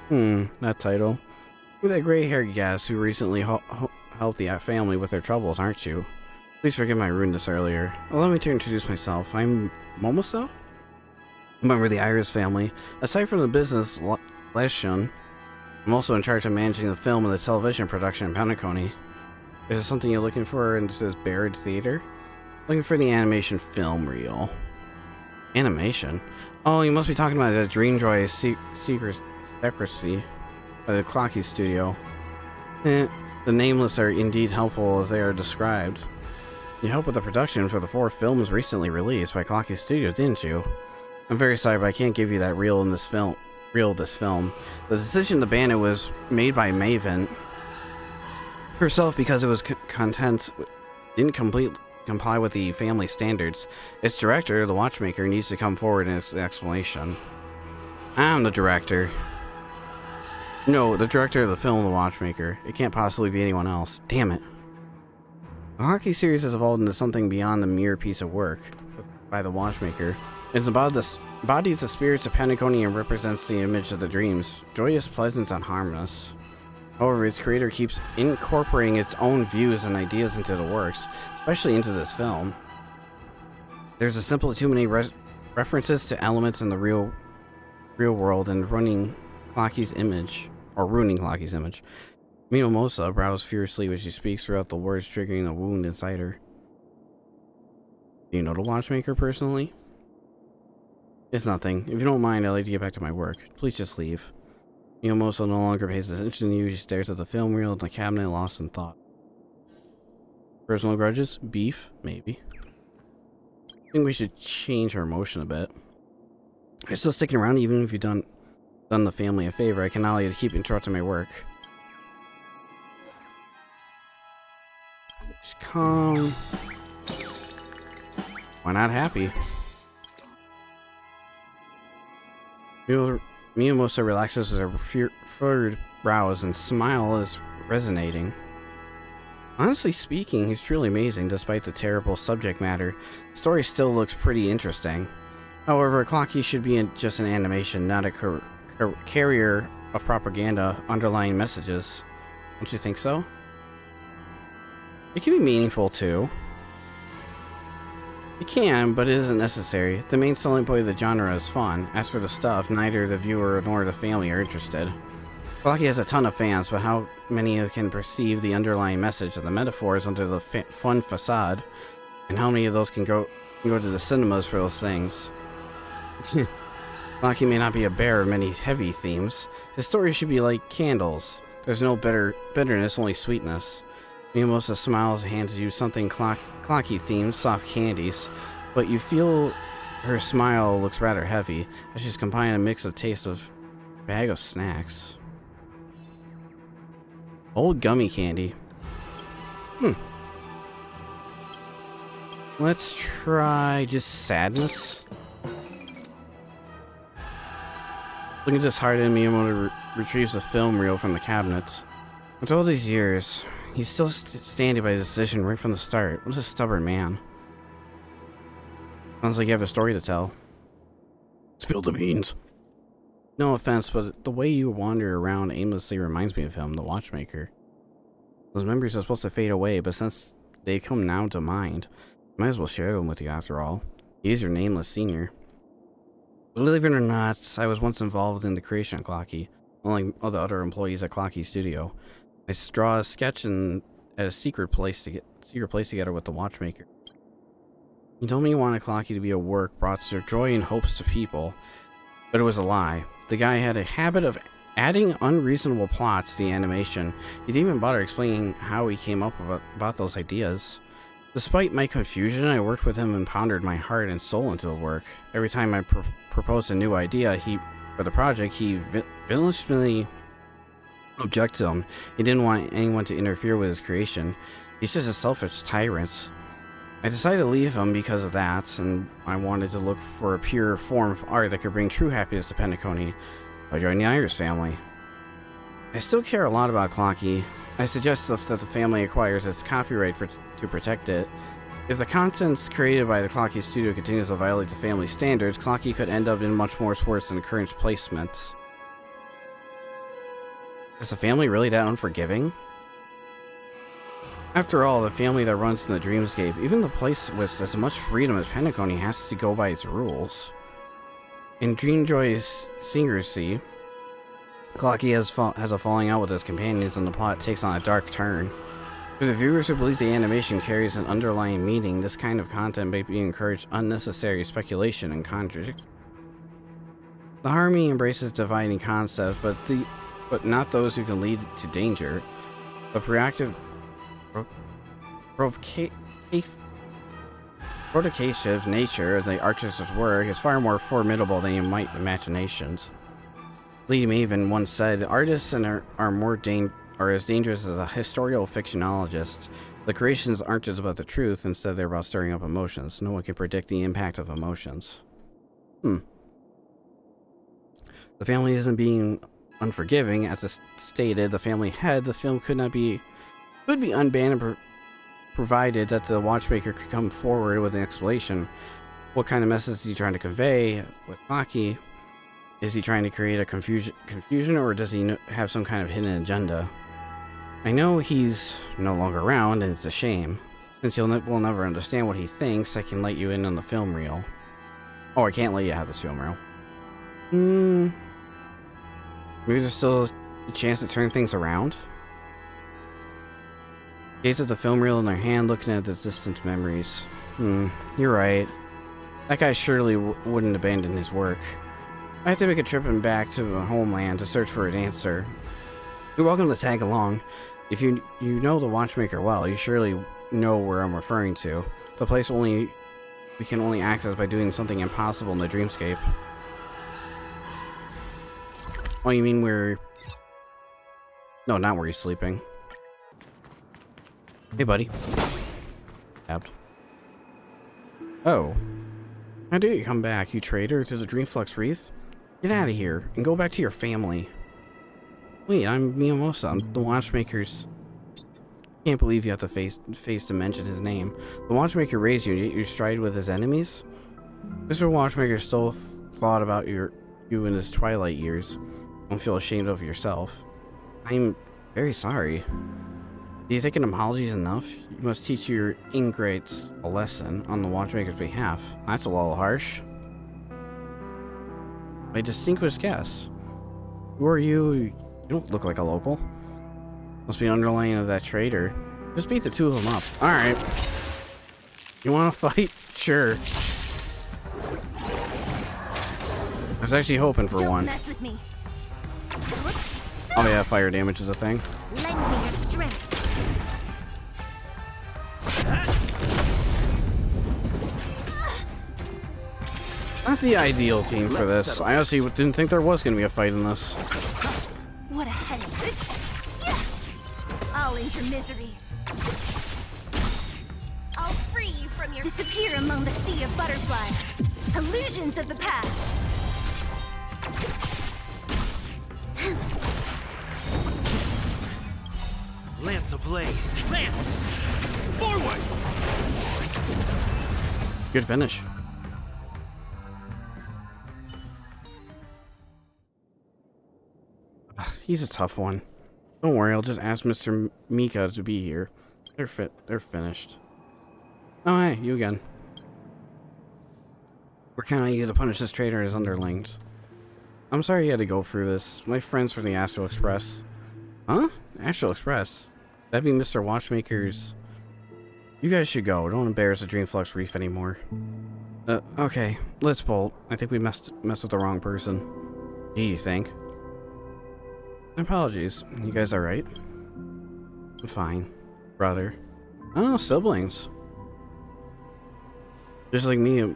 That title. You're that gray-haired guest who recently helped the family with their troubles, aren't you? Please forgive my rudeness earlier. Allow me to introduce myself. I'm Momosa, member of the Iris family. Aside from the business lesson, I'm also in charge of managing the film and the television production in Penacony. Is there something you're looking for in this Baird Theater? Looking for the animation film reel. Animation? Oh, you must be talking about the Dreamjoy Secrecy by the Clockie Studio. The nameless are indeed helpful as they are described. You helped with the production for the 4 films recently released by Clockie Studio, didn't you? I'm very sorry, but I can't give you that reel of this film. The decision to ban it was made by Maven herself because it was didn't comply with the family standards. Its director, the watchmaker, needs to come forward in its explanation. I'm the director. No, the director of the film, the watchmaker. It can't possibly be anyone else. Damn it. The Honkai series has evolved into something beyond the mere piece of work by the watchmaker. It's embodies the spirits of Penacony and represents the image of the dreams, joyous, pleasant, and harmless. However, its creator keeps incorporating its own views and ideas into the works, especially into this film. There's a simple too many references to elements in the real world and ruining Clockie's image. Momosa brows fiercely when she speaks throughout the words, triggering a wound inside her. Do you know the watchmaker personally? It's nothing. If you don't mind, I'd like to get back to my work. Please just leave. Momosa no longer pays attention to you. She stares at the film reel in the cabinet, lost in thought. Personal grudges? Beef? Maybe. I think we should change our emotion a bit. You're still sticking around even if you've done the family a favor. I can allow you to keep interrupting my work. Just calm. Why not happy? Miyamoto relaxes with her furrowed brows and smile is resonating. Honestly speaking, he's truly amazing despite the terrible subject matter. The story still looks pretty interesting. However, Clockie should be just an animation, not a carrier of propaganda underlying messages. Don't you think so? It can be meaningful too. It can, but it isn't necessary. The main selling point of the genre is fun. As for the stuff, neither the viewer nor the family are interested. Clockie has a ton of fans, but how many can perceive the underlying message of the metaphors under the fun facade? And how many of those can go to the cinemas for those things? Clockie may not be a bearer of many heavy themes. His story should be like candles. There's no bitterness, only sweetness. Miyamoto smiles and hands you something Clockie themed, soft candies, but you feel her smile looks rather heavy as she's combining a mix of taste of bag of snacks. Old gummy candy. Let's try just sadness. Looking disheartened, Miyamoto retrieves the film reel from the cabinets. After all these years, he's still standing by his decision right from the start. What a stubborn man. Sounds like you have a story to tell. Spill the beans. No offense, but the way you wander around aimlessly reminds me of him, the watchmaker. Those memories are supposed to fade away, but since they come now to mind, might as well share them with you after all. He is your nameless senior. Believe it or not, I was once involved in the creation of Clockie, unlike all the other employees at Clockie Studio. I draw a sketch at a secret place together with the watchmaker. He told me he wanted Clockie to be a work brought joy and hopes to people, but it was a lie. The guy had a habit of adding unreasonable plots to the animation. He didn't even bother explaining how he came up about those ideas. Despite my confusion, I worked with him and pondered my heart and soul into the work. Every time I proposed a new idea for the project, he villainously objected to him. He didn't want anyone to interfere with his creation. He's just a selfish tyrant. I decided to leave him because of that, and I wanted to look for a pure form of art that could bring true happiness to Penacony by joining the Iris family. I still care a lot about Clockie. I suggest that the family acquires its copyright to protect it. If the contents created by the Clockie Studio continues to violate the family standards, Clockie could end up in much worse than the current placement. Is the family really that unforgiving? After all, the family that runs in the dreamscape, even the place with as much freedom as Penacony, has to go by its rules. In Dreamjoy's secrecy, Clockie has a falling out with his companions, and the plot takes on a dark turn. For the viewers who believe the animation carries an underlying meaning, this kind of content may be encouraged unnecessary speculation and contradiction. The harmony embraces dividing concepts, but not those who can lead to danger. The provocative nature of the artist's work is far more formidable than you might imaginations. Lee Maven once said, artists are as dangerous as a historical fictionologist. The creations aren't just about the truth, instead they're about stirring up emotions. No one can predict the impact of emotions. The family isn't being unforgiving. As stated, the family head, the film could be unbanned provided that the watchmaker could come forward with an explanation. What kind of message is he trying to convey with Clockie? Is he trying to create a confusion, or does he have some kind of hidden agenda? I know he's no longer around, and it's a shame. Since we'll never understand what he thinks, I can let you in on the film reel. Oh, I can't let you have this film reel. Maybe there's still a chance to turn things around? Gaze at the film reel in their hand, looking at the distant memories. You're right. That guy surely wouldn't abandon his work. I have to make a trip back to the homeland to search for an answer. You're welcome to tag along. If you know the watchmaker well, you surely know where I'm referring to. The place we can only access by doing something impossible in the dreamscape. Oh, you mean where... No, not where he's sleeping. Hey, buddy. Tapped. Oh. How dare you come back, you traitor to the Dreamflux Wreath? Get out of here and go back to your family. Wait, I'm Miyamoto. I'm the watchmaker's... Can't believe you have to face to mention his name. The watchmaker raised you, yet you stride with his enemies? Mr. Watchmaker still thought about you in his twilight years. Don't feel ashamed of yourself. I'm very sorry. Do you think an apology is enough? You must teach your ingrates a lesson on the watchmaker's behalf. That's a little harsh. My distinguished guest. Who are you? You don't look like a local. Must be an underlying of that trader. Just beat the two of them up. Alright. You wanna fight? Sure. I was actually hoping for one. Don't mess with me. Oh yeah, fire damage is a thing. Lend me your strength. Not the ideal team for this. I honestly didn't think there was going to be a fight in this. What a headache. I'll end your misery. I'll free you from your disappear among the sea of butterflies. Illusions of the past. Lance ablaze. Lance! Forward! Good finish. He's a tough one. Don't worry, I'll just ask Mr. Mika to be here. They're finished. Oh hey, you again. We're counting on you to punish this traitor and his underlings. I'm sorry you had to go through this. My friends from the Astral Express. Huh? Astral Express? That'd be Mr. Watchmaker's. You guys should go. Don't embarrass the Dreamflux Reef anymore. Okay. Let's bolt. I think we messed with the wrong person. Gee, you think? Apologies. You guys alright? I'm fine. Brother. Oh, siblings. Just like me and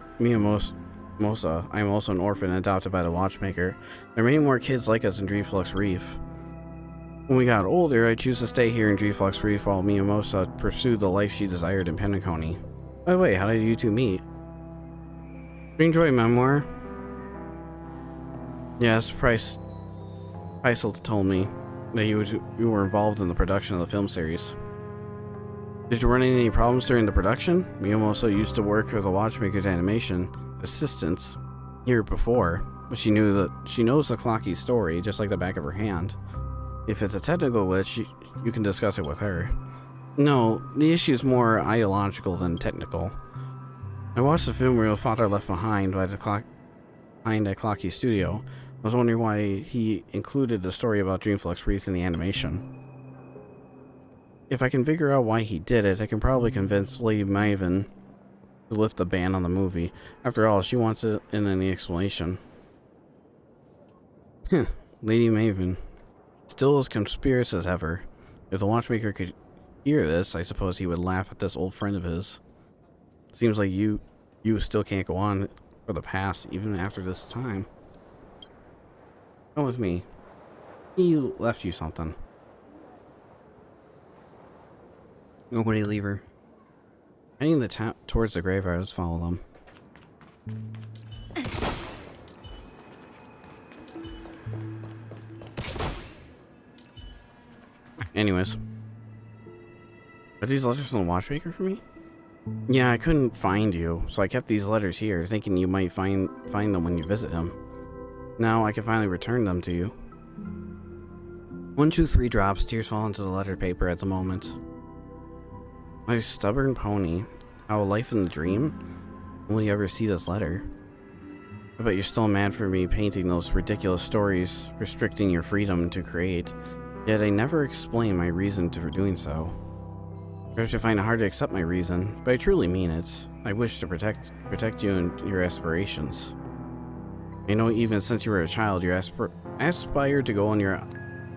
Mosa, I'm also an orphan adopted by the Watchmaker. There are many more kids like us in Dreamflux Reef. When we got older, I choose to stay here in Dreamflux Reef while Miyamosa pursued the life she desired in Penacony. By the way, how did you two meet? Dreamjoy Memoir? Yes, Faisal told me that you were involved in the production of the film series. Did you run into any problems during the production? Miyamosa used to work with the Watchmaker's animation assistants here before, but she knows the Clockie story just like the back of her hand. If it's a technical glitch, you can discuss it with her. No, the issue is more ideological than technical. I watched the film where your father left behind at Clockie Studio. I was wondering why he included the story about Dreamflux Reef in the animation. If I can figure out why he did it, I can probably convince Lady Maven to lift the ban on the movie. After all, she wants it in any explanation. Lady Maven. Still as conspiracious as ever. If the Watchmaker could hear this, I suppose he would laugh at this old friend of his. Seems like you still can't go on for the past, even after this time. Come with me. He left you something. Nobody leave her. Heading towards the graveyard, let's follow them. Anyways. Are these letters from the Watchmaker for me? Yeah, I couldn't find you, so I kept these letters here, thinking you might find them when you visit him. Now I can finally return them to you. 1, 2, 3 drops, tears fall into the letter paper at the moment. My stubborn pony. How life in the dream? Will you ever see this letter? I bet you're still mad for me painting those ridiculous stories, restricting your freedom to create. Yet I never explained my reason for doing so. Perhaps you find it hard to accept my reason, but I truly mean it. I wish to protect you and your aspirations. I know even since you were a child, you aspired to go on your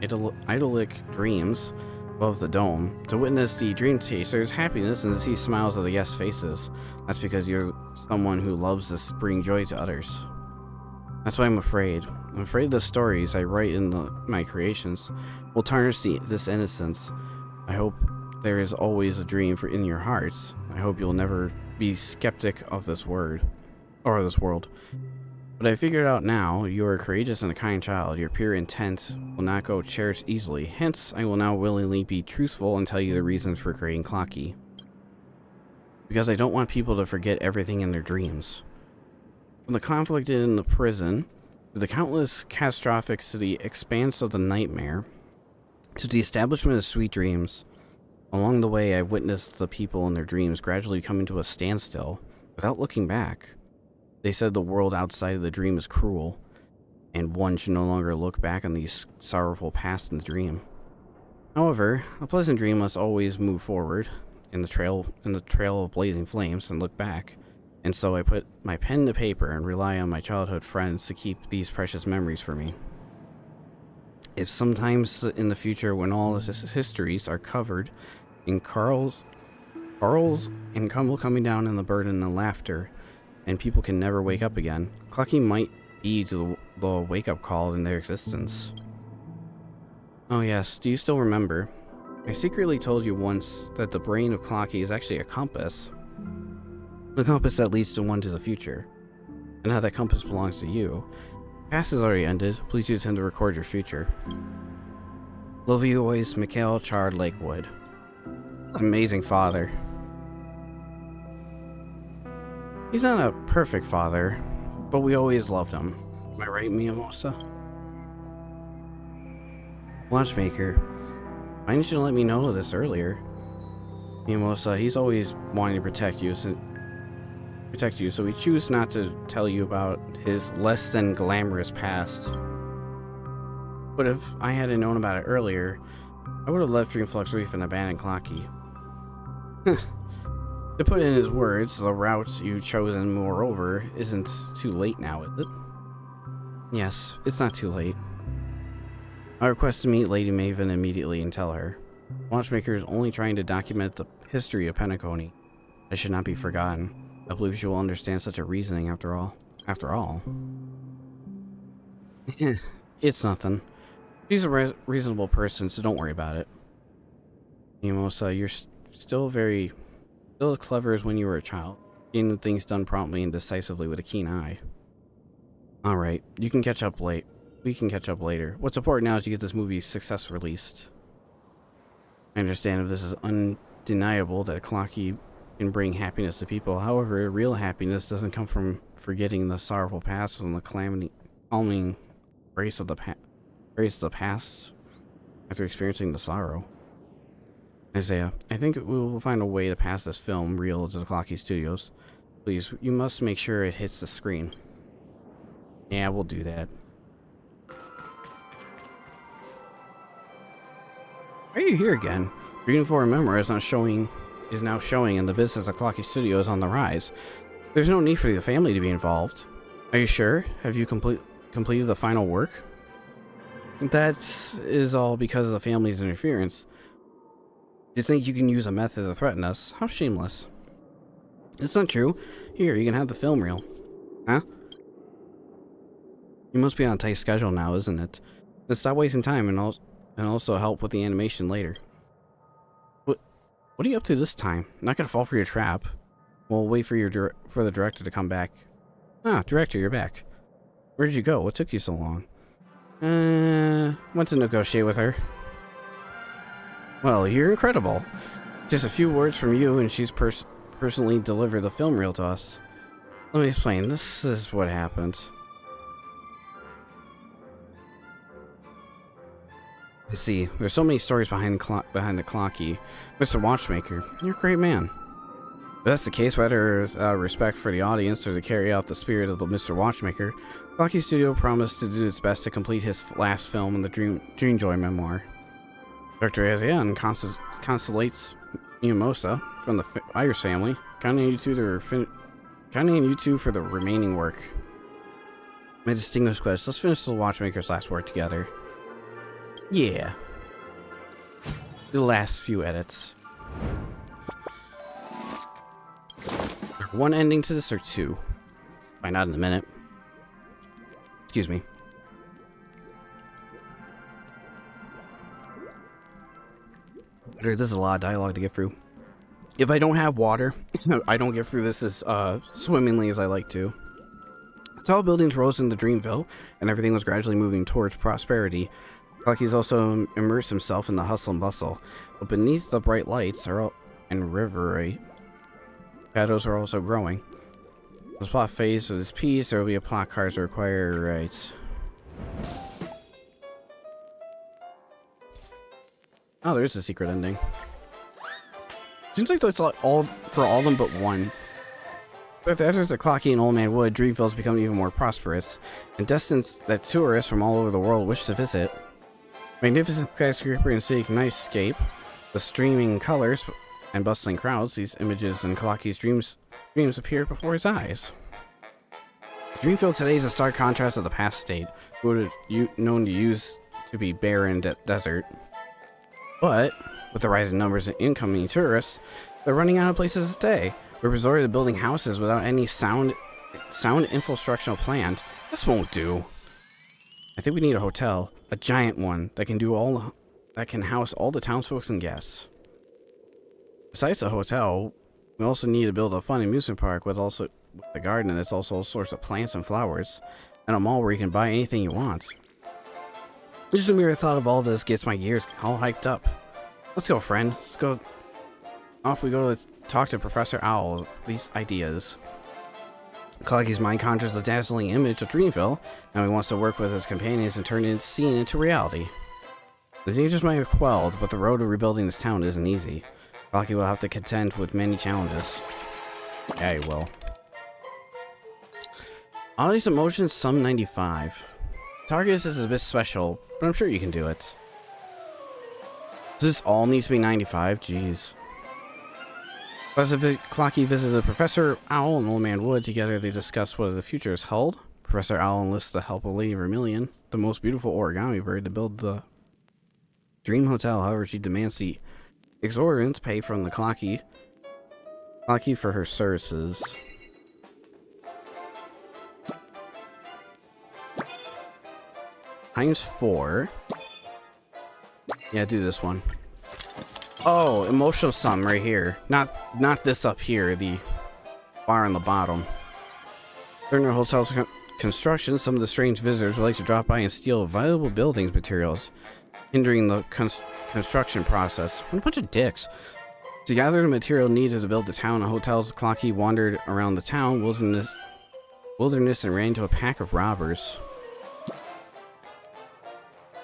idyllic dreams above the dome, to witness the dream chaser's happiness and to see smiles of the guests' faces. That's because you're someone who loves to bring joy to others. That's why I'm afraid. I'm afraid the stories I write in my creations will tarnish this innocence. I hope there is always a dream in your hearts. I hope you'll never be skeptic of this world. But I figured out now, you are a courageous and a kind child. Your pure intent will not go cherished easily. Hence, I will now willingly be truthful and tell you the reasons for creating Clockie. Because I don't want people to forget everything in their dreams. From the conflict in the prison, to the countless catastrophics, to the expanse of the nightmare, to the establishment of sweet dreams. Along the way, I witnessed the people in their dreams gradually coming to a standstill, without looking back. They said the world outside of the dream is cruel. and one should no longer look back on these sorrowful past in the dream. However, a pleasant dream must always move forward in the trail of blazing flames and look back. And so I put my pen to paper and rely on my childhood friends to keep these precious memories for me. If sometimes in the future, when all his histories are covered in Carl's and coming down in the burden and laughter, and people can never wake up again, Clockie might be to the wake-up call in their existence. Oh yes, do you still remember? I secretly told you once that the brain of Clockie is actually a compass. A compass that leads to one to the future. And how that compass belongs to you. Past has already ended. Please use him to record your future. Love you always, Mikhail Chard Lakewood. Amazing father. He's not a perfect father, but we always loved him. Am I right, Miyamosa? Watchmaker, why didn't you let me know this earlier? Miyamosa, he's always wanting to protect you, so we choose not to tell you about his less than glamorous past. But if I hadn't known about it earlier, I would have left Dreamflux Reef and abandoned Clockie. To put it in his words, the route you've chosen, moreover, isn't too late now, is it? Yes, it's not too late. I request to meet Lady Maven immediately and tell her. Watchmaker is only trying to document the history of Penacony. It should not be forgotten. I believe she will understand such a reasoning after all. It's nothing. She's a reasonable person, so don't worry about it. Mimosa, you're still as clever as when you were a child. Getting things done promptly and decisively with a keen eye. Alright, you can catch up late. We can catch up later. What's important now is you get this movie's success released. I understand if this is undeniable that Clockie can bring happiness to people. However, real happiness doesn't come from forgetting the sorrowful past and the calming grace of the past after experiencing the sorrow. Isaiah, I think we will find a way to pass this film reel to the Clockie Studios. Please, you must make sure it hits the screen. Yeah, we'll do that. Why are you here again? Dreamville Memoir is now showing and the business of Clockie Studios on the rise. There's no need for the family to be involved. Are you sure? Have you completed the final work? That is all because of the family's interference. You think you can use a method to threaten us? How shameless. It's not true. Here, you can have the film reel. Huh? You must be on a tight schedule now, isn't it? Then stop wasting time and also help with the animation later. What are you up to this time? Not gonna fall for your trap. We'll wait for the director to come back. Ah, director, you're back. Where did you go? What took you so long? Went to negotiate with her. Well, you're incredible. Just a few words from you and she's personally delivered the film reel to us. Let me explain. This is what happened. You see, there's so many stories behind the Clockie. Mr. Watchmaker, you're a great man. If that's the case, whether out of respect for the audience or to carry out the spirit of the Mr. Watchmaker, Clockie Studio promised to do its best to complete his last film in the Dreamjoy Memoir. Director Azian constellates Miyamosa from the Ayers family, counting on you two for the remaining work. My distinguished guests, let's finish the Watchmaker's last work together. Yeah. The last few edits. One ending to this or two? Find out in a minute. Excuse me. This is a lot of dialogue to get through. If I don't have water, I don't get through this as swimmingly as I like to. Tall buildings rose into Dreamville, and everything was gradually moving towards prosperity. Clockie's also immersed himself in the hustle and bustle, but beneath the bright lights and river shadows are also growing. The plot phase of this piece, there will be a plot card to require rights. Oh, there's a secret ending. Seems like that's all for all of them but one. With the efforts of Clockie and Old Man Wood, Dreamville has become even more prosperous, and destined that tourists from all over the world wish to visit. Magnificent skyscraper and scenic nightscape, the streaming colors and bustling crowds, these images in Clockie's dreams appear before his eyes. Dreamville today is a stark contrast of the past state, known to use to be barren desert. But, with the rising numbers of incoming tourists, they're running out of places to stay. We're resorted to building houses without any sound infrastructure planned. This won't do. I think we need a hotel, a giant one that can house all the townsfolk and guests. Besides the hotel, we also need to build a fun amusement park with a garden that's also all sorts of plants and flowers, and a mall where you can buy anything you want. Just the mere thought of all this gets my gears all hyped up. Let's go, friend. Let's go. Off we go to talk to Professor Owl these ideas. Clockie's mind conjures a dazzling image of Dreamville, and he wants to work with his companions and turn his scene into reality. The dangers might have quelled, but the road to rebuilding this town isn't easy. Clockie will have to contend with many challenges. Yeah, he will. All these emotions, sum 95. Target is a bit special, but I'm sure you can do it. Does this all needs to be 95? Jeez. Clockie visited Professor Owl and Old Man Wood. Together they discussed what the future has held. Professor Owl enlists the help of Lady Vermilion, the most beautiful origami bird, to build the Dream Hotel. However, she demands the exorbitant pay from the Clockie for her services. Times 4. Yeah, do this one. Oh, emotional sum right here. Not this up here, the bar on the bottom. During the hotel's construction, some of the strange visitors would like to drop by and steal valuable building materials, hindering the construction process. What a bunch of dicks. To gather the material needed to build the town and hotels, Clockie wandered around the town wilderness and ran into a pack of robbers.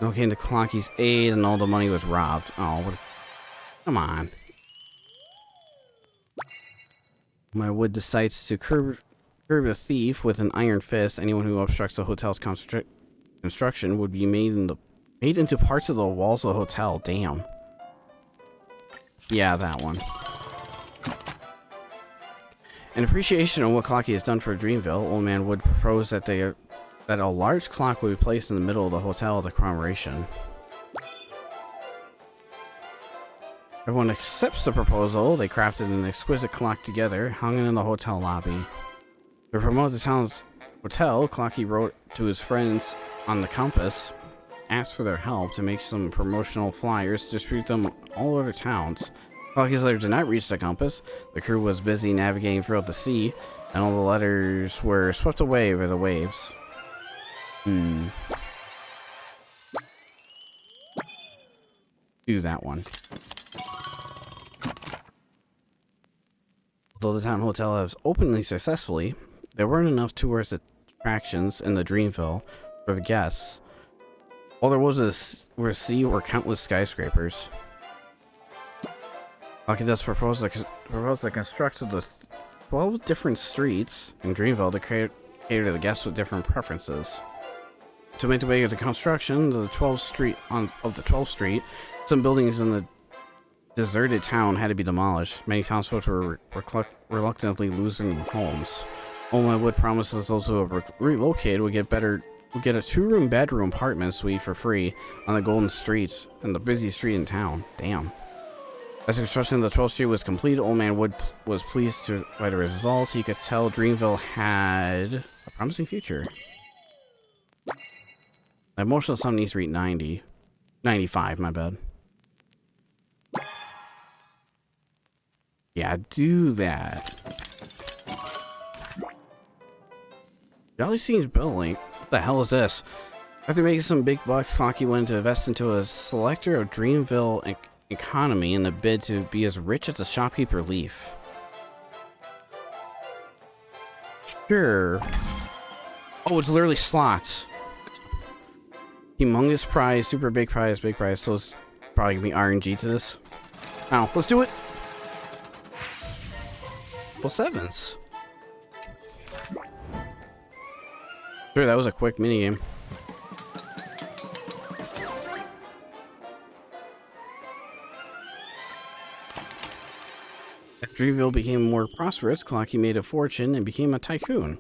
No came to Clockie's aid, and all the money was robbed. Oh, what a... Come on. My Wood decides to curb the thief with an iron fist. Anyone who obstructs the hotel's construction would be made into parts of the walls of the hotel. Damn. Yeah, that one. In appreciation of what Clockie has done for Dreamville, Old Man Wood proposed that a large clock would be placed in the middle of the hotel as a commemoration. Everyone accepts the proposal. They crafted an exquisite clock together, hung it in the hotel lobby. To promote the town's hotel, Clockie wrote to his friends on the compass, asked for their help to make some promotional flyers, distribute them all over towns. Clockie's letter did not reach the compass. The crew was busy navigating throughout the sea, and all the letters were swept away by the waves. Do that one. Although the town hotel has openly successfully, there weren't enough tourist attractions in the Dreamville for the guests. All there was a sea or countless skyscrapers. Clockie thus proposed to construct the 12 different streets in Dreamville to cater to the guests with different preferences. To make the way of the construction of the 12th street, some buildings in the deserted town had to be demolished. Many townsfolk were reluctantly losing their homes. Old Man Wood promises those who have relocated would get a 2-room bedroom apartment suite for free on the Golden Street and the busy street in town. Damn. As construction of the 12th street was completed, Old Man Wood was pleased by the results. He could tell Dreamville had a promising future. The emotional sum needs to reach 95, my bad. Yeah, do that. Jolly Scene's building. What the hell is this? After making some big bucks, Clockie went to invest into a selector of Dreamville economy in the bid to be as rich as a shopkeeper Leaf. Sure. Oh, it's literally slots. Humongous prize, super big prize, big prize. So it's probably gonna be RNG to this. Now, let's do it. Well, sevens. Sure, that was a quick minigame. As Dreamville became more prosperous, Clockie made a fortune and became a tycoon.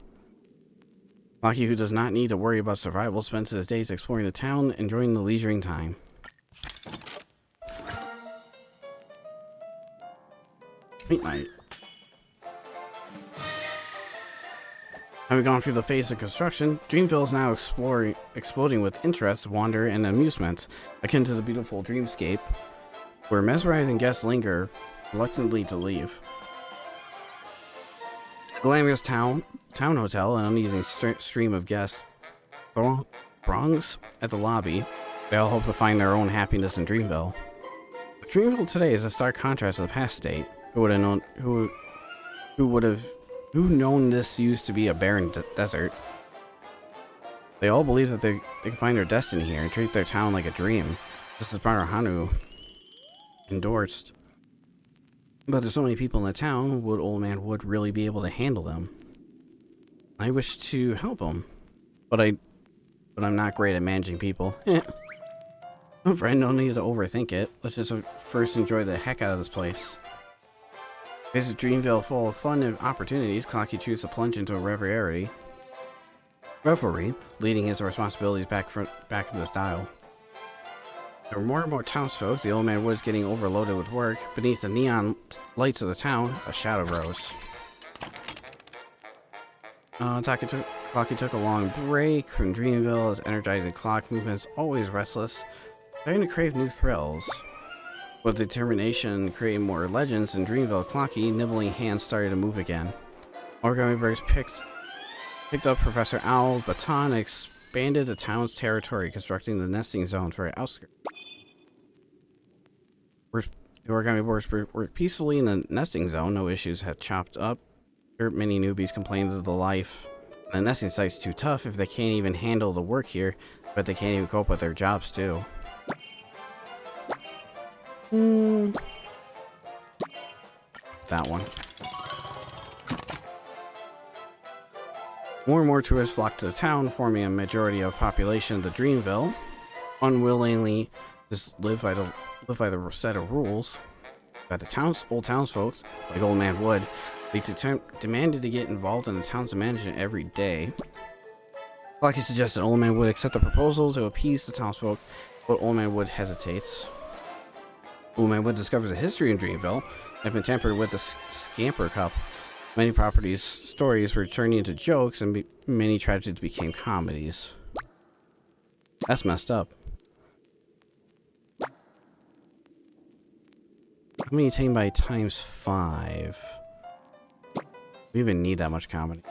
Clockie, who does not need to worry about survival, spends his days exploring the town, enjoying the leisuring time. Meet night. Having gone through the phase of construction, Dreamville is now exploding with interest, wonder, and amusement, akin to the beautiful dreamscape, where mesmerizing guests linger, reluctantly to leave. A glamorous town hotel, an uneasy stream of guests throngs at the lobby. They all hope to find their own happiness in Dreamville. But Dreamville today is a stark contrast to the past state. Who would have known? Who known this used to be a barren desert? They all believe that they can find their destiny here and treat their town like a dream, just as Barahanu endorsed. But there's so many people in the town, would Old Man Wood really be able to handle them? I wish to help him, but I'm not great at managing people. Friend, no need to overthink it. Let's just first enjoy the heck out of this place. Visit Dreamville full of fun and opportunities. Clockie chooses to plunge into a revelry, leading his responsibilities back into his dial. There were more and more townsfolk. The Old Man Wood is getting overloaded with work. Beneath the neon lights of the town, a shadow rose. Clockie took a long break from Dreamville. His energizing clock movements always restless, starting to crave new thrills. With determination to create more legends in Dreamville, Clockie, nibbling hands started to move again. Origami Birds picked up Professor Owl's baton and expanded the town's territory, constructing the nesting zone for the outskirts. The Origami Birds worked peacefully in the nesting zone. No issues had chopped up. Many newbies complained of the life. The nesting site's too tough if they can't even handle the work here, but they can't even cope with their jobs too. That one. More and more tourists flock to the town, forming a majority of population of the Dreamville. Unwillingly, just live by the set of rules. But the old townsfolk, like Old Man Wood, they demanded to get involved in the town's management every day. Clockie suggested Old Man Wood accept the proposal to appease the townsfolk, but Old Man Wood hesitates. Old Man Wood discovers a history in Dreamville had been tampered with the Scamper Cup. Many properties' stories were turning into jokes, and many tragedies became comedies. That's messed up. How many taken by times 5? We even need that much comedy.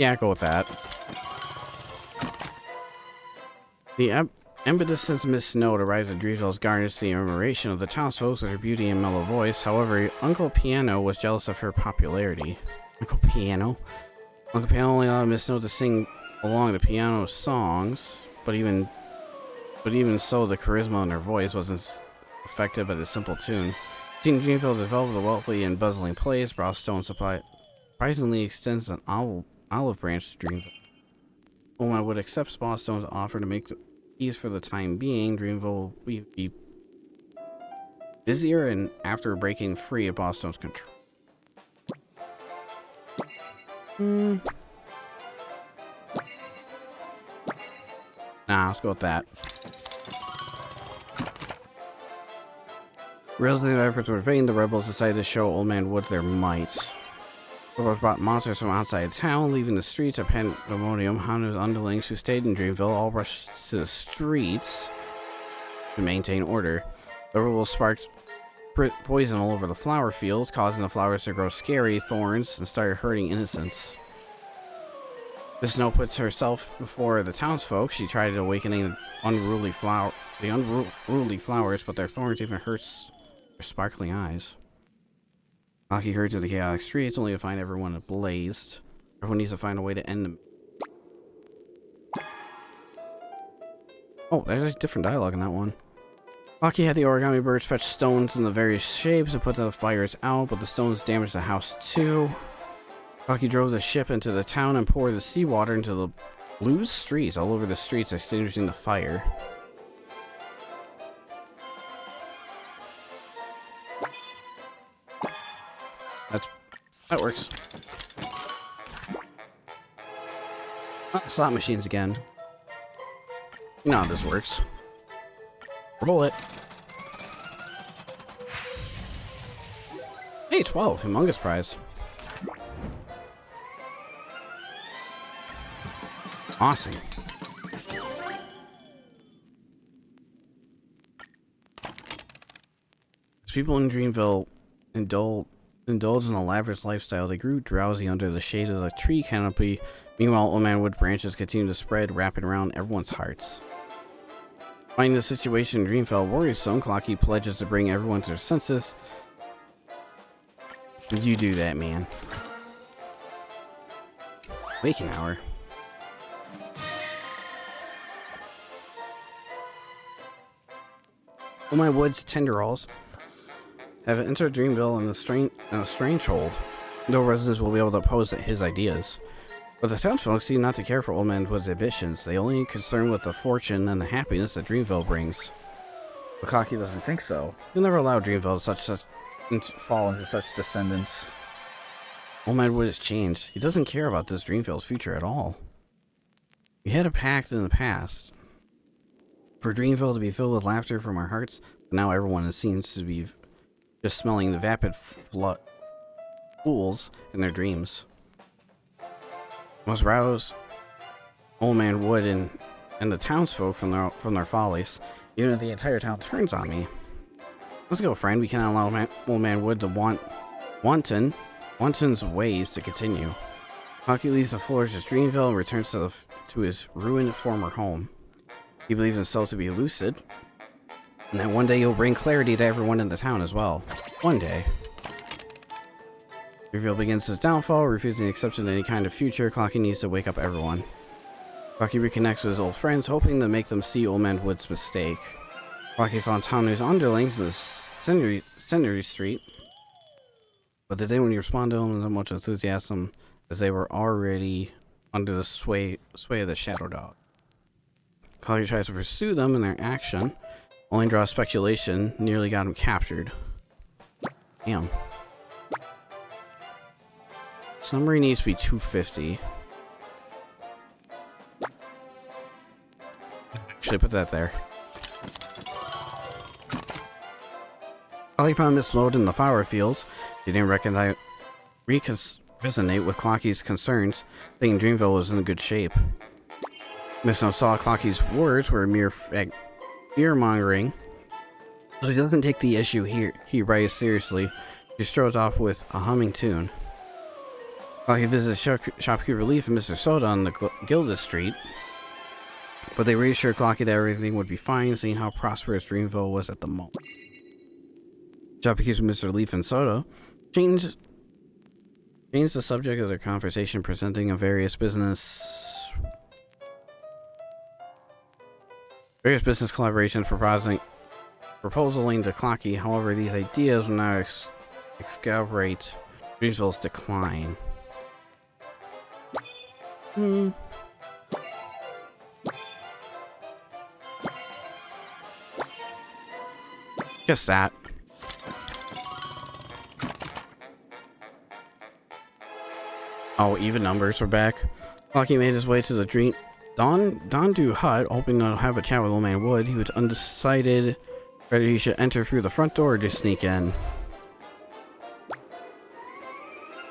Yeah, go with that. The ambidextrous Miss Snow arrives at Dreamville's garnished the admiration of the townsfolk with her beauty and mellow voice. However, Uncle Piano was jealous of her popularity. Uncle Piano only allowed Miss Snow to sing along the piano songs, but even so, the charisma in her voice wasn't affected by the simple tune. Team Dreamville developed a wealthy and bustling place. Brownstone supply surprisingly extends an olive branch to Dreamville. Oma would accept Brownstone's offer to make the peace for the time being. Dreamville will be busier and after breaking free of Brownstone's control. Nah, let's go with that. Realizing their efforts were vain, the rebels decided to show Old Man Wood their might. The rebels brought monsters from outside town, leaving the streets of pandemonium. Hanu's underlings who stayed in Dreamville all rushed to the streets to maintain order. The rebels sparked poison all over the flower fields, causing the flowers to grow scary thorns and started hurting innocents. Miss Snow puts herself before the townsfolk. She tried awakening the unruly flowers, but their thorns even hurts their sparkling eyes. Clockie hurried to the chaotic streets, only to find everyone ablaze. Everyone needs to find a way to end them. Oh, there's a different dialogue in that one. Clockie had the origami birds fetch stones in the various shapes and put the fires out, but the stones damaged the house too. Clockie drove the ship into the town and poured the seawater into the blue streets all over the streets, extinguishing the fire. That works. Oh, slot machines again. You know how this works. Roll it. Hey, 12. Humongous prize. Awesome. As people in Dreamville indulge in a lavish lifestyle, they grew drowsy under the shade of the tree canopy. Meanwhile, Old Man Wood branches continue to spread, wrapping around everyone's hearts. Finding the situation in Dreamville worrisome, Clockie pledges to bring everyone to their senses. You do that, man. Waking hour. Old Man Wood's tenderalls have entered Dreamville in a strange hold. No residents will be able to oppose his ideas. But the townsfolk seem not to care for Old Man Wood's ambitions. They only concerned with the fortune and the happiness that Dreamville brings. But Clockie doesn't think so. He'll never allow Dreamville to fall into such descendants. Old Man Wood has changed. He doesn't care about this Dreamville's future at all. We had a pact in the past for Dreamville to be filled with laughter from our hearts, but now everyone seems to be just smelling the vapid fools in their dreams. Must rouse Old Man Wood and the townsfolk from their follies, even if the entire town turns on me. Let's go, friend. We cannot allow Old Man Wood to wanton's ways to continue. Clockie leaves the floors of Dreamville and returns to his ruined former home. He believes himself to be lucid, and that one day he'll bring clarity to everyone in the town as well. One day. Dreamville begins his downfall, refusing acceptance of any kind of future. Clockie needs to wake up everyone. Clockie reconnects with his old friends, hoping to make them see Old Man Wood's mistake. Clockie found Town's underlings in the Scenery Street, but they didn't respond to him with so much enthusiasm as they were already under the sway of the Shadow Dog. Clockie tries to pursue them in their action, only draws speculation, nearly got him captured. Damn. Summary needs to be 250. Actually, put that there. Clockie found Miss Lode in the flower fields. He didn't resonate with Clockie's concerns, thinking Dreamville was in good shape. Miss Lode saw Clockie's words were mere fear-mongering, so he doesn't take the issue he writes seriously. She strolls off with a humming tune. Clockie visits Shopkeeper Relief and Mr. Soda on the Gilded Street, but they reassured Clockie that everything would be fine, seeing how prosperous Dreamville was at the moment. Shopkeeper Mr. Leaf and Soda changed the subject of their conversation, presenting a various business collaborations proposing to Clockie. However, these ideas will now exacerbate Dreamville's decline. Guess that. Oh, even numbers are back. Clockie made his way to the Dondu hut, hoping to have a chat with Old Man Wood. He was undecided whether he should enter through the front door or just sneak in.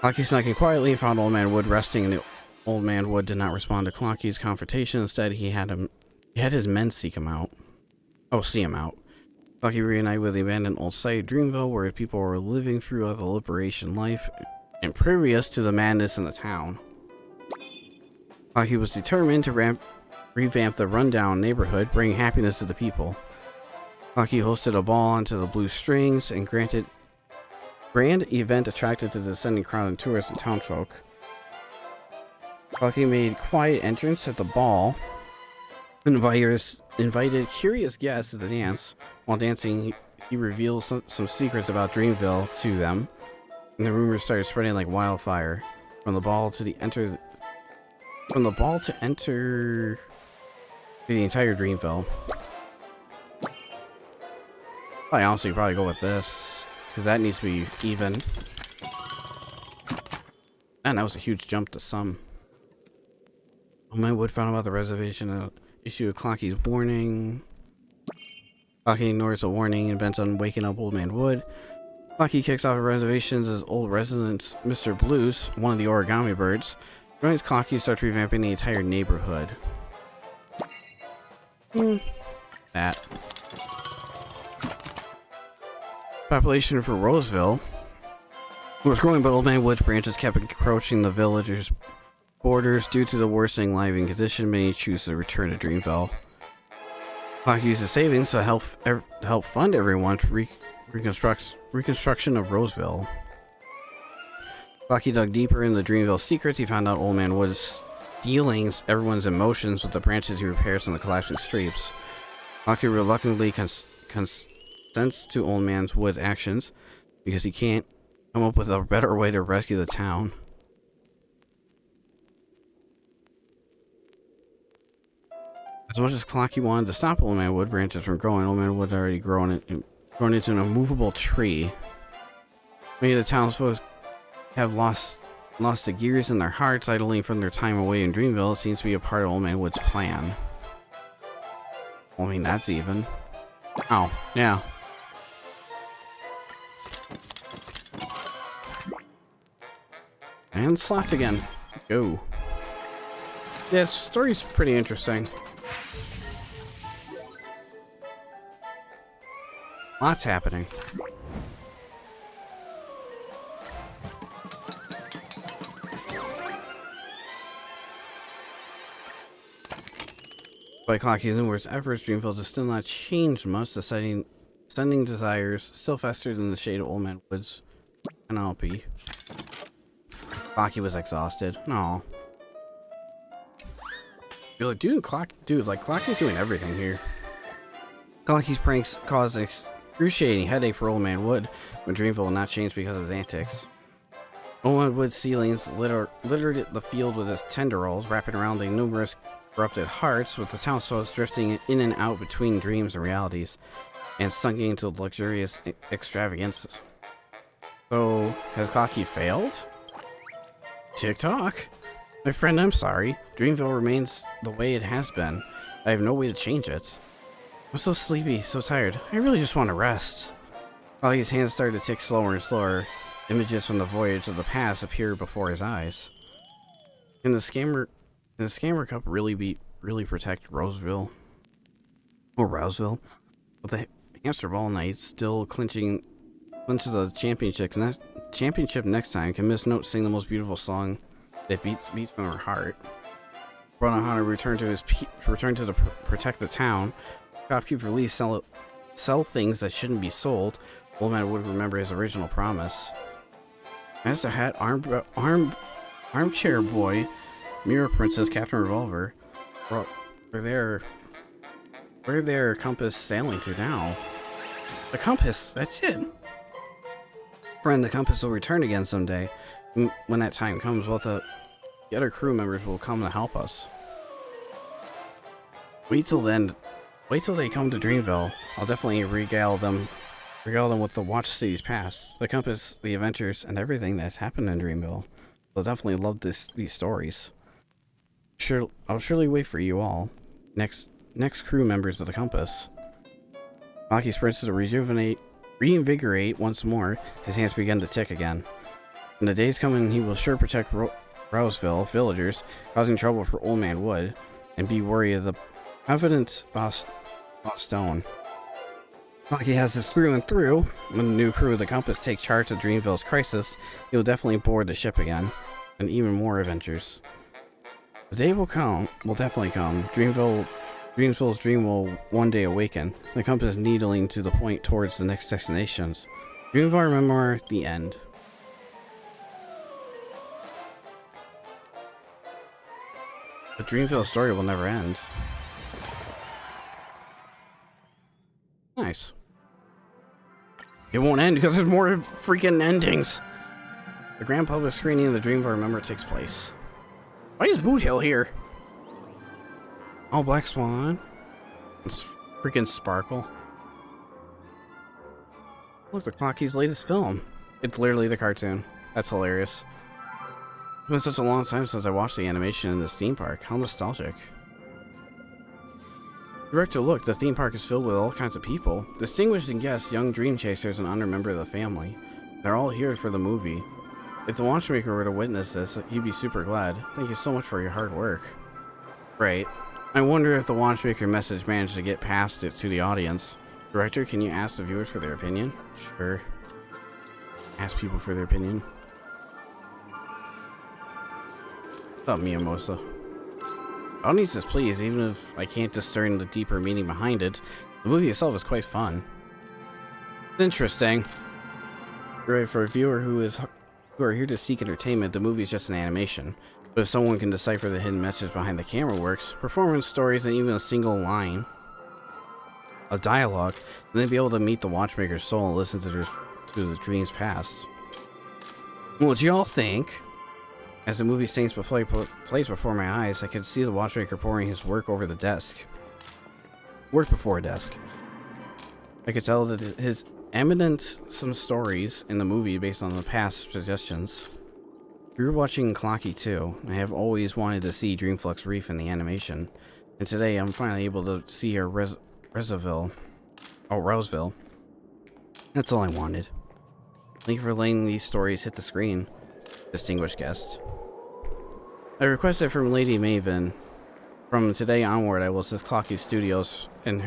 Clockie snuck in quietly and found Old Man Wood resting, and the Old Man Wood did not respond to Clockie's confrontation. Instead, he had his men see him out. Clockie reunited with the abandoned old site, Dreamville, where people were living through the liberation life, impervious to the madness in the town. Clockie was determined to revamp the rundown neighborhood, bring happiness to the people. Clockie hosted a ball onto the blue strings and grand event attracted to the descending crowd of tourists and townfolk. Clockie made quiet entrance at the ball, Invited curious guests to the dance. While dancing, he reveals some secrets about Dreamville to them, and the rumors started spreading like wildfire. From the ball to enter the entire Dreamville. I honestly probably go with this, because that needs to be even. And that was a huge jump to some. Old Man Wood found out about the reservation issue of Clockie's warning. Clockie ignores the warning and bent on waking up Old Man Wood. Clockie kicks off reservations as old resident Mr. Blues, one of the origami birds, joins Clockie and starts revamping the entire neighborhood. That. Population for Roseville was growing, but Old Man Wood's branches kept encroaching the villagers' borders. Due to the worsening living condition, many choose to return to Dreamville. Clockie uses savings to help fund everyone's reconstruction of Roseville. Clockie dug deeper into the Dreamville secrets. He found out Old Man Wood's stealing everyone's emotions with the branches he repairs on the collapsing streets. Clockie reluctantly consents to Old Man Wood's actions because he can't come up with a better way to rescue the town. As much as Clockie wanted to stop Old Man Wood branches from growing, Old Man Wood had already grown into an immovable tree. Many of the townsfolk have lost the gears in their hearts, idling from their time away in Dreamville. It seems to be a part of Old Man Wood's plan. I mean, that's even. Oh, yeah. And slots again. Go. Yeah, the story's pretty interesting. Lots happening. By Clockie's numerous efforts, Dreamville has still not changed much. The sending desires still festered in the shade of Old Man Wood's canopy. Clockie was exhausted. No. You're like, dude, Clockie's doing everything here. Clockie's pranks caused an excruciating headache for Old Man Wood, when Dreamville will not change because of his antics. Old Man Wood's ceilings littered the field with his tendrils, wrapping around the numerous corrupted hearts, with the townsfolk drifting in and out between dreams and realities, and sunking into luxurious extravagances. So, has Clockie failed? TikTok? My friend, I'm sorry. Dreamville remains the way it has been. I have no way to change it. I'm so sleepy, so tired. I really just want to rest. Clockie's hands started to tick slower and slower. Images from the voyage of the past appeared before his eyes. Can the scammer cup really protect Roseville? Or Rouseville? But the hamster ball knight still clinches the championship next time. Can Miss Note sing the most beautiful song that beats from her heart? Brother Hunter returned to protect the town. Shopkeep release sell things that shouldn't be sold. Old Man would remember his original promise. Master Hat, Armchair Boy, Mirror Princess, Captain Revolver. Where their compass sailing to now? The compass, that's it. Friend, the compass will return again someday. When that time comes, the other crew members will come to help us. Wait till they come to Dreamville. I'll definitely regale them with the Watch City's past, the compass, the adventures, and everything that's happened in Dreamville. They'll definitely love these stories. I'll surely wait for you all. Next crew members of the compass. Clockie sprints to reinvigorate once more. His hands begin to tick again. In the days coming, he will sure protect Roseville villagers, causing trouble for Old Man Wood, and be wary of the confident boss Stone. Clockie has this through and through. When the new crew of the compass take charge of Dreamville's crisis, he will definitely board the ship again, and even more adventures. The day will definitely come. Dreamville's dream will one day awaken, the compass needling to the point towards the next destinations. Dreamjoy Memoir, the end. The Dreamville story will never end. nice. It won't end because there's more freaking endings. The grand public screening of the Dreamville Memoir takes place. Why is Boot Hill here? Oh, Black Swan. It's freaking Sparkle. Look, the Clockie's latest film. It's literally the cartoon. That's hilarious. It's been such a long time since I watched the animation in this theme park. How nostalgic. Director, look, the theme park is filled with all kinds of people. Distinguished guests, young dream chasers, and other member of the family. They're all here for the movie. If the watchmaker were to witness this, he'd be super glad. Thank you so much for your hard work. Right. I wonder if the watchmaker message managed to get past it to the audience. Director, can you ask the viewers for their opinion? Sure. Ask people for their opinion. What's up, Miyamoto? Audience is pleased, even if I can't discern the deeper meaning behind it. The movie itself is quite fun. It's interesting. Right, for a viewer who are here to seek entertainment, the movie is just an animation. But if someone can decipher the hidden message behind the camera works, performance stories, and even a single line of dialogue, then they'd be able to meet the watchmaker's soul and listen to the dreams past. What do y'all think? As the movie scenes plays before my eyes, I could see the watchmaker pouring his work over the desk. Work before a desk. I could tell that his eminent some stories in the movie based on the past suggestions. We were watching Clockie too. I have always wanted to see Dreamflux Reef in the animation, and today I'm finally able to see her Roseville. That's all I wanted. Thank you for letting these stories hit the screen, distinguished guest. I requested from Lady Maven. From today onward, I will assist Clockie Studios in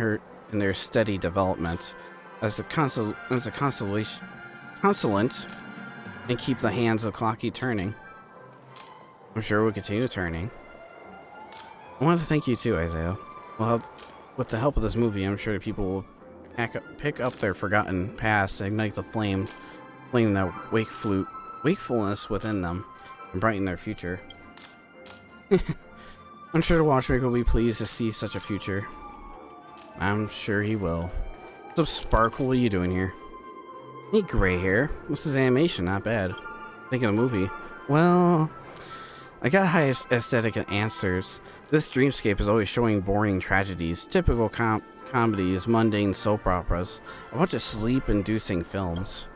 their steady development as a consulate and keep the hands of Clockie turning. I'm sure we'll continue turning. I want to thank you too, Isaiah. Well, with the help of this movie, I'm sure that people will pick up their forgotten past and ignite the flame that wakefulness within them and brighten their future. I'm sure the watchmaker will be pleased to see such a future. I'm sure he will. What's up, Sparkle? What are you doing here? Hey, gray hair. This is animation, not bad. Thinking of the movie. Well, I got high aesthetic answers. This dreamscape is always showing boring tragedies, typical comedies, mundane soap operas, a bunch of sleep-inducing films.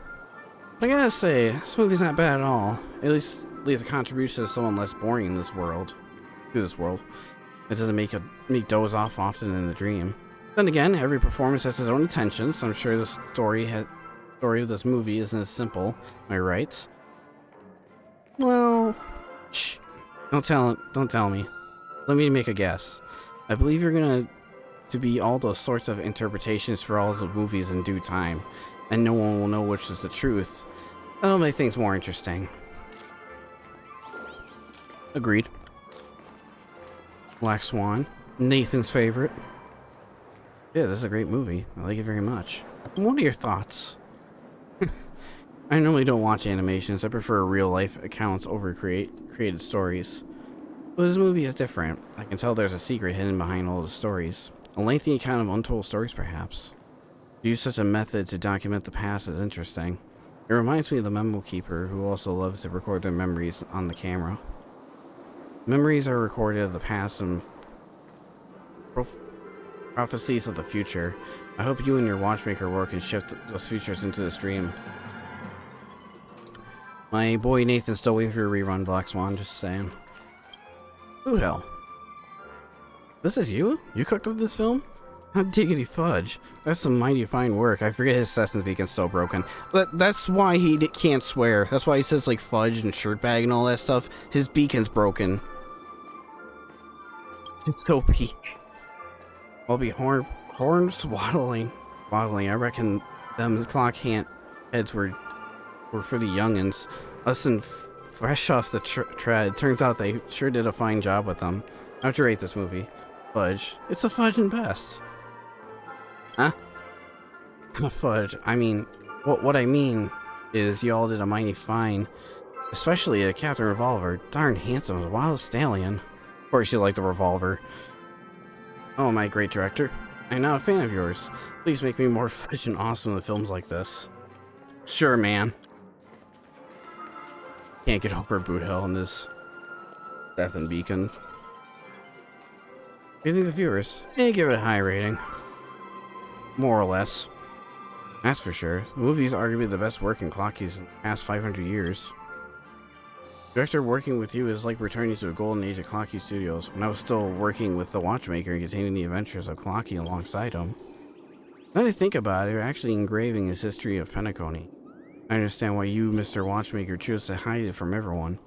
But I gotta say, this movie's not bad at all. At least leaves a contribution to someone less boring in this world. It doesn't make me doze off often in the dream. Then again, every performance has its own intentions, so I'm sure the story of this movie isn't as simple. Am I right? Well, shh. Don't tell me. Let me make a guess. I believe you're gonna to be all those sorts of interpretations for all the movies in due time, and no one will know which is the truth. That'll make things more interesting. Agreed. Black Swan, Nathan's favorite. Yeah, this is a great movie. I like it very much. What are your thoughts? I normally don't watch animations. I prefer real-life accounts over created stories. But this movie is different. I can tell there's a secret hidden behind all the stories. A lengthy account of untold stories, perhaps. To use such a method to document the past is interesting. It reminds me of the memo keeper who also loves to record their memories on the camera. Memories are recorded of the past and prophecies of the future. I hope you and your watchmaker work can shift those futures into the stream. My boy Nathan's still waiting for your rerun, Black Swan, just saying. Who the hell? This is you? You cooked up this film? Hot diggity fudge. That's some mighty fine work. I forget his Assassin's Beacon's still broken. That's why he can't swear. That's why he says like fudge and shirt bag and all that stuff. His beacon's broken. It's so peak. I'll be horns waddling. I reckon them clock heads were for the youngins. Listen, fresh off the tread. Turns out they sure did a fine job with them. I have to rate this movie. Fudge. It's a fudge and best. Huh? Fudge. I mean, what I mean is y'all did a mighty fine. Especially a Captain Revolver. Darn handsome as a wild stallion. Of course you like the revolver. Oh, my great director. I'm not a fan of yours. Please make me more efficient and awesome in films like this. Sure, man. Can't get over boot hell in this Death and Beacon. What do you think the viewers? Give it a high rating. More or less. That's for sure. The movie is arguably the best work in Clockies in the past 500 years. Director, working with you is like returning to a golden age of Clockie Studios, when I was still working with the Watchmaker and continuing the adventures of Clockie alongside him. Now that I think about it, you're actually engraving his history of Penacony. I understand why you, Mr. Watchmaker, chose to hide it from everyone.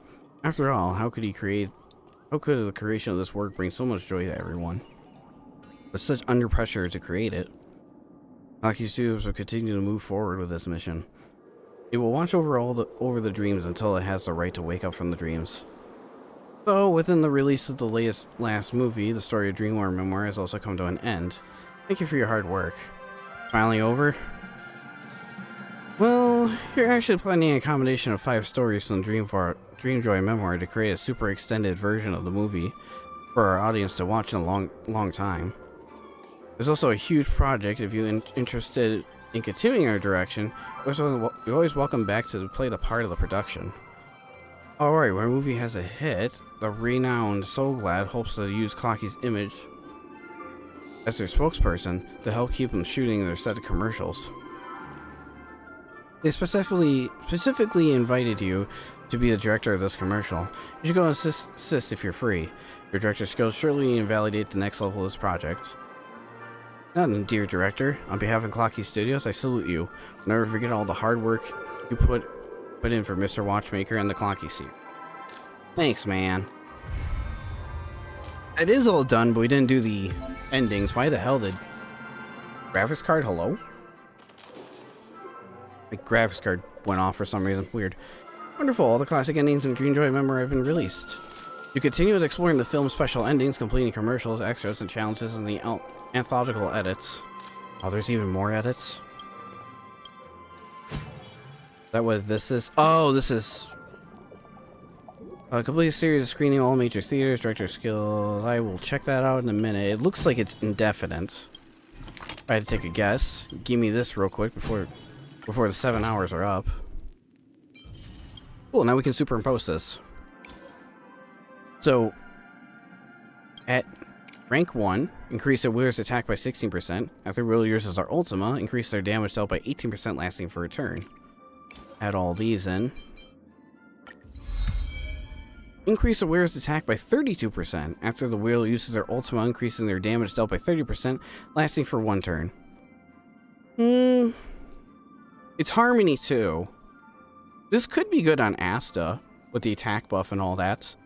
After all, how could the creation of this work bring so much joy to everyone? With such under pressure to create it, Clockie Studios will continue to move forward with this mission. It will watch over the dreams until it has the right to wake up from the dreams. So, within the release of the last movie, the story of Dreamjoy Memoir has also come to an end. Thank you for your hard work. Finally over? Well, you're actually planning a combination of 5 stories from Dreamjoy Memoir to create a super extended version of the movie for our audience to watch in a long time. There's also a huge project if you're interested in continuing our direction. You're always welcome back to play the part of the production. Alright, when a movie has a hit, the renowned So Glad hopes to use Clockie's image as their spokesperson to help keep them shooting their set of commercials. They specifically invited you to be the director of this commercial. You should go and assist if you're free. Your director skills surely invalidate the next level of this project. Dear director, on behalf of Clockie Studios, I salute you. I'll never forget all the hard work you put in for Mr. Watchmaker and the Clockie series. Thanks, man. It is all done, but we didn't do the endings. Why the hell did graphics card? Hello? My graphics card went off for some reason. Weird. Wonderful. All the classic endings in Dreamjoy Memoir have been released. You continue with exploring the film's special endings, completing commercials, extras, and challenges in the anthological edits. Oh, there's even more edits? Is that what this is? Oh, this is a complete series of screening all major theaters, director skills. I will check that out in a minute. It looks like it's indefinite. If I had to take a guess, give me this real quick before the 7 hours are up. Cool, now we can superimpose this. So, at rank 1, increase their wielders' attack by 16%. After wielder uses their Ultima, increase their damage dealt by 18% lasting for a turn. Add all these in. Increase the wearer's attack by 32%. After the wielder uses their Ultima, increasing their damage dealt by 30%, lasting for 1 turn. It's Harmony too. This could be good on Asta, with the attack buff and all that.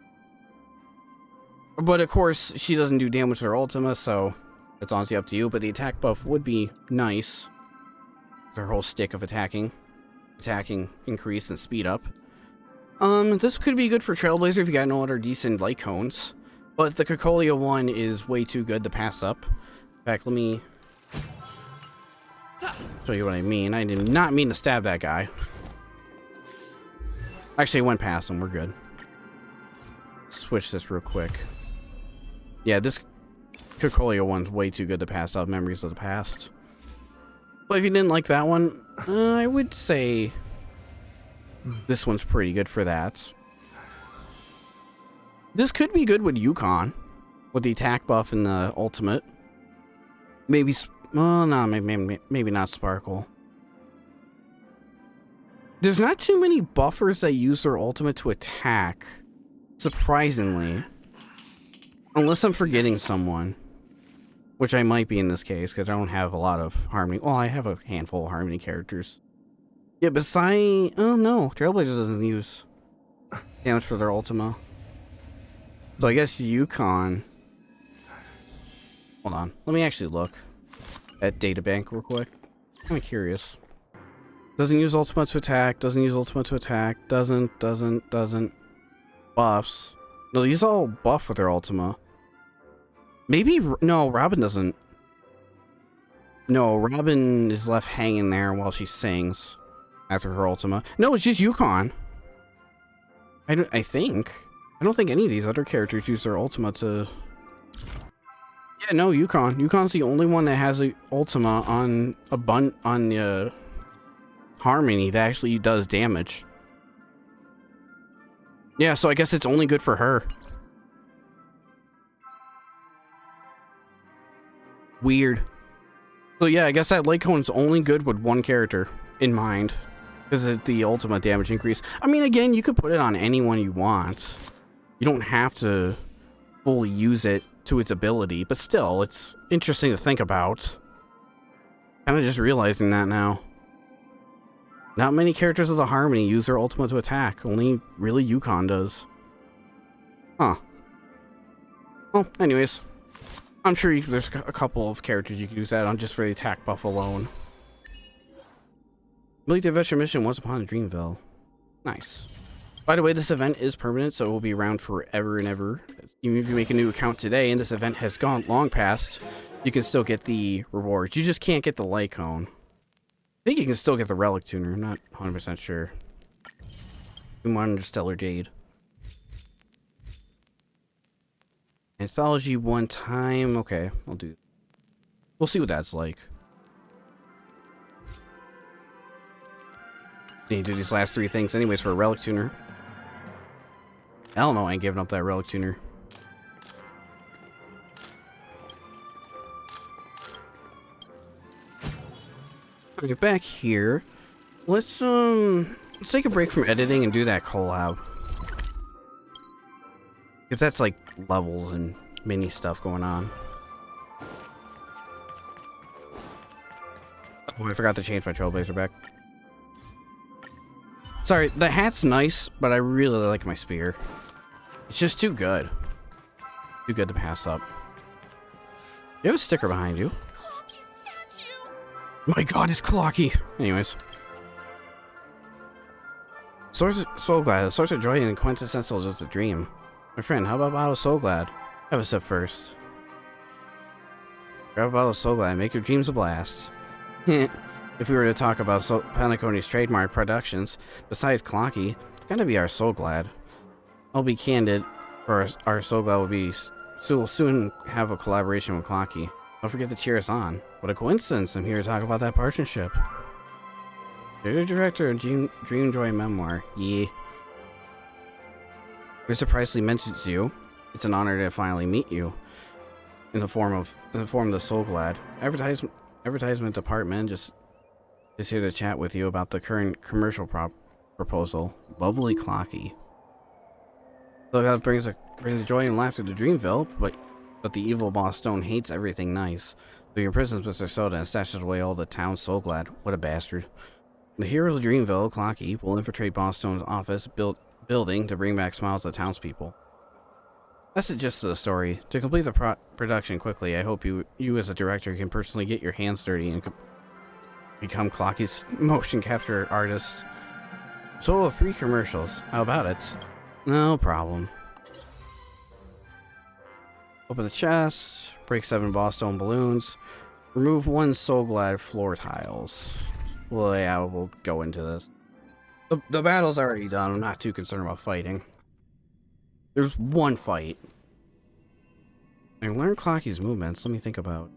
But of course, she doesn't do damage with her Ultima, so it's honestly up to you. But the attack buff would be nice. Their whole stick of attacking increase and speed up. This could be good for Trailblazer if you got no other decent light cones. But the Cocolia one is way too good to pass up. In fact, let me show you what I mean. I did not mean to stab that guy. Actually, I went past him. We're good. Switch this real quick. Yeah, this Cocolia one's way too good to pass up. Memories of the Past. But if you didn't like that one, I would say this one's pretty good for that. This could be good with Yukon, with the attack buff and the ultimate. Maybe, well, no, maybe not Sparkle. There's not too many buffers that use their ultimate to attack, surprisingly. Unless I'm forgetting someone. Which I might be in this case, because I don't have a lot of Harmony. Well, I have a handful of Harmony characters. Yeah, besides... Oh, no. Trailblazer doesn't use damage for their Ultima. So I guess Yukon... Hold on. Let me actually look at Databank real quick. I'm curious. Doesn't use Ultima to attack. Doesn't use Ultima to attack. Doesn't. Buffs. No, these all buff with their Ultima. Maybe... No, Robin doesn't. No, Robin is left hanging there while she sings after her Ultima. No, it's just Yukon. I think. I don't think any of these other characters use their Ultima to Yeah, no, Yukon. Yukon's the only one that has the Ultima on the Harmony that actually does damage. Yeah, so I guess it's only good for her. Weird. So yeah, I guess that Light Cone's only good with one character in mind. Because of the Ultima damage increase. I mean, again, you could put it on anyone you want. You don't have to fully use it to its ability, but still, it's interesting to think about. Kind of just realizing that now. Not many characters of the Harmony use their Ultima to attack. Only really Yukon does. Huh. Well, anyways. I'm sure there's a couple of characters you could use that on just for the attack buff alone. Complete the adventure mission once upon a Dreamville. Nice. By the way, this event is permanent, so it will be around forever and ever. Even if you make a new account today and this event has gone long past, you can still get the rewards. You just can't get the Light Cone. I think you can still get the Relic Tuner. I'm not 100% sure. Stellar Jade. Anthology one time. Okay, I'll do. We'll see what that's like. Need to do these last three things anyways for a Relic Tuner. Hell no, I ain't giving up that Relic Tuner. Okay, back here. Let's take a break from editing and do that collab. Because that's like levels and mini stuff going on. Oh, I forgot to change my Trailblazer back. Sorry, the hat's nice, but I really like my spear. It's just too good. Too good to pass up. You have a sticker behind you. My god, it's Clockie! Anyways. Soul Glad, a source of joy and quintessential just a dream. My friend, how about a bottle of Soul Glad? Have a sip first. Grab a bottle of Soul Glad and make your dreams a blast. If we were to talk about Panaconi's trademark productions, besides Clockie, it's gotta be our Soul Glad. I'll be candid, or our Soul Glad will soon have a collaboration with Clockie. Don't forget to cheer us on. What a coincidence, I'm here to talk about that partnership. You're the director of Dreamjoy Memoir. Yeah. Mr. Presley mentions you. It's an honor to finally meet you. In the form of the Soul Glad. Advertisement department just here to chat with you about the current commercial proposal. Bubbly Clockie. So that brings joy and laughter to Dreamville, but the evil boss Stone hates everything nice. So he imprisons Mr. Soda and stashes away all the town's Soul Glad. What a bastard. The hero of Dreamville, Clockie, will infiltrate Boss Stone's office building to bring back smiles to the townspeople. That's the gist of the story. To complete the production quickly, I hope you as a director can personally get your hands dirty and become Clockie's motion capture artist. Solo 3 commercials. How about it? No problem. Open the chest. Break 7 Boss Stone balloons. Remove 1 Soul Glad floor tiles. Well, yeah, we'll go into this. The battle's already done. I'm not too concerned about fighting. There's one fight. I learned Clockie's movements. Let me think about.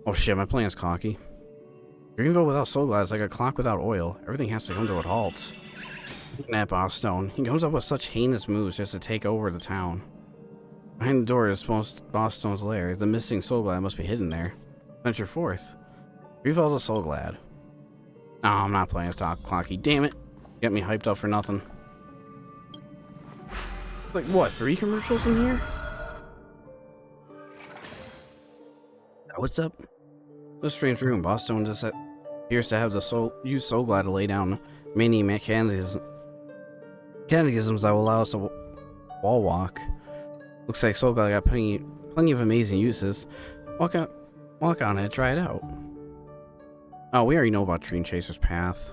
Oh shit, my plan is Clockie. Dreamville without Soul Glad is like a clock without oil. Everything has to come to a halt. That Boss Stone. He comes up with such heinous moves just to take over the town. Behind the door is Boss Stone's lair. The missing Soul Glad must be hidden there. Venture forth. Dreamville the Soul Glad. No, I'm not playing as Clockie. Damn it. Get me hyped up for nothing. Like, what, 3 commercials in here? What's up? This strange room. Boss Stone just appears to have use Soul Glad to lay down many mechanisms that will allow us to wall walk. Looks like Soul Glad got plenty of amazing uses. Walk on it, try it out. Oh, we already know about Dream Chaser's path.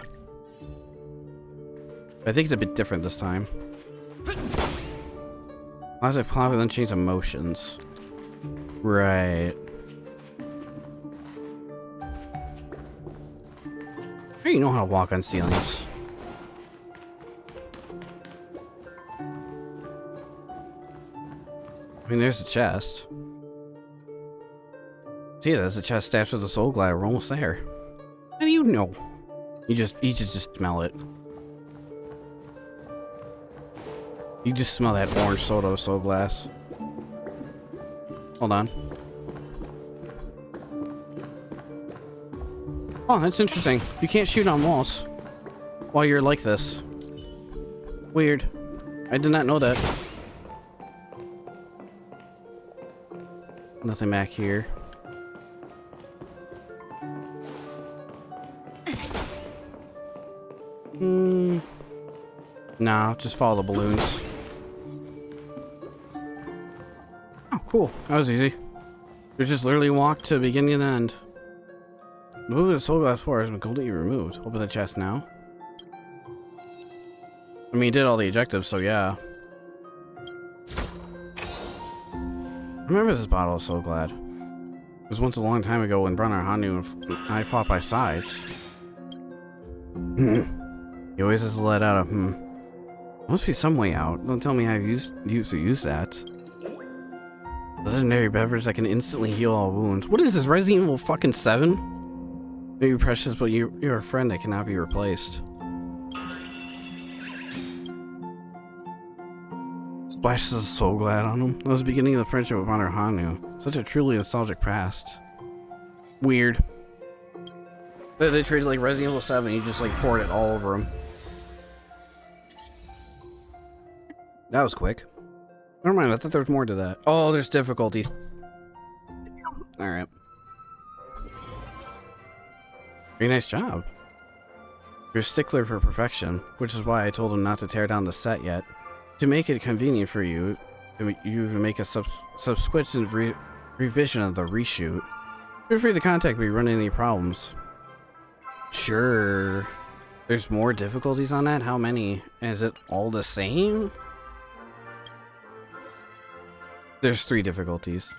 I think it's a bit different this time. As I plop and then change emotions. Right. I already know how to walk on ceilings. I mean, there's the chest. See, there's a chest stashed with the soul glider. We're almost there. How do you know? You just smell it. You just smell that orange soda with soul glass. Hold on. Oh, that's interesting. You can't shoot on walls while you're like this. Weird. I did not know that. Nothing back here. Nah, just follow the balloons. Oh, cool. That was easy. You just literally walk to beginning and end. Moving the soul glass floor has been completely removed. Open the chest now. I mean, he did all the objectives, so yeah. I remember this bottle of Soul Glad. It was once a long time ago when Brunner Hanu and I fought by sides. He always has to let out a Must be some way out. Don't tell me how you used to use that. Legendary beverage that can instantly heal all wounds. What is this, Resident Evil fucking 7? Maybe precious, but you're a friend that cannot be replaced. Splashes of Soul Glad on him. That was the beginning of the friendship with Brunner Hanu. Such a truly nostalgic past. Weird. They treated like Resident Evil 7, you just like poured it all over him. That was quick. Never mind, I thought there was more to that. Oh, there's difficulties. Alright. Very nice job. You're a stickler for perfection, which is why I told him not to tear down the set yet. To make it convenient for you, you make a subsequent revision of the reshoot. Feel free to contact me running any problems. Sure. There's more difficulties on that? How many? Is it all the same? There's 3 difficulties.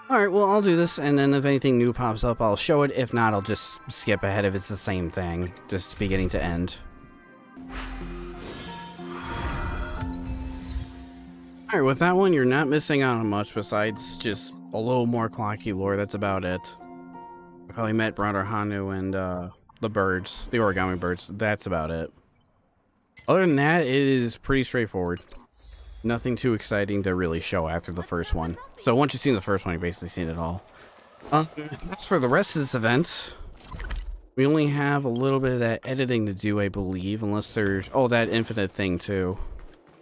Alright, well, I'll do this, and then if anything new pops up, I'll show it. If not, I'll just skip ahead if it's the same thing. Just beginning to end. Alright, with that one, you're not missing out on much besides just a little more Clockie lore. That's about it. I probably met Brother Hanu and the birds, the origami birds. That's about it. Other than that, it is pretty straightforward. Nothing too exciting to really show after the first one. So once you've seen the first one, you've basically seen it all. As for the rest of this event, we only have a little bit of that editing to do, I believe, unless there's... Oh, that infinite thing, too.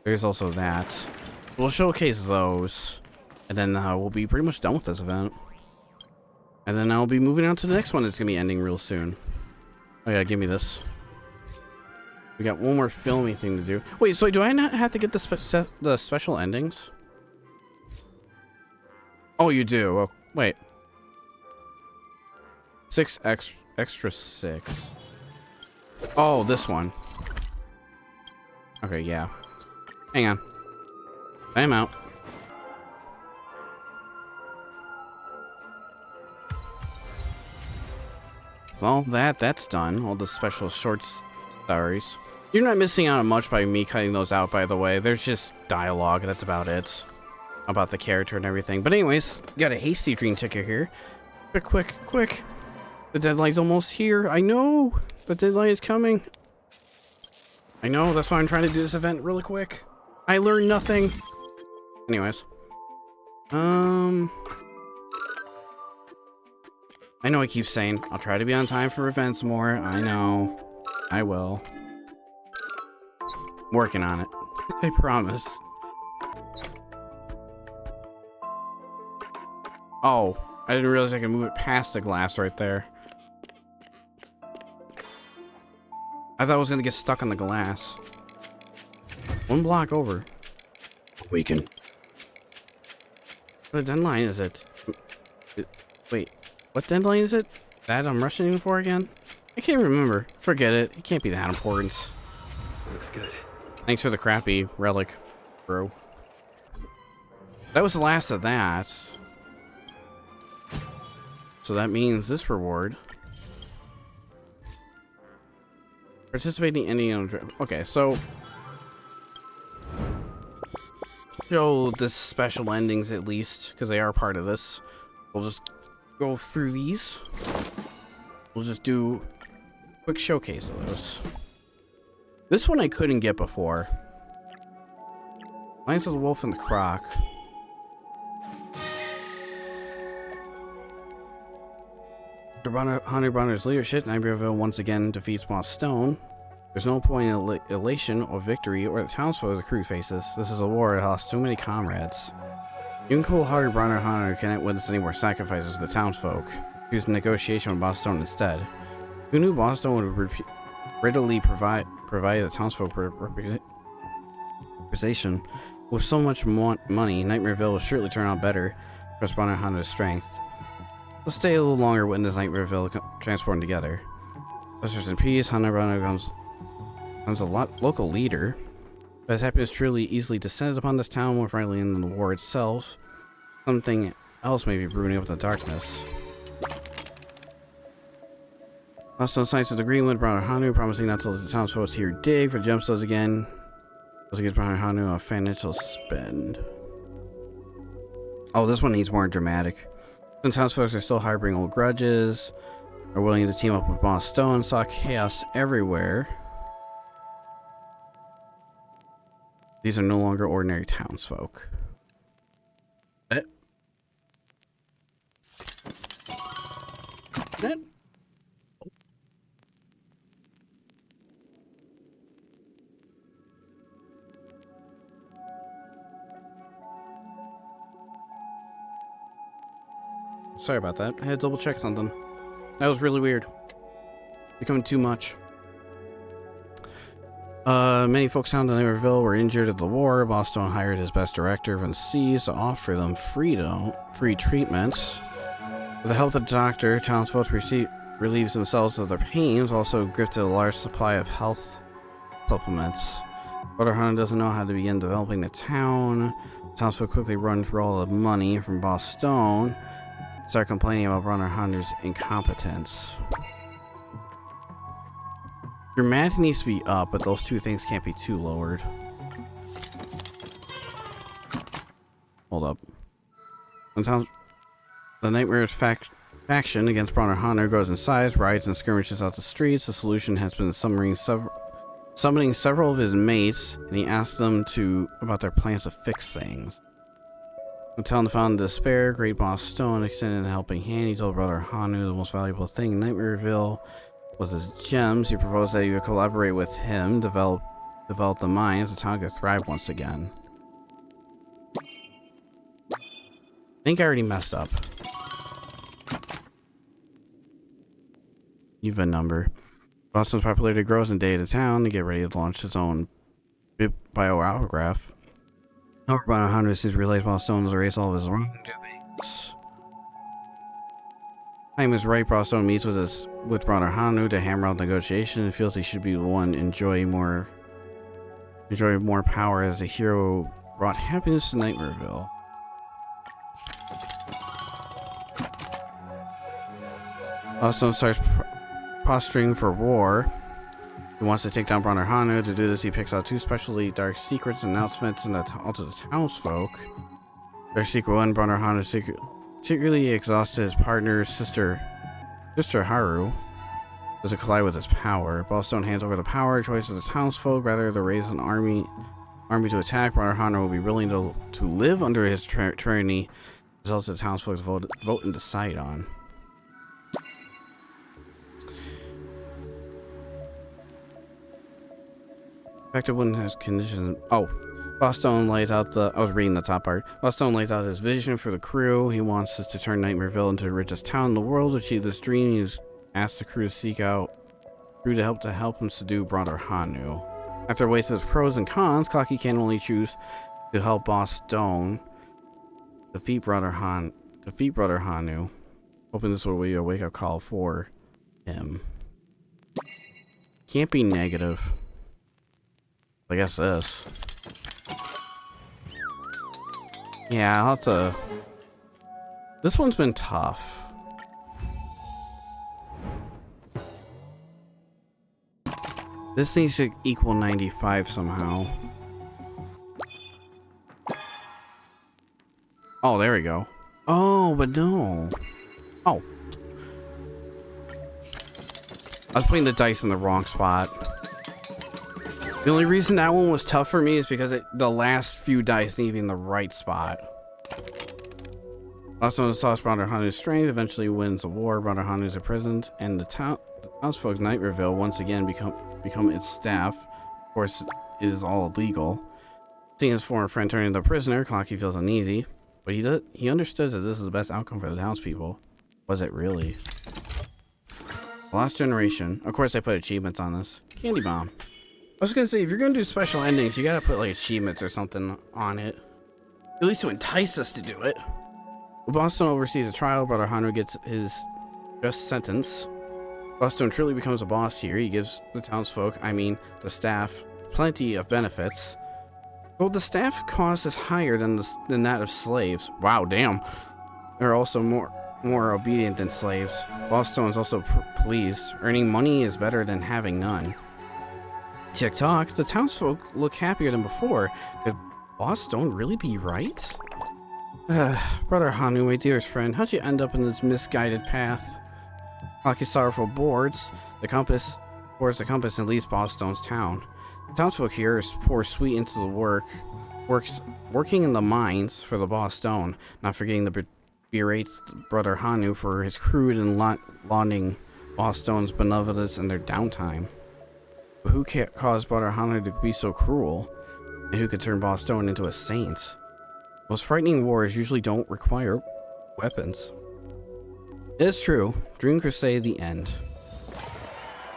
There's also that. We'll showcase those, and then we'll be pretty much done with this event. And then I'll be moving on to the next one that's going to be ending real soon. Oh yeah, give me this. We got one more filming thing to do. Wait, so do I not have to get the special endings? Oh, you do. Oh, wait. 6 extra 6. Oh, this one. Okay, yeah. Hang on. I'm out. So that's done. All the special short stories. You're not missing out on much by me cutting those out, by the way. There's just dialogue, that's about it. About the character and everything. But anyways, got a hasty dream ticker here. Quick. The deadline's almost here. I know. The deadline is coming. I know, that's why I'm trying to do this event really quick. I learned nothing. Anyways. I know I keep saying I'll try to be on time for events more. I know. I will. Working on it. I promise. Oh, I didn't realize I could move it past the glass right there. I thought I was gonna get stuck on the glass. One block over. Weaken. What deadline is it? Wait, what deadline is it? That I'm rushing for again? I can't remember. Forget it. It can't be that important. Looks good. Thanks for the crappy relic, bro. That was the last of that. So that means this reward. Participating in Indian. Okay, so show the special endings at least, because they are part of this. We'll just go through these. We'll just do a quick showcase of those. This one I couldn't get before. Lions of the Wolf and the Croc. Under Hunter Bronner's leadership, Dreamville once again defeats Boss Stone. There's no point in elation or victory or the townsfolk the crew faces. This is a war that lost too many comrades. Even cool-hearted Bronner Hunter cannot witness any more sacrifices to the townsfolk. Choose negotiation with Boss Stone instead. Who knew Boss Stone would readily provide the townsfolk representation with so much money? Nightmareville will surely turn out better for Bronner Hunter's strength. Let's stay a little longer when this Nightmareville transform together. Rest in peace. Hunter Bronner becomes a local leader. But his happiness truly easily descended upon this town more friendly than the war itself. Something else may be brewing up in the darkness. Also, Science of the Greenwood, Bronner Hanu promising not to let the townsfolk here dig for gemstones again. Also gives Bronner Hanu a financial spend. Oh, this one needs more dramatic. Since townsfolk are still harboring old grudges, are willing to team up with Boss Stone, saw chaos everywhere. These are no longer ordinary townsfolk. Sorry about that. I had to double check something. That was really weird. Becoming too much. Many folks found in Nightmareville were injured at the war. Boss Stone hired his best director, Van Seas, to offer them free treatments. With the help of the doctor, townsfolk relieves themselves of their pains, also gifted a large supply of health supplements. Brother Hunter doesn't know how to begin developing the town. Townsfolk quickly run for all the money from Boss Stone. Start complaining about Brother Hunter's incompetence. Dramatic needs to be up, but those two things can't be too lowered. Hold up. Sometimes the Nightmare's faction against Bronner Hunter grows in size, riots and skirmishes out the streets. The solution has been summoning several of his mates, and he asked them about their plans to fix things. Until found in despair, Great Boss Stone extended a helping hand. He told Brother Hanu the most valuable thing in Nightmareville was his gems. He proposed that he would collaborate with him, develop the mines, the town could thrive once again. I think I already messed up. Even number. Boston's popularity grows in day to town to get ready to launch its own bioautograph. However, about 100 since realized Boston to erase all of his wrongdoings. Time is right. Boston meets with Brother Hanu to hammer out negotiation and feels he should be the one to enjoy more power as a hero brought happiness to Nightmareville. Boston starts posturing for war. He wants to take down Brother Hanu. To do this, he picks out two specially dark secrets announcements and to the townsfolk. Their secret one, Brother Hanu secretly exhausted his partner's sister Haru. Does it collide with his power? Ballstone hands over the power choice to the townsfolk. Rather than raise an army to attack, Brother Hanu will be willing to live under his tyranny. Results the townsfolk vote and decide on. Effective one has conditions. Oh, Boston lays out I was reading the top part. Boston lays out his vision for the crew. He wants us to turn Nightmareville into the richest town in the world. To achieve this dream, he's asked the crew to seek out to help him subdue Brother Hanu. After weighing his pros and cons, Clockie can only choose to help Boss Stone defeat Brother Hanu. Hoping this will be a wake-up call for him. Can't be negative. I guess this. Yeah, I'll have to... This one's been tough. This needs to equal 95 somehow. Oh, there we go. Oh, but no. Oh. I was putting the dice in the wrong spot. The only reason that one was tough for me is because the last few dice need to be in the right spot. Also, the sauce Brother Hanu's strength eventually wins the war. Brother Hanu is imprisoned, and the townsfolk of Dreamville once again become its staff. Of course, it is all illegal. Seeing his former friend turn into a prisoner, Clockie feels uneasy, but he understood that this is the best outcome for the townspeople. Was it really? Lost Generation. Of course, I put achievements on this. Candy Bomb. I was gonna say, if you're gonna do special endings, you gotta put like achievements or something on it. At least to entice us to do it. When Boston oversees a trial, Brother Hanu gets his just sentence. Boston truly becomes a boss here. He gives the townsfolk, I mean the staff, plenty of benefits. Though the staff cost is higher than that of slaves. Wow, damn. They're also more obedient than slaves. Boston is also pleased. Earning money is better than having none. TikTok, the townsfolk look happier than before. Could Boston really be right? Brother Hanu, my dearest friend, how'd you end up in this misguided path? Clockie sorrowful boards the compass and leaves Boston's town. The townsfolk here pour sweet into the working in the mines for the Boston, not forgetting the berate Brother Hanu for his crude and lauding Boston's benevolence in their downtime. But who caused Brother Hanu to be so cruel, and who could turn Boston into a saint? Most frightening wars usually don't require weapons. It's true. Dream Crusade, the end.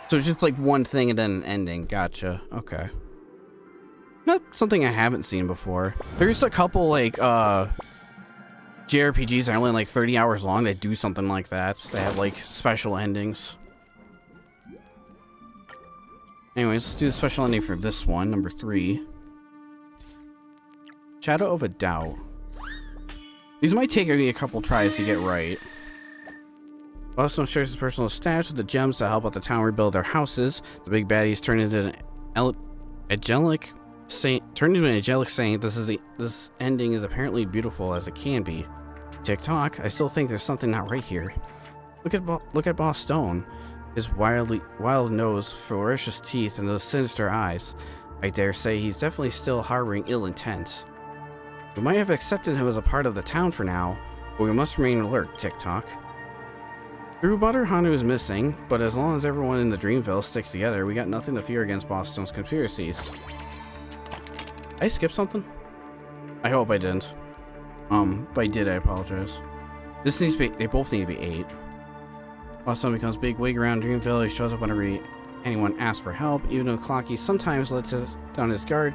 So it's just like one thing and then an ending. Gotcha. Okay. Not something I haven't seen before. There's a couple like JRPGs that are only like 30 hours long that do something like that. They have like special endings. Anyways, let's do the special ending for this one, number 3. Shadow of a Doubt. These might take me a couple tries to get right. Boston shares his personal stash with the gems to help out the town rebuild their houses. The big baddies turn into an angelic saint. This ending is apparently beautiful as it can be. TikTok, I still think there's something not right here. Look at Boston. His wild nose, ferocious teeth, and those sinister eyes. I dare say he's definitely still harboring ill intent. We might have accepted him as a part of the town for now, but we must remain alert, TikTok. Brother Hanu is missing, but as long as everyone in the Dreamville sticks together, we got nothing to fear against Boston's conspiracies. Did I skip something? I hope I didn't. If I did, I apologize. This needs to be, they both need to be 8. Boston becomes big wig around Dreamville. He shows up whenever anyone asks for help, even though Clockie sometimes lets down his guard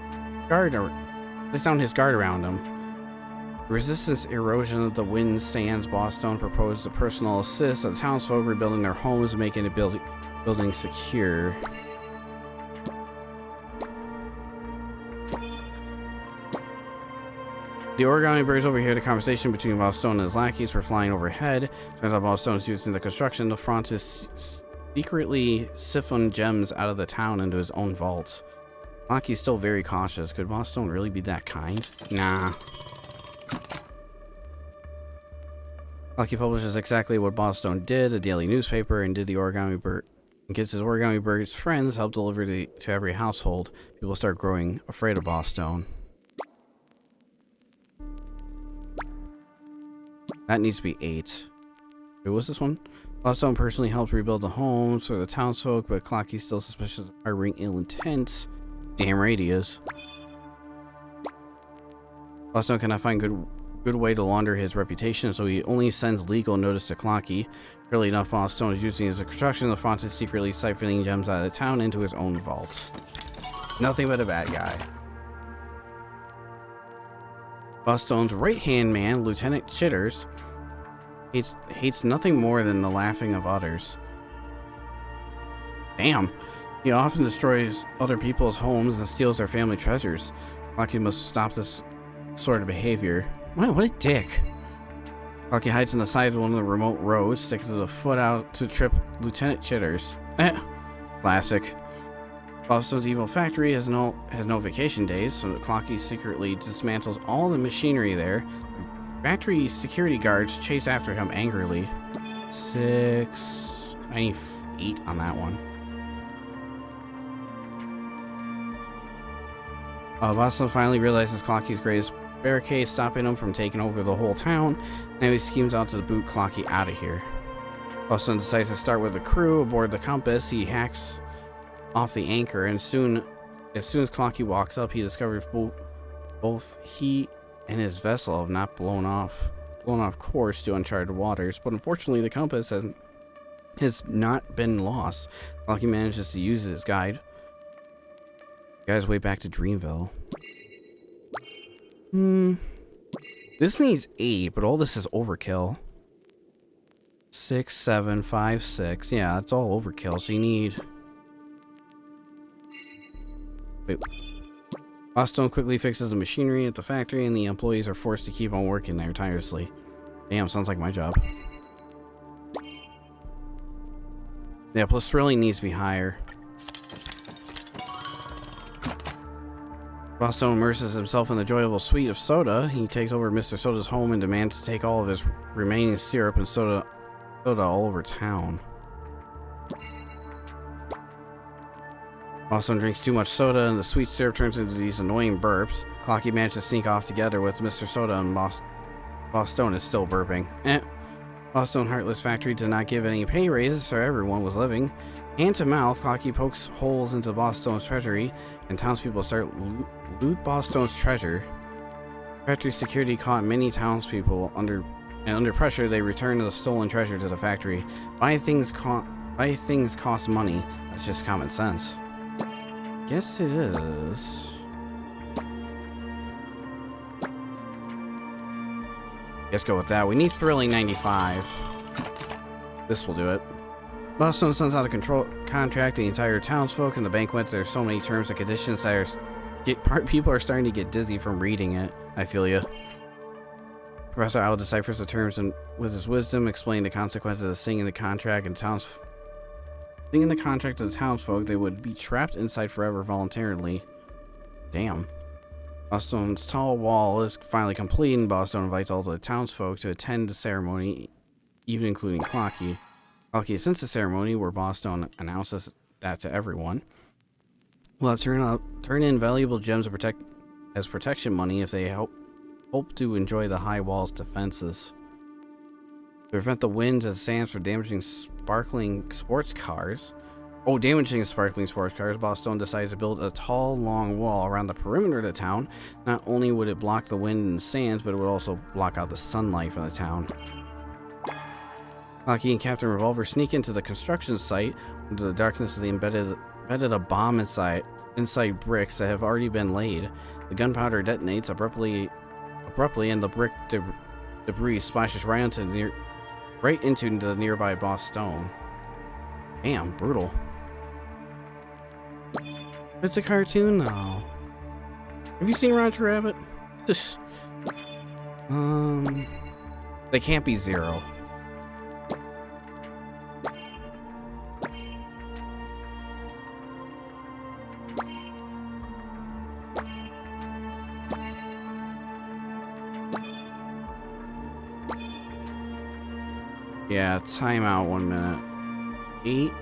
around him. The resistance erosion of the wind sands Boston proposed a personal assist of the townsfolk rebuilding their homes and making the building secure. The origami birds overhear the conversation between Boston and his lackeys for flying overhead. Turns out Boston is using the construction to Francis secretly siphon gems out of the town into his own vault. Clockie's still very cautious. Could Boston really be that kind? Nah. Clockie publishes exactly what Boston did, a daily newspaper, and gets his origami bird's friends help deliver to every household. People start growing afraid of Boston. That needs to be 8. Wait, what's this one? Boston personally helped rebuild the homes for the townsfolk, but Clockie's still suspicious of harboring ill intent. Damn right he is. Boston cannot find good way to launder his reputation, so he only sends legal notice to Clockie. Surely enough, Boston is using his construction of the front is secretly siphoning gems out of the town into his own vault. Nothing but a bad guy. Boston's right-hand man, Lieutenant Chitters, hates nothing more than the laughing of others. Damn. He often destroys other people's homes and steals their family treasures. Clockie must stop this sort of behavior. Wow, what a dick. Clockie hides on the side of one of the remote roads, sticking the foot out to trip Lieutenant Chitters. Classic. Boston's evil factory has no vacation days, so Clockie secretly dismantles all the machinery there. Factory security guards chase after him angrily. 6. I need 8 on that one. Boston finally realizes Clockie's greatest barricade, stopping him from taking over the whole town. Now he schemes out to boot Clockie out of here. Boston decides to start with the crew aboard the Compass. He hacks off the anchor, and as soon as Clockie walks up, he discovers both he and his vessel have not blown off course to uncharted waters. But unfortunately, the compass has not been lost. Clockie manages to use his guide. Guy's way back to Dreamville. This needs 8, but all this is overkill. 6, 7, 5, 6. Yeah, it's all overkill. So you need. Wait. Boston quickly fixes the machinery at the factory, and the employees are forced to keep on working there tirelessly. Damn, sounds like my job. Yeah, plus thrilling needs to be higher. Boston immerses himself in the joyful suite of soda. He takes over Mr. Soda's home and demands to take all of his remaining syrup and soda all over town. Boston drinks too much soda, and the sweet syrup turns into these annoying burps. Clockie managed to sneak off together with Mr. Soda, and Boston is still burping. Boston Heartless Factory did not give any pay raises, so everyone was living hand to mouth. Clockie pokes holes into Boston's treasury, and townspeople start loot Boston's treasure. Factory security caught many townspeople under pressure. They return the stolen treasure to the factory. Buy things cost money. That's just common sense. Guess it is. Let's go with that. We need thrilling 95. This will do it. Boston sends out a contract the entire townsfolk and the banquets. There's so many terms and conditions that people are starting to get dizzy from reading it. I feel you. Professor Owl deciphers the terms and with his wisdom explain the consequences of singing the contract to the townsfolk. They would be trapped inside forever voluntarily. Damn. Boston's tall wall is finally complete, and Boston invites all the townsfolk to attend the ceremony, even including Clockie. Clockie attends the ceremony where Boston announces that to everyone. We'll have turn in valuable gems as protection money if they hope to enjoy the high wall's defenses. To prevent the winds and sands from damaging sparkling sports cars, Boston decides to build a tall, long wall around the perimeter of the town. Not only would it block the wind and sands, but it would also block out the sunlight from the town. Clockie and Captain Revolver sneak into the construction site. Into the darkness of the embedded a bomb inside bricks that have already been laid. The gunpowder detonates abruptly, and the brick debris splashes right into the nearby boss stone. Damn, brutal. It's a cartoon now. Have you seen Roger Rabbit? They can't be 0. Yeah, timeout 1 minute. 8,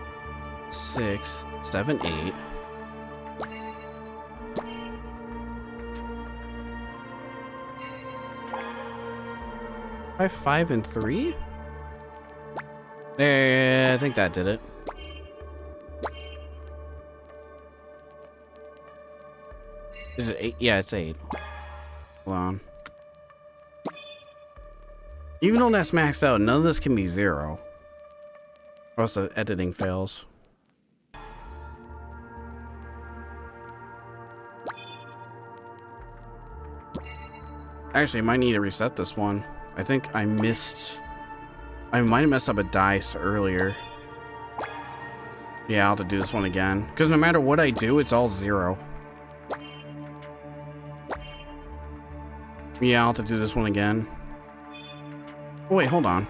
6, 7, 8. 5, and 3? There, I think that did it. Is it 8? Yeah, it's 8. Hold on. Even though that's maxed out, none of this can be 0. Or else the editing fails. Actually, I might need to reset this one. I think I might have messed up a dice earlier. Yeah, I'll have to do this one again. Because no matter what I do, it's all 0. Yeah, I'll have to do this one again. Oh, wait, hold on.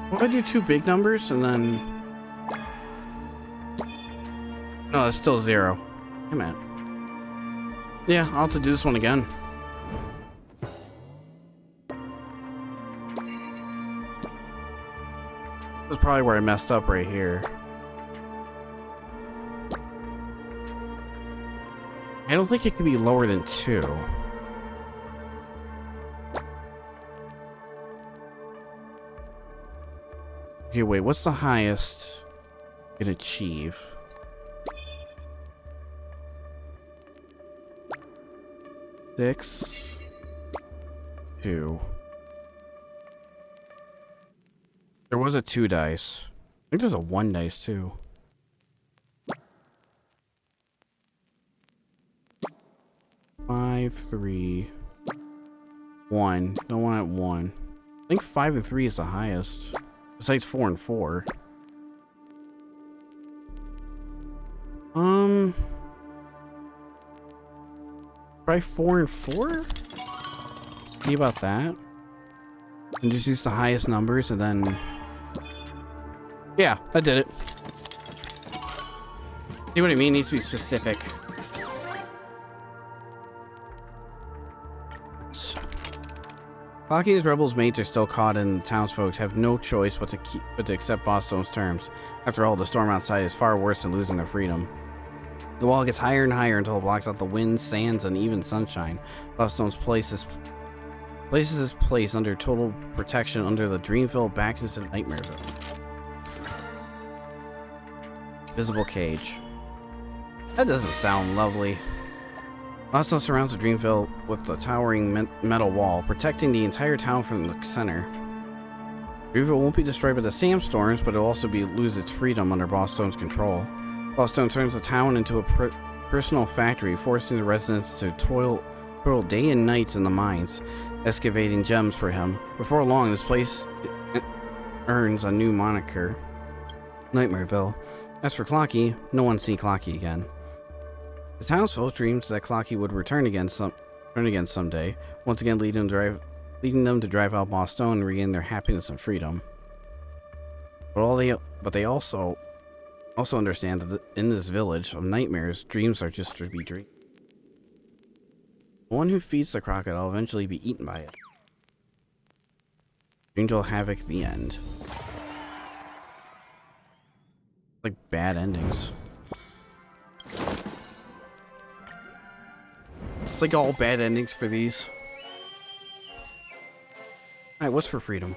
What if I do 2 big numbers and then... No, it's still 0. Come on. Yeah, I'll have to do this one again. That's probably where I messed up right here. I don't think it could be lower than 2. Okay, wait, what's the highest you can achieve? Six, 2. There was a 2 dice. I think there's a 1 dice too. 5, 3, 1. No one at 1. I think 5 and 3 is the highest. Besides 4 and 4. Probably 4 and 4? See about that? And just use the highest numbers and then... Yeah, I did it. See what I mean? It needs to be specific. Clockie and his rebels' mates are still caught, and the townsfolk have no choice but to accept Boss Stone's terms. After all, the storm outside is far worse than losing their freedom. The wall gets higher and higher until it blocks out the wind, sands, and even sunshine. Boss Stone's places his place under total protection under the Dreamville back into Nightmareville. Visible cage. That doesn't sound lovely. Boss Stone surrounds the Dreamville with the towering metal wall, protecting the entire town from the center. Dreamville won't be destroyed by the sandstorms, but it'll also lose its freedom under Boss Stone's control. Boss Stone turns the town into a personal factory, forcing the residents to toil day and night in the mines, excavating gems for him. Before long, this place earns a new moniker, Nightmareville. As for Clockie, no one's seen Clockie again. The townsfolk dreamed that Clockie would return again someday, once again leading them to drive out Boss Stone and regain their happiness and freedom. But they also understand that in this village of nightmares, dreams are just to be dreamed. The one who feeds the crocodile will eventually be eaten by it. Dreamville Havoc, the end. Like bad endings. Like all bad endings for these. Alright, what's for freedom?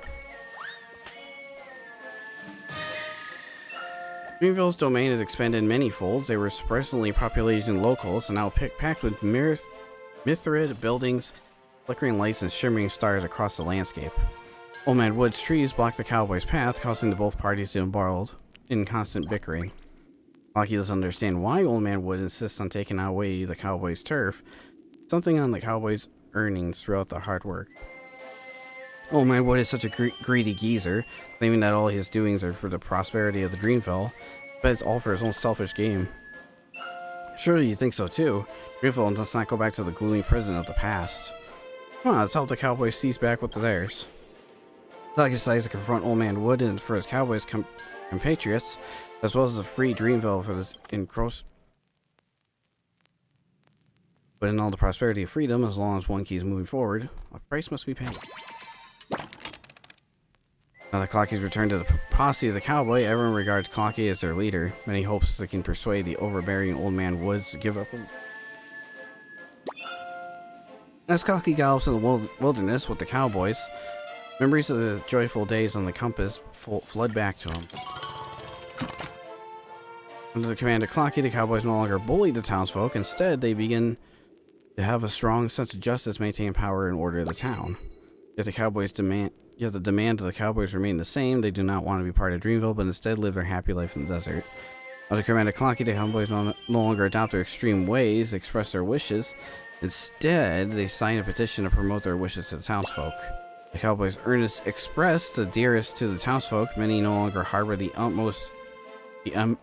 Dreamville's domain has expanded many folds. They were sparsely populated in locals and now packed with myriad buildings, flickering lights, and shimmering stars across the landscape. Old Man Wood's trees block the cowboys' path, causing the both parties to embroil in constant bickering. Clockie doesn't understand why Old Man Wood insists on taking away the cowboys' turf, something on the cowboys' earnings throughout the hard work. Old Man Wood is such a greedy geezer, claiming that all his doings are for the prosperity of the Dreamville, but it's all for his own selfish game. Surely you think so too. Dreamville does not go back to the gloomy prison of the past. Come on, let's help the cowboys seize back what's theirs. Clockie decides to confront Old Man Wood and for his cowboys compatriots, as well as to free Dreamville for this engrossed. But in all the prosperity of freedom, as long as one keeps moving forward, a price must be paid. Now that Clockie's returned to the posse of the cowboy, everyone regards Clockie as their leader. Many hopes they can persuade the overbearing Old Man Woods to give up. As Clockie gallops in the wilderness with the cowboys, memories of the joyful days on the compass flood back to him. Under the command of Clockie, the cowboys no longer bully the townsfolk. Instead, they begin to have a strong sense of justice, maintain power, and order of the town. Yet the demand of the cowboys remain the same. They do not want to be part of Dreamville, but instead live their happy life in the desert. Under command of Clockie, the cowboys no longer adopt their extreme ways, express their wishes. Instead, they sign a petition to promote their wishes to the townsfolk. The cowboys' earnest express the dearest to the townsfolk. Many no longer harbor the utmost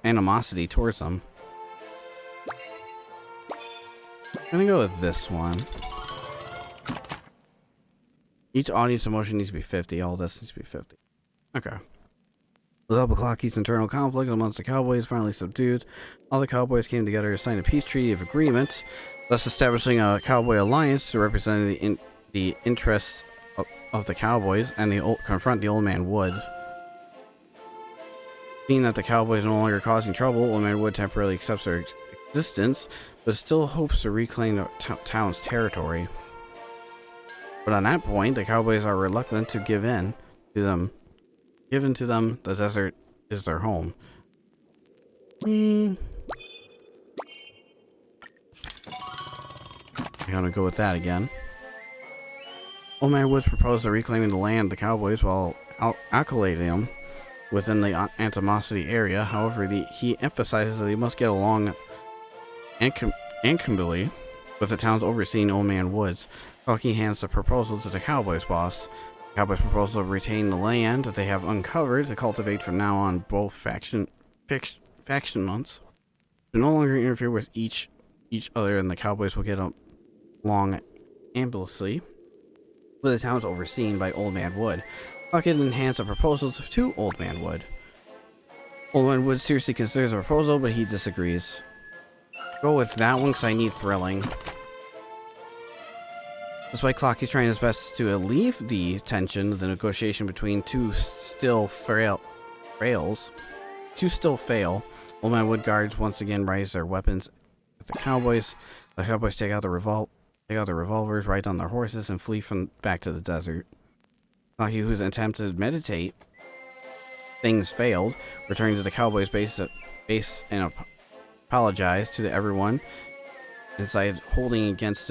animosity towards them. I'm gonna go with this one. Each audience emotion needs to be 50. All this needs to be 50. Okay. With the help of Clockie's internal conflict amongst the cowboys finally subdued, all the cowboys came together to sign a peace treaty of agreement, thus establishing a cowboy alliance to represent the interests of the cowboys and confront the Old Man Wood. Seeing that the cowboys are no longer causing trouble, Old Man Wood temporarily accepts their existence, but still hopes to reclaim the town's territory. But on that point, the cowboys are reluctant to give in to them. Given to them, the desert is their home. I'm gonna go with that again. Old Man Woods proposed to reclaiming the land of the cowboys while accolating them within the animosity area. However, he emphasizes that they must get along amicably with the town's overseeing Old Man Woods. Clockie hands the proposal to the cowboys' boss. The cowboys' proposal to retain the land that they have uncovered to cultivate from now on. Both faction months to no longer interfere with each other, and the cowboys will get along amicably with the towns overseen by Old Man Wood. Clockie then hands the proposal to Old Man Wood. Old Man Wood seriously considers the proposal, but he disagrees. Go with that one because I need thrilling. Despite Clockie's trying his best to alleviate the tension, the negotiation between two still fail. Old Man Wood guards once again raise their weapons at the cowboys. The cowboys take out their revolvers, ride on their horses, and flee back to the desert. Clockie, who's attempted to meditate things failed, returning to the cowboys' base and apologized to everyone inside, holding it against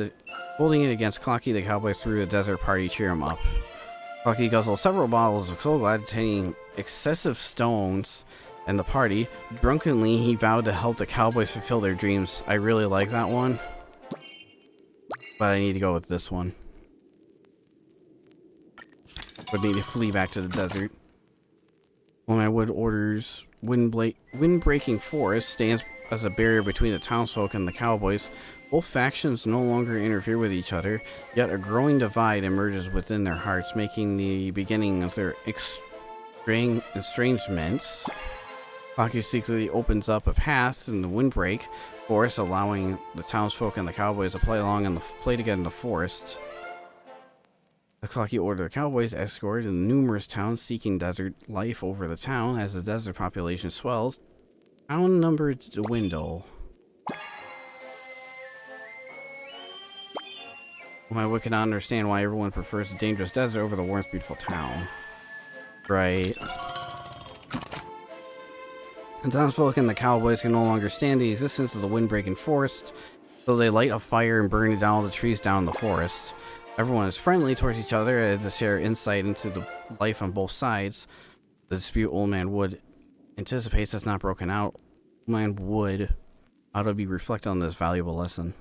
Clockie. The cowboys through the desert party cheer him up. Clockie guzzles several bottles of soda containing excessive stones, and the party, drunkenly, he vowed to help the cowboys fulfill their dreams. I really like that one, but I need to go with this one. Would need to flee back to the desert. Old Man Wood orders wind-breaking forest stands as a barrier between the townsfolk and the cowboys. Both factions no longer interfere with each other, yet a growing divide emerges within their hearts, making the beginning of their estrangements. Clockie secretly opens up a path in the windbreak forest, allowing the townsfolk and the cowboys to play together in the forest. The Clockie ordered the cowboys escorted in numerous towns seeking desert life over the town. As the desert population swells, town numbers dwindle. I would cannot understand why everyone prefers the dangerous desert over the warm, beautiful town. Right. The townsfolk and the cowboys can no longer stand the existence of the wind-breaking forest, so they light a fire and burn down all the trees down in the forest. Everyone is friendly towards each other and to share insight into the life on both sides. The dispute Old Man Wood anticipates has not broken out. Old Man Wood ought to be reflected on this valuable lesson.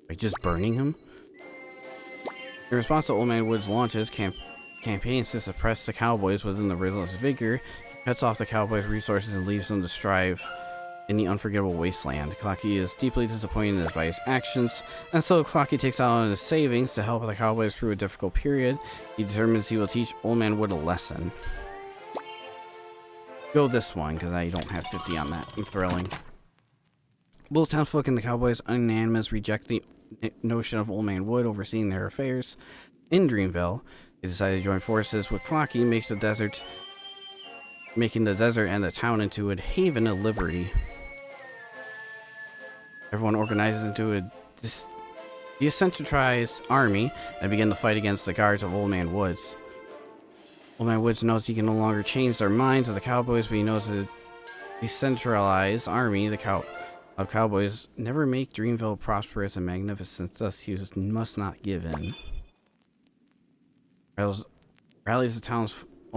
By just burning him? In response to Old Man Wood's launches, campaigns to suppress the cowboys within the relentless vigor, he cuts off the cowboys' resources and leaves them to strive in the unforgettable wasteland. Clockie is deeply disappointed by his actions, and so Clockie takes out on his savings to help the cowboys through a difficult period. He determines he will teach Old Man Wood a lesson. Go this one, because I don't have 50 on that. I'm thrilling. Both townsfolk and the cowboys unanimously reject the notion of Old Man Wood overseeing their affairs. In Dreamville, they decide to join forces with Clockie, making the desert and the town into a haven of liberty. Everyone organizes into a decentralized army and begin to fight against the guards of Old Man Woods. Old Man Woods knows he can no longer change their minds of the cowboys, but he knows the decentralized army of cowboys never make Dreamville prosperous and magnificent, thus he must not give in. Old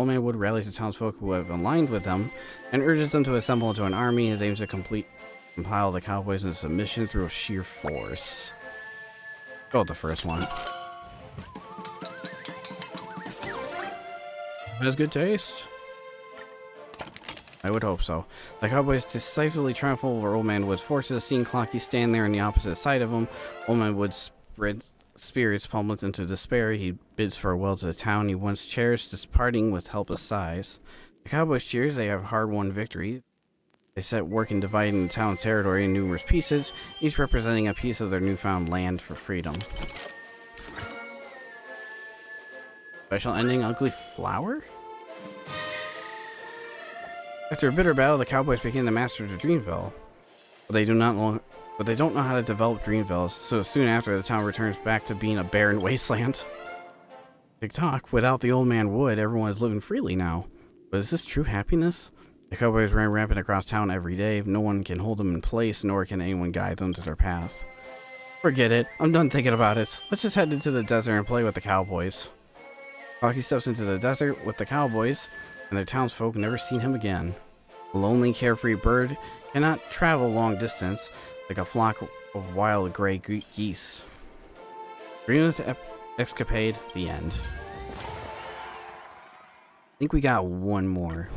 Man Wood rallies the townsfolk who have aligned with them and urges them to assemble into an army. His aim is to compile the cowboys into submission through sheer force. Go with the first one. Has good taste. I would hope so. The cowboys decisively triumph over Old Man Wood's forces. Seeing Clockie stand there on the opposite side of him, Old Man Wood's spirits plummet into despair. He bids farewell to the town he once cherished, parting with helpless sighs. The cowboys cheers, they have hard-won victory. They set work in dividing the town's territory in numerous pieces, each representing a piece of their newfound land for freedom. Special ending, Ugly Flower? After a bitter battle, the cowboys became the masters of Dreamville. But they don't know how to develop Dreamville, so soon after, the town returns back to being a barren wasteland. Tick-tock, without the old man Wood, everyone is living freely now. But is this true happiness? The cowboys ran rampant across town every day. No one can hold them in place, nor can anyone guide them to their path. Forget it. I'm done thinking about it. Let's just head into the desert and play with the cowboys. Clockie steps into the desert with the cowboys, and their townsfolk never seen him again. A lonely, carefree bird cannot travel long distance like a flock of wild gray geese. Dreamless escapade, the end. I think we got one more.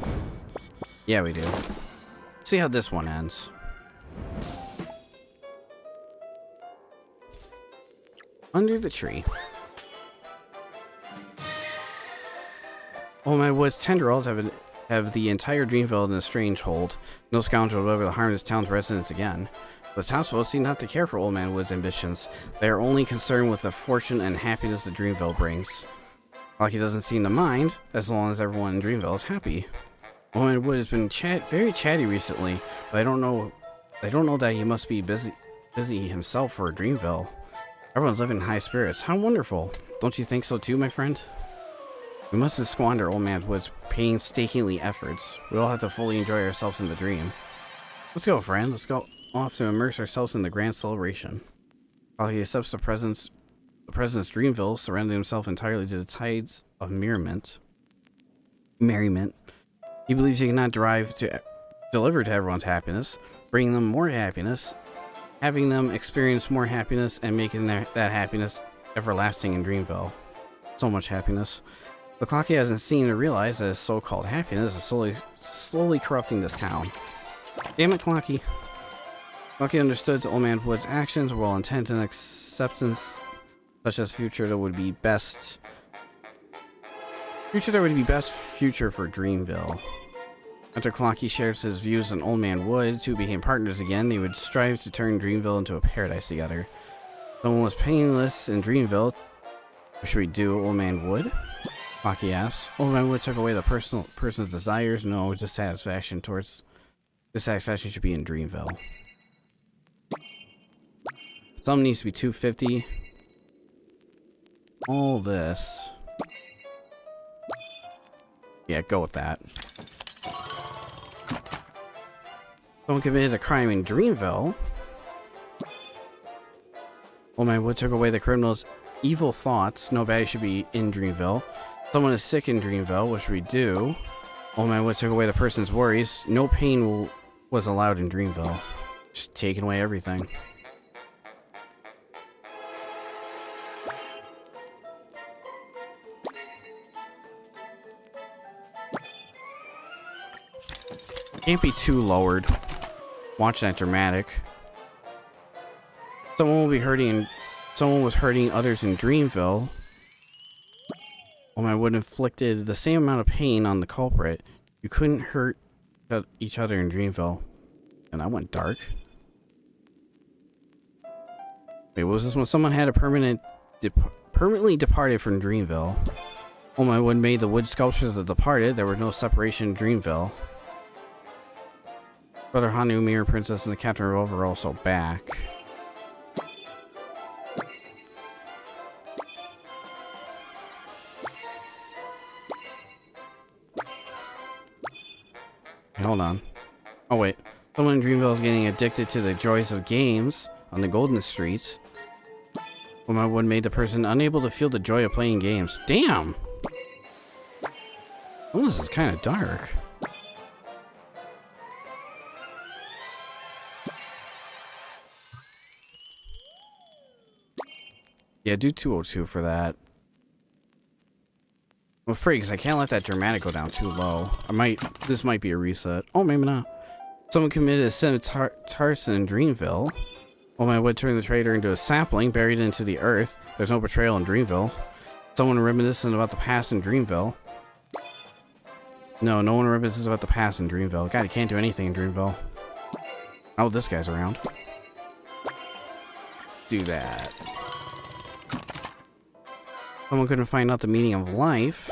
Yeah, we do. Let's see how this one ends. Under the tree. Old Man Wood's tendrils have the entire Dreamville in a strange hold. No scoundrel will ever harm this town's residents again. The townsfolk seem not to care for Old Man Wood's ambitions. They are only concerned with the fortune and happiness that Dreamville brings. Clockie doesn't seem to mind, as long as everyone in Dreamville is happy. Old Man Wood has been very chatty recently, but I don't know that he must be busy himself for Dreamville. Everyone's living in high spirits. How wonderful! Don't you think so too, my friend? We mustn't squander Old Man Wood's painstakingly efforts. We all have to fully enjoy ourselves in the dream. Let's go, friend. Let's go off to immerse ourselves in the grand celebration. While he accepts the president's Dreamville, surrendering himself entirely to the tides of merriment. He believes he cannot deliver to everyone's happiness, bringing them more happiness, having them experience more happiness, and making that happiness everlasting in Dreamville. So much happiness. But Clockie hasn't seen or realized that his so-called happiness is slowly corrupting this town. Damn it, Clockie. Clockie understood Old Man Wood's actions, while intent and acceptance, such as future that would be best for Dreamville. After Clockie shares his views on Old Man Wood, two became partners again. They would strive to turn Dreamville into a paradise together. Someone was penniless in Dreamville. What should we do, Old Man Wood? Clockie asks. Old Man Wood took away the person's desires. No, dissatisfaction should be in Dreamville. Some needs to be 250. All this. Yeah, go with that. Someone committed a crime in Dreamville. Old Man Wood took away the criminal's evil thoughts. Nobody should be in Dreamville. Someone is sick in Dreamville. What should we do? Old Man Wood took away the person's worries. No pain was allowed in Dreamville. Just taking away everything. Can't be too lowered. Watch that dramatic. Someone was hurting others in Dreamville. Old Man Wood inflicted the same amount of pain on the culprit. You couldn't hurt each other in Dreamville. And I went dark. Wait, what was this one? Someone had a permanently departed from Dreamville. Old Man Wood made the wood sculptures that departed. There was no separation in Dreamville. Brother Hanu, Mirror Princess, and the Captain Rover are also back. Hey, hold on. Oh wait. Someone in Dreamville is getting addicted to the joys of games on the Golden Street. Old Man Wood made the person unable to feel the joy of playing games. Damn! Oh, this is kind of dark. Yeah, do 202 for that. I'm afraid because I can't let that dramatic go down too low. This might be a reset. Oh, maybe not. Someone committed a sin of arson in Dreamville. Old Man Wood turned the traitor into a sapling, buried into the earth. There's no betrayal in Dreamville. Someone reminiscent about the past in Dreamville. No, no one reminisces about the past in Dreamville. God, you can't do anything in Dreamville. Oh, this guy's around. Do that. Someone couldn't find out the meaning of life.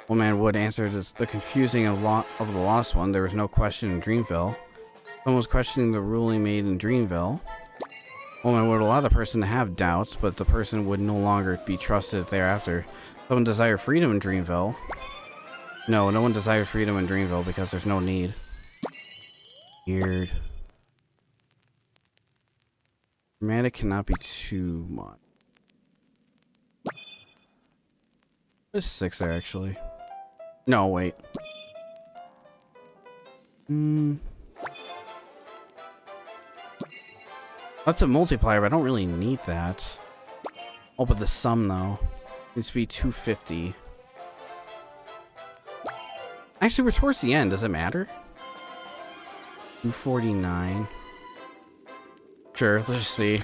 Old Man Wood answered the confusing of the lost one. There was no question in Dreamville. Someone was questioning the ruling made in Dreamville. Old Man Wood allowed the person to have doubts, but the person would no longer be trusted thereafter. Someone desired freedom in Dreamville. No, no one desired freedom in Dreamville because there's no need. Weird. Dramatic cannot be too much. There's 6 there, actually. No, wait. That's a multiplier, but I don't really need that. Oh, but the sum, though, needs to be 250. Actually, we're towards the end. Does it matter? 249. Sure, let's just see.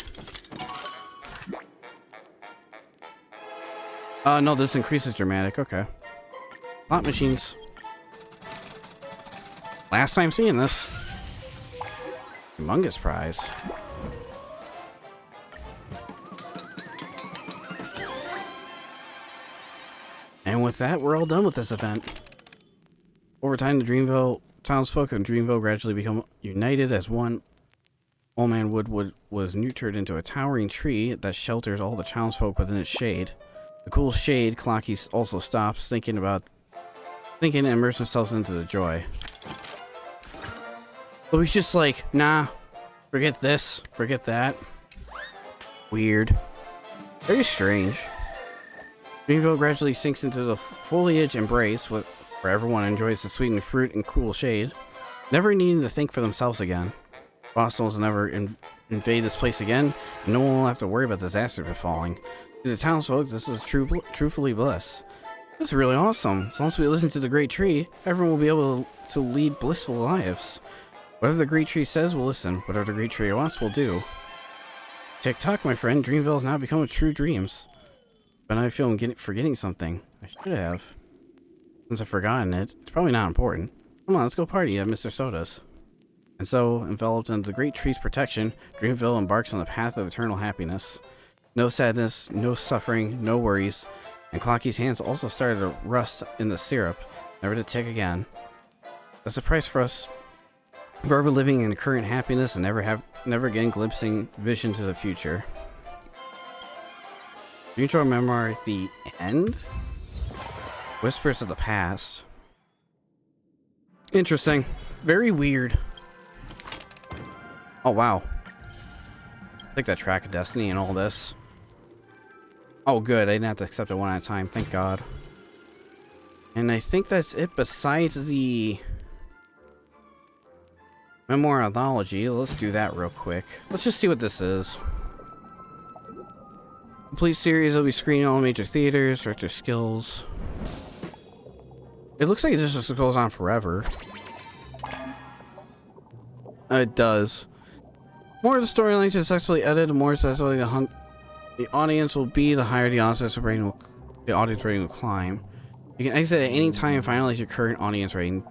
No, this increases dramatic. Okay. Slot machines. Last time seeing this. Humongous prize. And with that, we're all done with this event. Over time, the Dreamville townsfolk of Dreamville gradually become united as one. Old Man Wood was nurtured into a towering tree that shelters all the townsfolk within its shade. The cool shade, Clockie also stops thinking and immerses himself into the joy. So he's just like, nah, forget this, forget that. Weird. Very strange. Dreamville gradually sinks into the foliage embrace where everyone enjoys the sweetened fruit and cool shade, never needing to think for themselves again. Fossils will never invade this place again, and no one will have to worry about disaster befalling. To the townsfolk, this is truthfully bliss. This is really awesome. As long as we listen to the great tree, everyone will be able to lead blissful lives. Whatever the great tree says, we'll listen. Whatever the great tree wants, we'll do. Tick-tock, my friend. Dreamville has now become a true dreams. But I feel I'm forgetting something. I should have. Since I've forgotten it, it's probably not important. Come on, let's go party at Mr. Soda's. And so, enveloped in the great tree's protection, Dreamville embarks on the path of eternal happiness. No sadness, no suffering, no worries. And Clockie's hands also started to rust in the syrup, never to tick again. That's the price for us forever living in current happiness and never again glimpsing vision to the future. Dreamjoy Memoir at the end? Whispers of the past. Interesting. Very weird. Oh, wow. Take that track of destiny and all this. Oh, good. I didn't have to accept it one at a time. Thank God. And I think that's it besides the Memoir Anthology. Let's do that real quick. Let's just see what this is. Complete series will be screened in all major theaters. Director skills. It looks like it just goes on forever. It does. More of the storyline successfully edited, the more successfully the audience will be, the higher the audience rating will climb. You can exit at any time and finalize your current audience rating.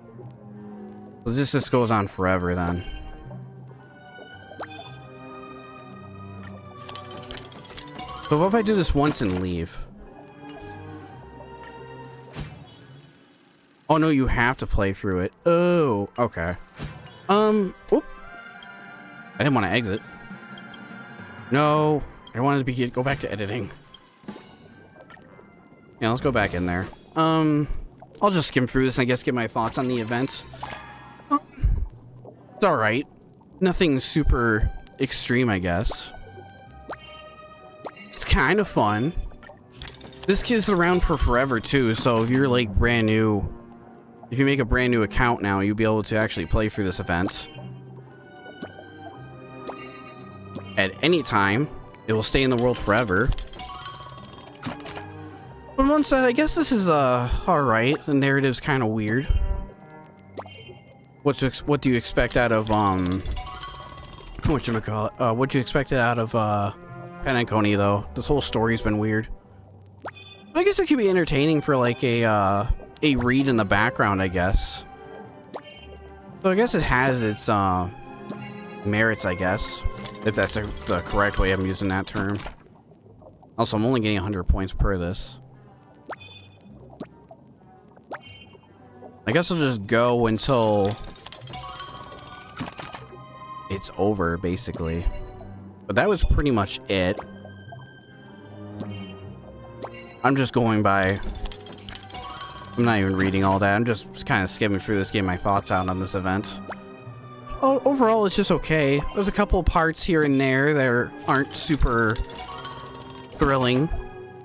So this just goes on forever then. So what if I do this once and leave? Oh no, you have to play through it. Oh, okay. Oop. I didn't want to exit. No, I wanted to go back to editing. Yeah, let's go back in there. I'll just skim through this and I guess get my thoughts on the events. Oh, it's alright. Nothing super extreme, I guess. It's kind of fun. This kid's around for forever too, so if you're like brand new, if you make a brand new account now, you'll be able to actually play through this event. At any time, it will stay in the world forever. But on one side, I guess this is alright. The narrative's kind of weird. What do you expect out of whatchamacallit? What do you expect out of Pen and Coney though? This whole story's been weird. I guess it could be entertaining for like a a read in the background, I guess. So I guess it has its merits, I guess, if that's the correct way I'm using that term. Also, I'm only getting 100 points per this. I guess I'll just go until it's over, basically. But that was pretty much it. I'm just going by... I'm not even reading all that. I'm just kind of skimming through this, getting my thoughts out on this event. Oh, overall, it's just okay. There's a couple of parts here and there that aren't super thrilling.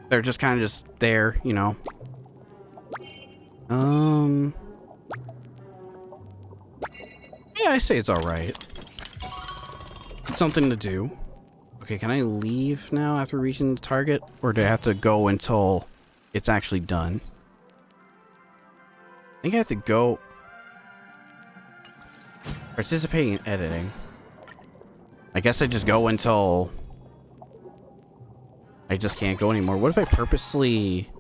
They're just kind of just there, you know. Yeah, I say it's alright. Something to do. Okay, can I leave now after reaching the target? Or do I have to go until it's actually done? I think I have to go... Participating in editing. I guess I just go until... I just can't go anymore. What if I purposely...